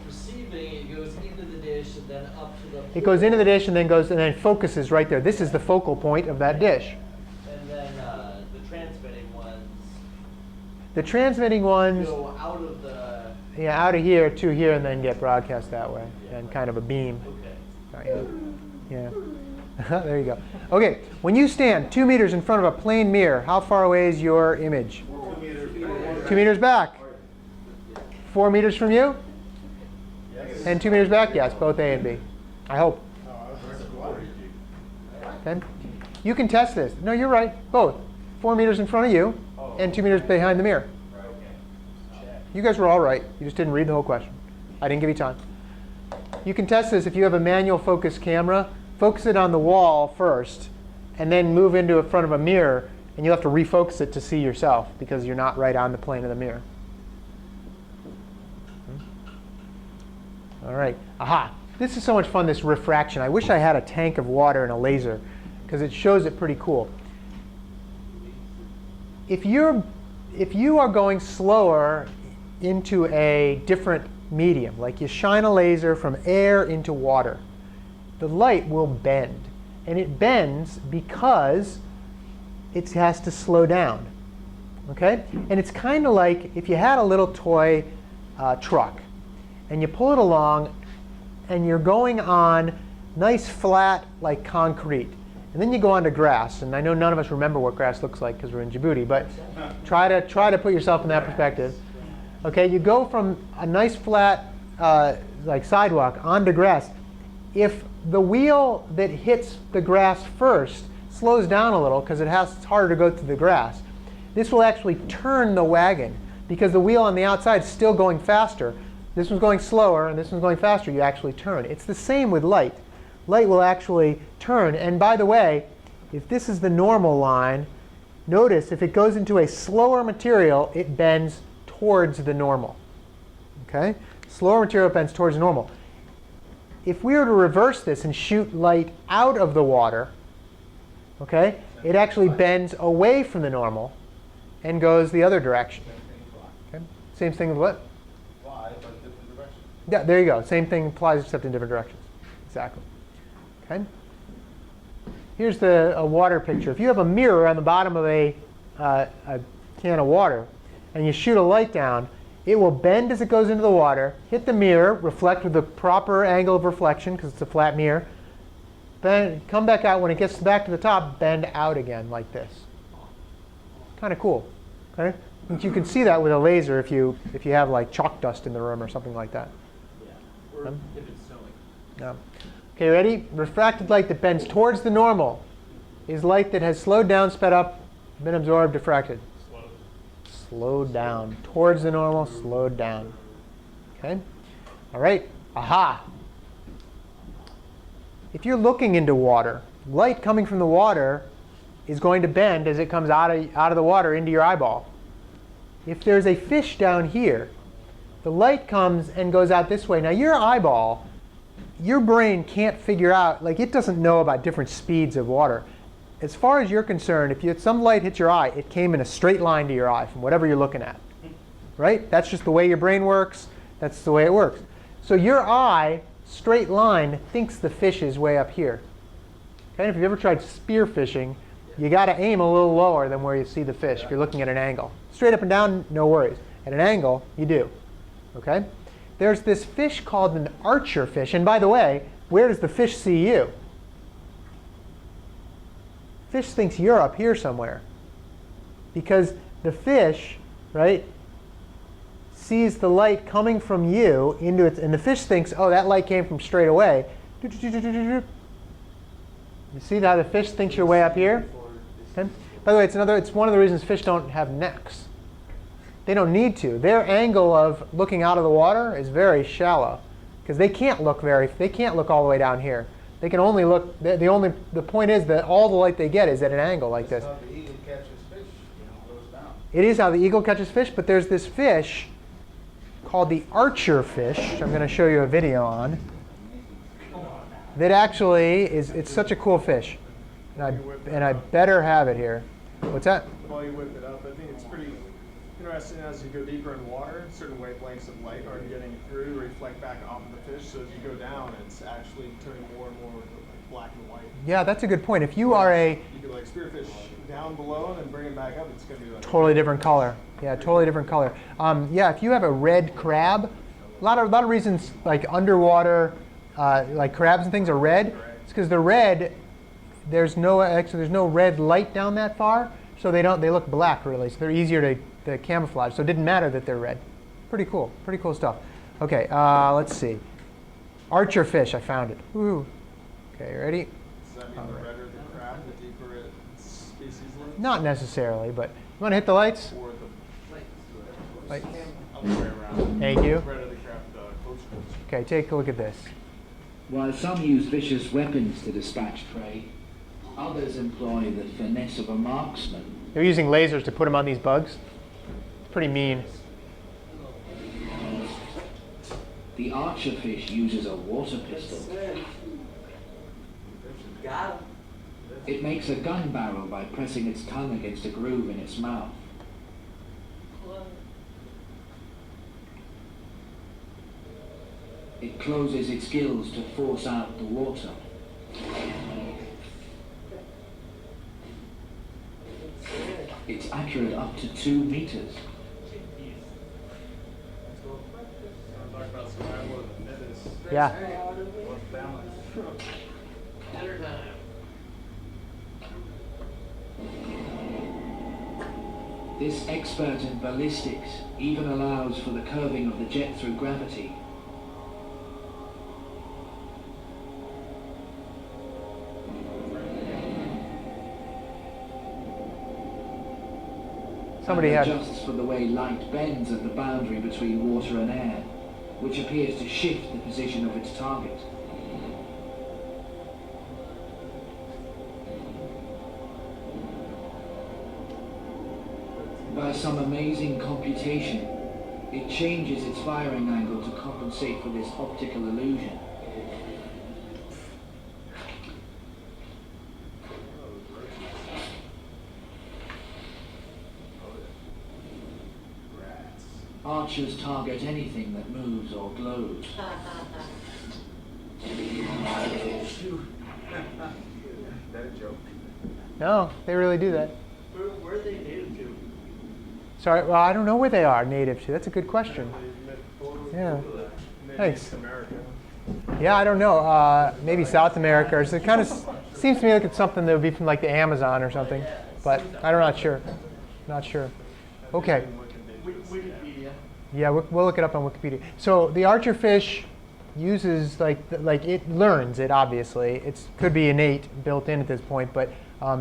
receiving, it goes into the dish and then up to the... It goes into the dish and then focuses right there. This is the focal point of that dish. And then the transmitting ones The transmitting ones, Go out of the. yeah, out of here to here and then get broadcast that way, and kind of a beam. Okay. Yeah. There you go. Okay, when you stand 2 meters in front of a plane mirror, how far away is your image? 2 meters. 2 meters back. 4 meters from you? Yes. And 2 meters back? Yes, both A and B. I hope. Okay. You can test this. No, you're right. Both. 4 meters in front of you and 2 meters behind the mirror. You guys were all right. You just didn't read the whole question. I didn't give you time. You can test this if you have a manual focus camera. Focus it on the wall first, and then move into in front of a mirror, and you'll have to refocus it to see yourself because you're not right on the plane of the mirror. All right. Aha. This is so much fun, this refraction. I wish I had a tank of water and a laser because it shows it pretty cool. If you are going slower into a different medium, like you shine a laser from air into water, the light will bend. And it bends because it has to slow down. Okay? And it's kind of like if you had a little toy truck and you pull it along and you're going on nice flat like concrete. And then you go onto grass. And I know none of us remember what grass looks like because we're in Djibouti, but try to put yourself in that perspective. Okay, you go from a nice flat like sidewalk onto grass. If the wheel that hits the grass first slows down a little because it's harder to go through the grass, this will actually turn the wagon because the wheel on the outside is still going faster. This one's going slower and this one's going faster. You actually turn. It's the same with light. Light will actually turn. And by the way, if this is the normal line, notice if it goes into a slower material, it bends towards the normal. Okay? Slower material bends towards the normal. If we were to reverse this and shoot light out of the water, okay, it actually bends away from the normal and goes the other direction. Okay? Same thing with what? Fly, but different direction. Yeah, there you go. Same thing applies except in different directions. Exactly. Okay. Here's a water picture. If you have a mirror on the bottom of a can of water and you shoot a light down, it will bend as it goes into the water, hit the mirror, reflect with the proper angle of reflection because it's a flat mirror, then come back out. When it gets back to the top, bend out again like this. Kind of cool. Okay? And you can see that with a laser if you have like chalk dust in the room or something like that. Yeah. Or if it's snowing. Yeah. Okay, ready? Refracted light that bends towards the normal is light that has slowed down, sped up, been absorbed, diffracted. Slowed down. Towards the normal, slowed down. Okay? All right. Aha. If you're looking into water, light coming from the water is going to bend as it comes out of the water into your eyeball. If there's a fish down here, the light comes and goes out this way. Now your eyeball, your brain can't figure out, like it doesn't know about different speeds of water. As far as you're concerned, if some light hits your eye, it came in a straight line to your eye from whatever you're looking at. Right? That's just the way your brain works. That's the way it works. So your eye, straight line, thinks the fish is way up here. Okay? If you've ever tried spear fishing, you got to aim a little lower than where you see the fish if you're looking at an angle. Straight up and down, no worries. At an angle, you do. Okay? There's this fish called an archer fish. And by the way, where does the fish see you? Fish thinks you're up here somewhere. Because the fish, right, sees the light coming from you into its, and the fish thinks, oh, that light came from straight away. You see how the fish thinks you're way up here? Okay. By the way, it's one of the reasons fish don't have necks. They don't need to. Their angle of looking out of the water is very shallow because they can't look all the way down here. They can only look. The point is that all the light they get is at an angle like this. That's how the eagle catches fish, goes down. It is how the eagle catches fish, but there's this fish called the archer fish, which I'm going to show you a video on. That actually it's such a cool fish, and I better have it here. What's that? While you whip it up, I think it's pretty interesting as you go deeper in water, certain wavelengths of light are getting through, reflect back off of the fish. So as you go down, it's actually turning more and more black and white. Yeah, that's a good point. If you are You could like spearfish down below and then bring it back up, it's going to be like totally different color. Yeah, totally different color. Yeah, if you have a red crab, a lot of reasons like underwater, like crabs and things are red. It's because they're red. There's no red light down that far, so they look black really. So they're easier to camouflage. So it didn't matter that they're red. Pretty cool stuff. Okay, let's see. Archer fish, I found it. Woo. Okay, ready? Does that mean the redder the crab, the deeper its species lives? Not necessarily, but you want to hit the lights? Or the Lights. other way around. Thank you. The redder the crab, the closer it is. Okay, take a look at this. While some use vicious weapons to dispatch prey, others employ the finesse of a marksman. They're using lasers to put them on these bugs. Pretty mean. The archer fish uses a water pistol. Got him. It makes a gun barrel by pressing its tongue against a groove in its mouth. It closes its gills to force out the water. It's accurate up to 2 meters. Talk about survival of the fittest. Yeah. What's balance? Dinner time. This expert in ballistics even allows for the curving of the jet through gravity. Somebody and had. adjusts for the way light bends at the boundary between water and air, which appears to shift the position of its target. By some amazing computation, it changes its firing angle to compensate for this optical illusion. Archers target anything that moves or glows. That a joke? No, they really do that. Where are they native to? Sorry, well, I don't know where they are native to. That's a good question. Yeah. Thanks. America. Yeah, I don't know. Maybe South America. Or it kind of seems to me like it's something that would be from like the Amazon or something. But I'm not sure. Not sure. Okay. Wikipedia. Yeah, we'll look it up on Wikipedia. So the archer fish uses like it learns it obviously. It could be innate, built in at this point, but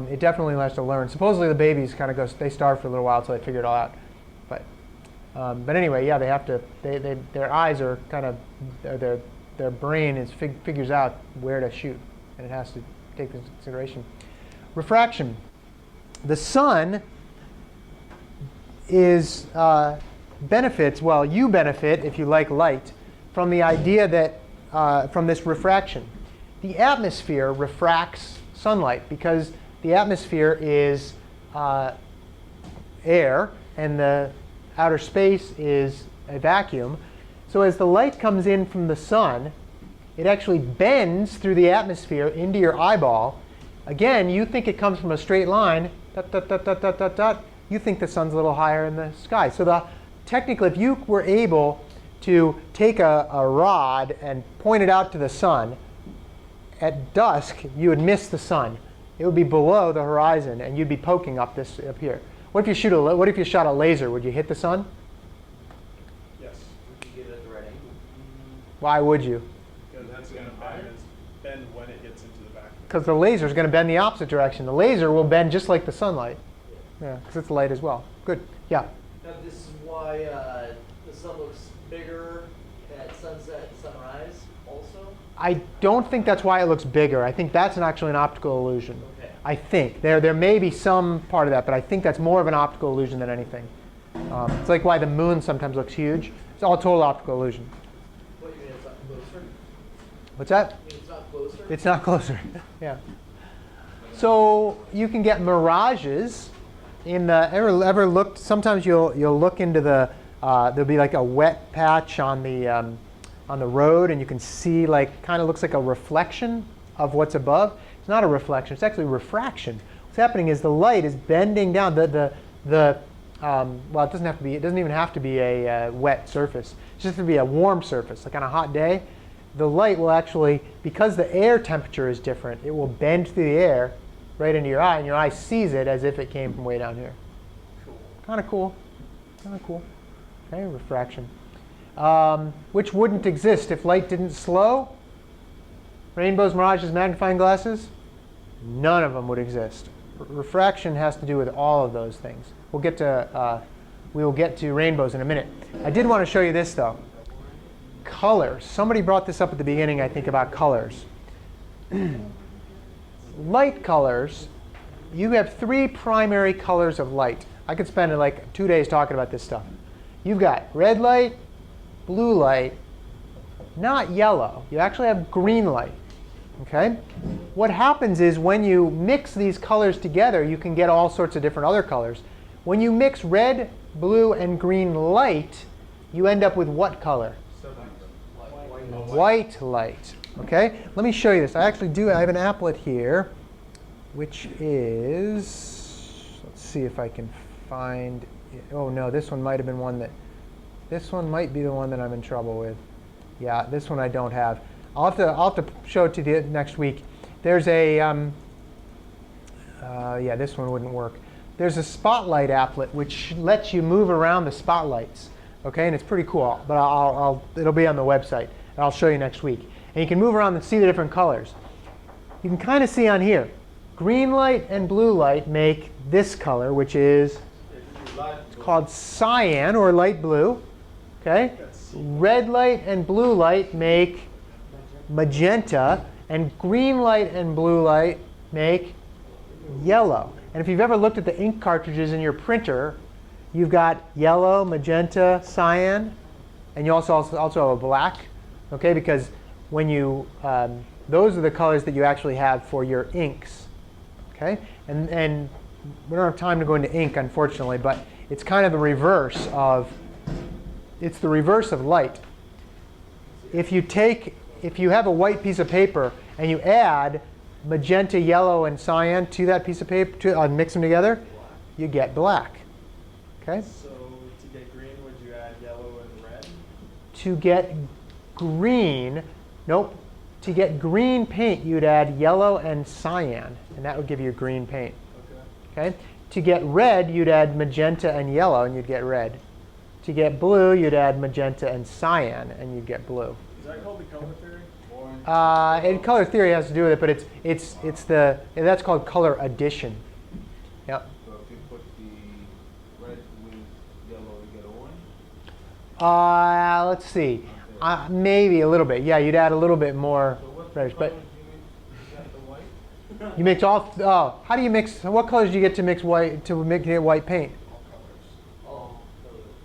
it definitely has to learn. Supposedly the babies kind of they starve for a little while until they figure it all out. But anyway, yeah, they have to. Their eyes are kind of their brain is figures out where to shoot, and it has to take this into consideration. Refraction. The sun is benefits. Well, you benefit if you like light from the idea that from this refraction. The atmosphere refracts sunlight because the atmosphere is air and the outer space is a vacuum. So as the light comes in from the sun, it actually bends through the atmosphere into your eyeball. Again, you think it comes from a straight line. Dot, dot, dot, dot, dot, dot, dot. You think the sun's a little higher in the sky. So technically, if you were able to take a rod and point it out to the sun, at dusk, you would miss the sun. It would be below the horizon, and you'd be poking up here. What if you shot a laser? Would you hit the sun? Yes. Would you get it at the right angle? Why would you? Because that's going to bend when it gets into the vacuum. Because the laser is going to bend the opposite direction. The laser will bend just like the sunlight. Yeah, because it's light as well. Good. Yeah. Now this is why the sun looks bigger at sunset and sunrise also? I don't think that's why it looks bigger. I think that's actually an optical illusion. Okay. I think. There may be some part of that, but I think that's more of an optical illusion than anything. It's like why the moon sometimes looks huge. It's all total optical illusion. What, you mean it's not closer? What's that? You mean it's not closer? It's not closer. Yeah. So you can get mirages. Ever looked? Sometimes you'll look into there'll be like a wet patch on the road, and you can see kind of looks like a reflection of what's above. It's not a reflection. It's actually refraction. What's happening is the light is bending down. Well, it doesn't have to be. It doesn't even have to be a wet surface. It's just to be a warm surface, like on a hot day. The light will actually, because the air temperature is different, it will bend through the air right into your eye, and your eye sees it as if it came from way down here. Cool. Kind of cool. Kind of cool. Okay, refraction. Which wouldn't exist if light didn't slow. Rainbows, mirages, magnifying glasses, none of them would exist. Refraction has to do with all of those things. We will get to rainbows in a minute. I did want to show you this though. Colors. Somebody brought this up at the beginning, I think, about colors. Light colors, you have 3 primary colors of light. I could spend like 2 days talking about this stuff. You've got red light, blue light, not yellow. You actually have green light. Okay? What happens is when you mix these colors together, you can get all sorts of different other colors. When you mix red, blue, and green light, you end up with what color? White light. Okay? Let me show you this. I have an applet here, which is, let's see if I can find it. Oh no, this one might be the one that I'm in trouble with. Yeah, this one I don't have. I'll have to show it to you next week. There's a, yeah, this one wouldn't work. There's a spotlight applet which lets you move around the spotlights. Okay, and it's pretty cool. But it'll be on the website, and I'll show you next week. And you can move around and see the different colors. You can kind of see on here, green light and blue light make this color, which is called cyan or light blue. Okay, red light and blue light make magenta, and green light and blue light make yellow. And if you've ever looked at the ink cartridges in your printer, you've got yellow, magenta, cyan, and you also have a black. Okay, because when you those are the colors that you actually have for your inks. Okay, and we don't have time to go into ink, unfortunately, but it's kind of the reverse of light. If you have a white piece of paper and you add magenta, yellow, and cyan to that piece of paper, mix them together, you get black. Okay? So to get green, would you add yellow and red? To get green, nope. To get green paint, you'd add yellow and cyan, and that would give you green paint. Okay? To get red, you'd add magenta and yellow, and you'd get red. To get blue, you'd add magenta and cyan, and you'd get blue. Is that called the color theory? And color theory has to do with it, but that's called color addition. Yep. So if you put the red with yellow, you get orange? Let's see. Maybe a little bit. Yeah, you'd add a little bit more reddish, but you mix all. Oh, how do you mix? What colors do you get to mix white to make white paint?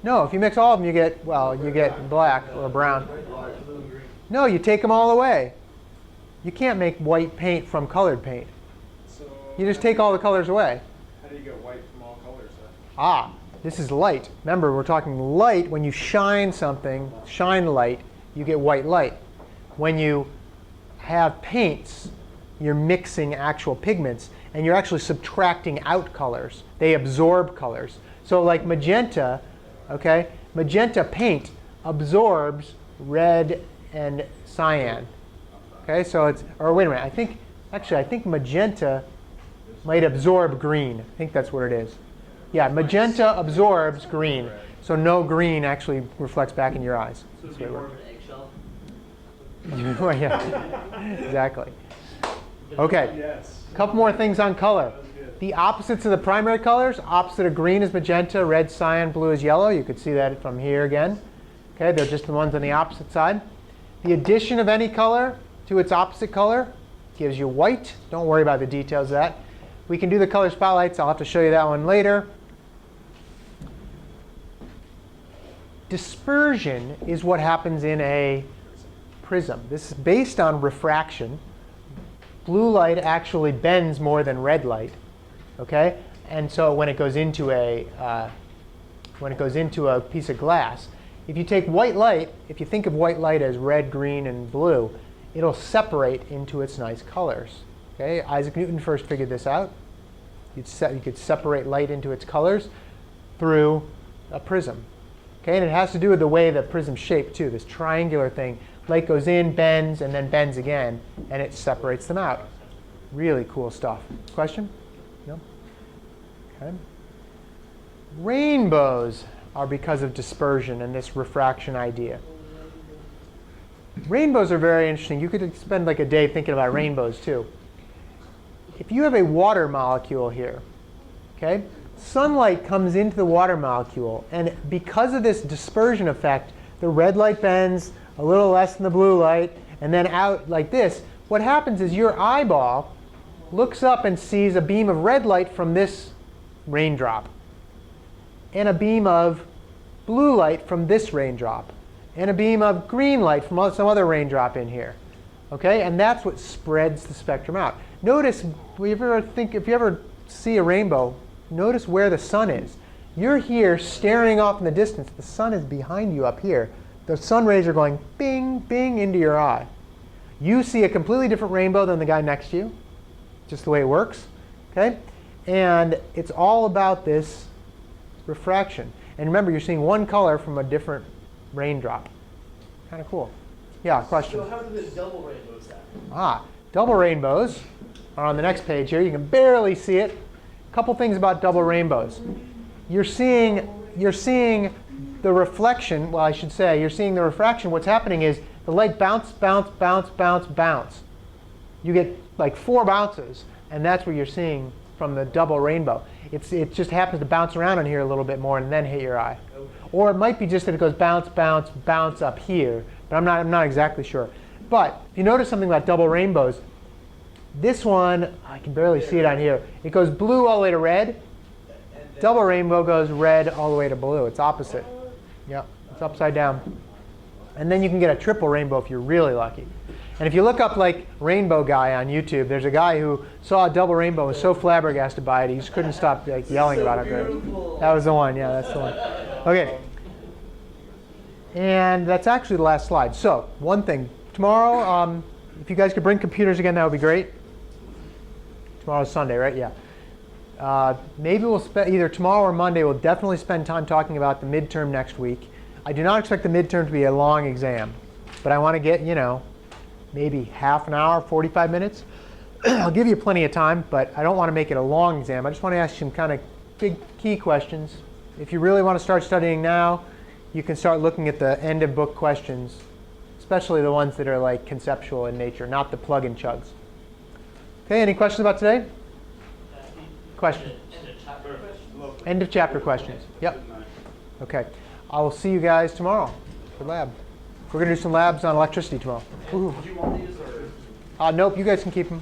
No, if you mix all of them, you get black or brown. No, you take them all away. You can't make white paint from colored paint. So You just take all the colors away. How do you get white from all colors then? Ah, this is light. Remember, we're talking light. When you shine something, shine light, you get white light. When you have paints, you're mixing actual pigments, and you're actually subtracting out colors. They absorb colors. So like magenta, okay, magenta paint absorbs red and cyan. Okay, so it's, or wait a minute, I think magenta might absorb green. I think that's what it is. Yeah, magenta absorbs green. So no green actually reflects back in your eyes. So it'd be more of an eggshell? Well, yeah, exactly. Okay, Yes. a couple more things on color. The opposites of the primary colors, opposite of green is magenta, red, cyan, blue is yellow. You could see that from here again. Okay, they're just the ones on the opposite side. The addition of any color to its opposite color gives you white. Don't worry about the details of that. We can do the color spotlights. I'll have to show you that one later. Dispersion is what happens in a prism. This is based on refraction. Blue light actually bends more than red light. Okay, and so when it goes into a piece of glass, if you take white light, if you think of white light as red, green, and blue, it'll separate into its nice colors. Okay, Isaac Newton first figured this out. You could separate light into its colors through a prism. Okay, and it has to do with the way the prism's shaped too. This triangular thing, light goes in, bends, and then bends again, and it separates them out. Really cool stuff. Question? No? Okay. Rainbows are because of dispersion and this refraction idea. Rainbows are very interesting. You could spend like a day thinking about rainbows too. If you have a water molecule here, okay, sunlight comes into the water molecule, and because of this dispersion effect, the red light bends a little less than the blue light, and then out like this. What happens is your eyeball looks up and sees a beam of red light from this raindrop, and a beam of blue light from this raindrop, and a beam of green light from some other raindrop in here. Okay, and that's what spreads the spectrum out. Notice, if you ever see a rainbow, notice where the sun is. You're here staring off in the distance. The sun is behind you up here. The sun rays are going bing, bing into your eye. You see a completely different rainbow than the guy next to you, just the way it works. Okay, and it's all about this refraction. And remember, you're seeing one color from a different raindrop. Kind of cool. Yeah, question? So how do the double rainbows happen? Double rainbows are on the next page here. You can barely see it. A couple things about double rainbows. You're seeing the reflection. Well, I should say you're seeing the refraction. What's happening is the light bounce, bounce, bounce, bounce, bounce. You get like 4 bounces, and that's what you're seeing from the double rainbow. It just happens to bounce around on here a little bit more and then hit your eye. Or it might be just that it goes bounce, bounce, bounce up here, but I'm not exactly sure. But if you notice something about double rainbows, this one, I can barely see it on here. It goes blue all the way to red. Double rainbow goes red all the way to blue. It's opposite. Yeah, it's upside down. And then you can get a triple rainbow if you're really lucky. And if you look up like Rainbow Guy on YouTube, there's a guy who saw a double rainbow and was so flabbergasted by it, he just couldn't stop like yelling about it. That was the one. Yeah, that's the one. Okay. And that's actually the last slide. So one thing. Tomorrow, if you guys could bring computers again, that would be great. Tomorrow's Sunday, right? Yeah. Maybe we'll spend either tomorrow or Monday. We'll definitely spend time talking about the midterm next week. I do not expect the midterm to be a long exam, but I want to get, maybe half an hour, 45 minutes. I'll give you plenty of time, but I don't want to make it a long exam. I just want to ask you some kind of big key questions. If you really want to start studying now, you can start looking at the end of book questions, especially the ones that are like conceptual in nature, not the plug and chugs. Okay, any questions about today? Question? End of chapter questions. Yep. Okay. I will see you guys tomorrow for lab. We're going to do some labs on electricity tomorrow. Do you want these or? Nope, you guys can keep them.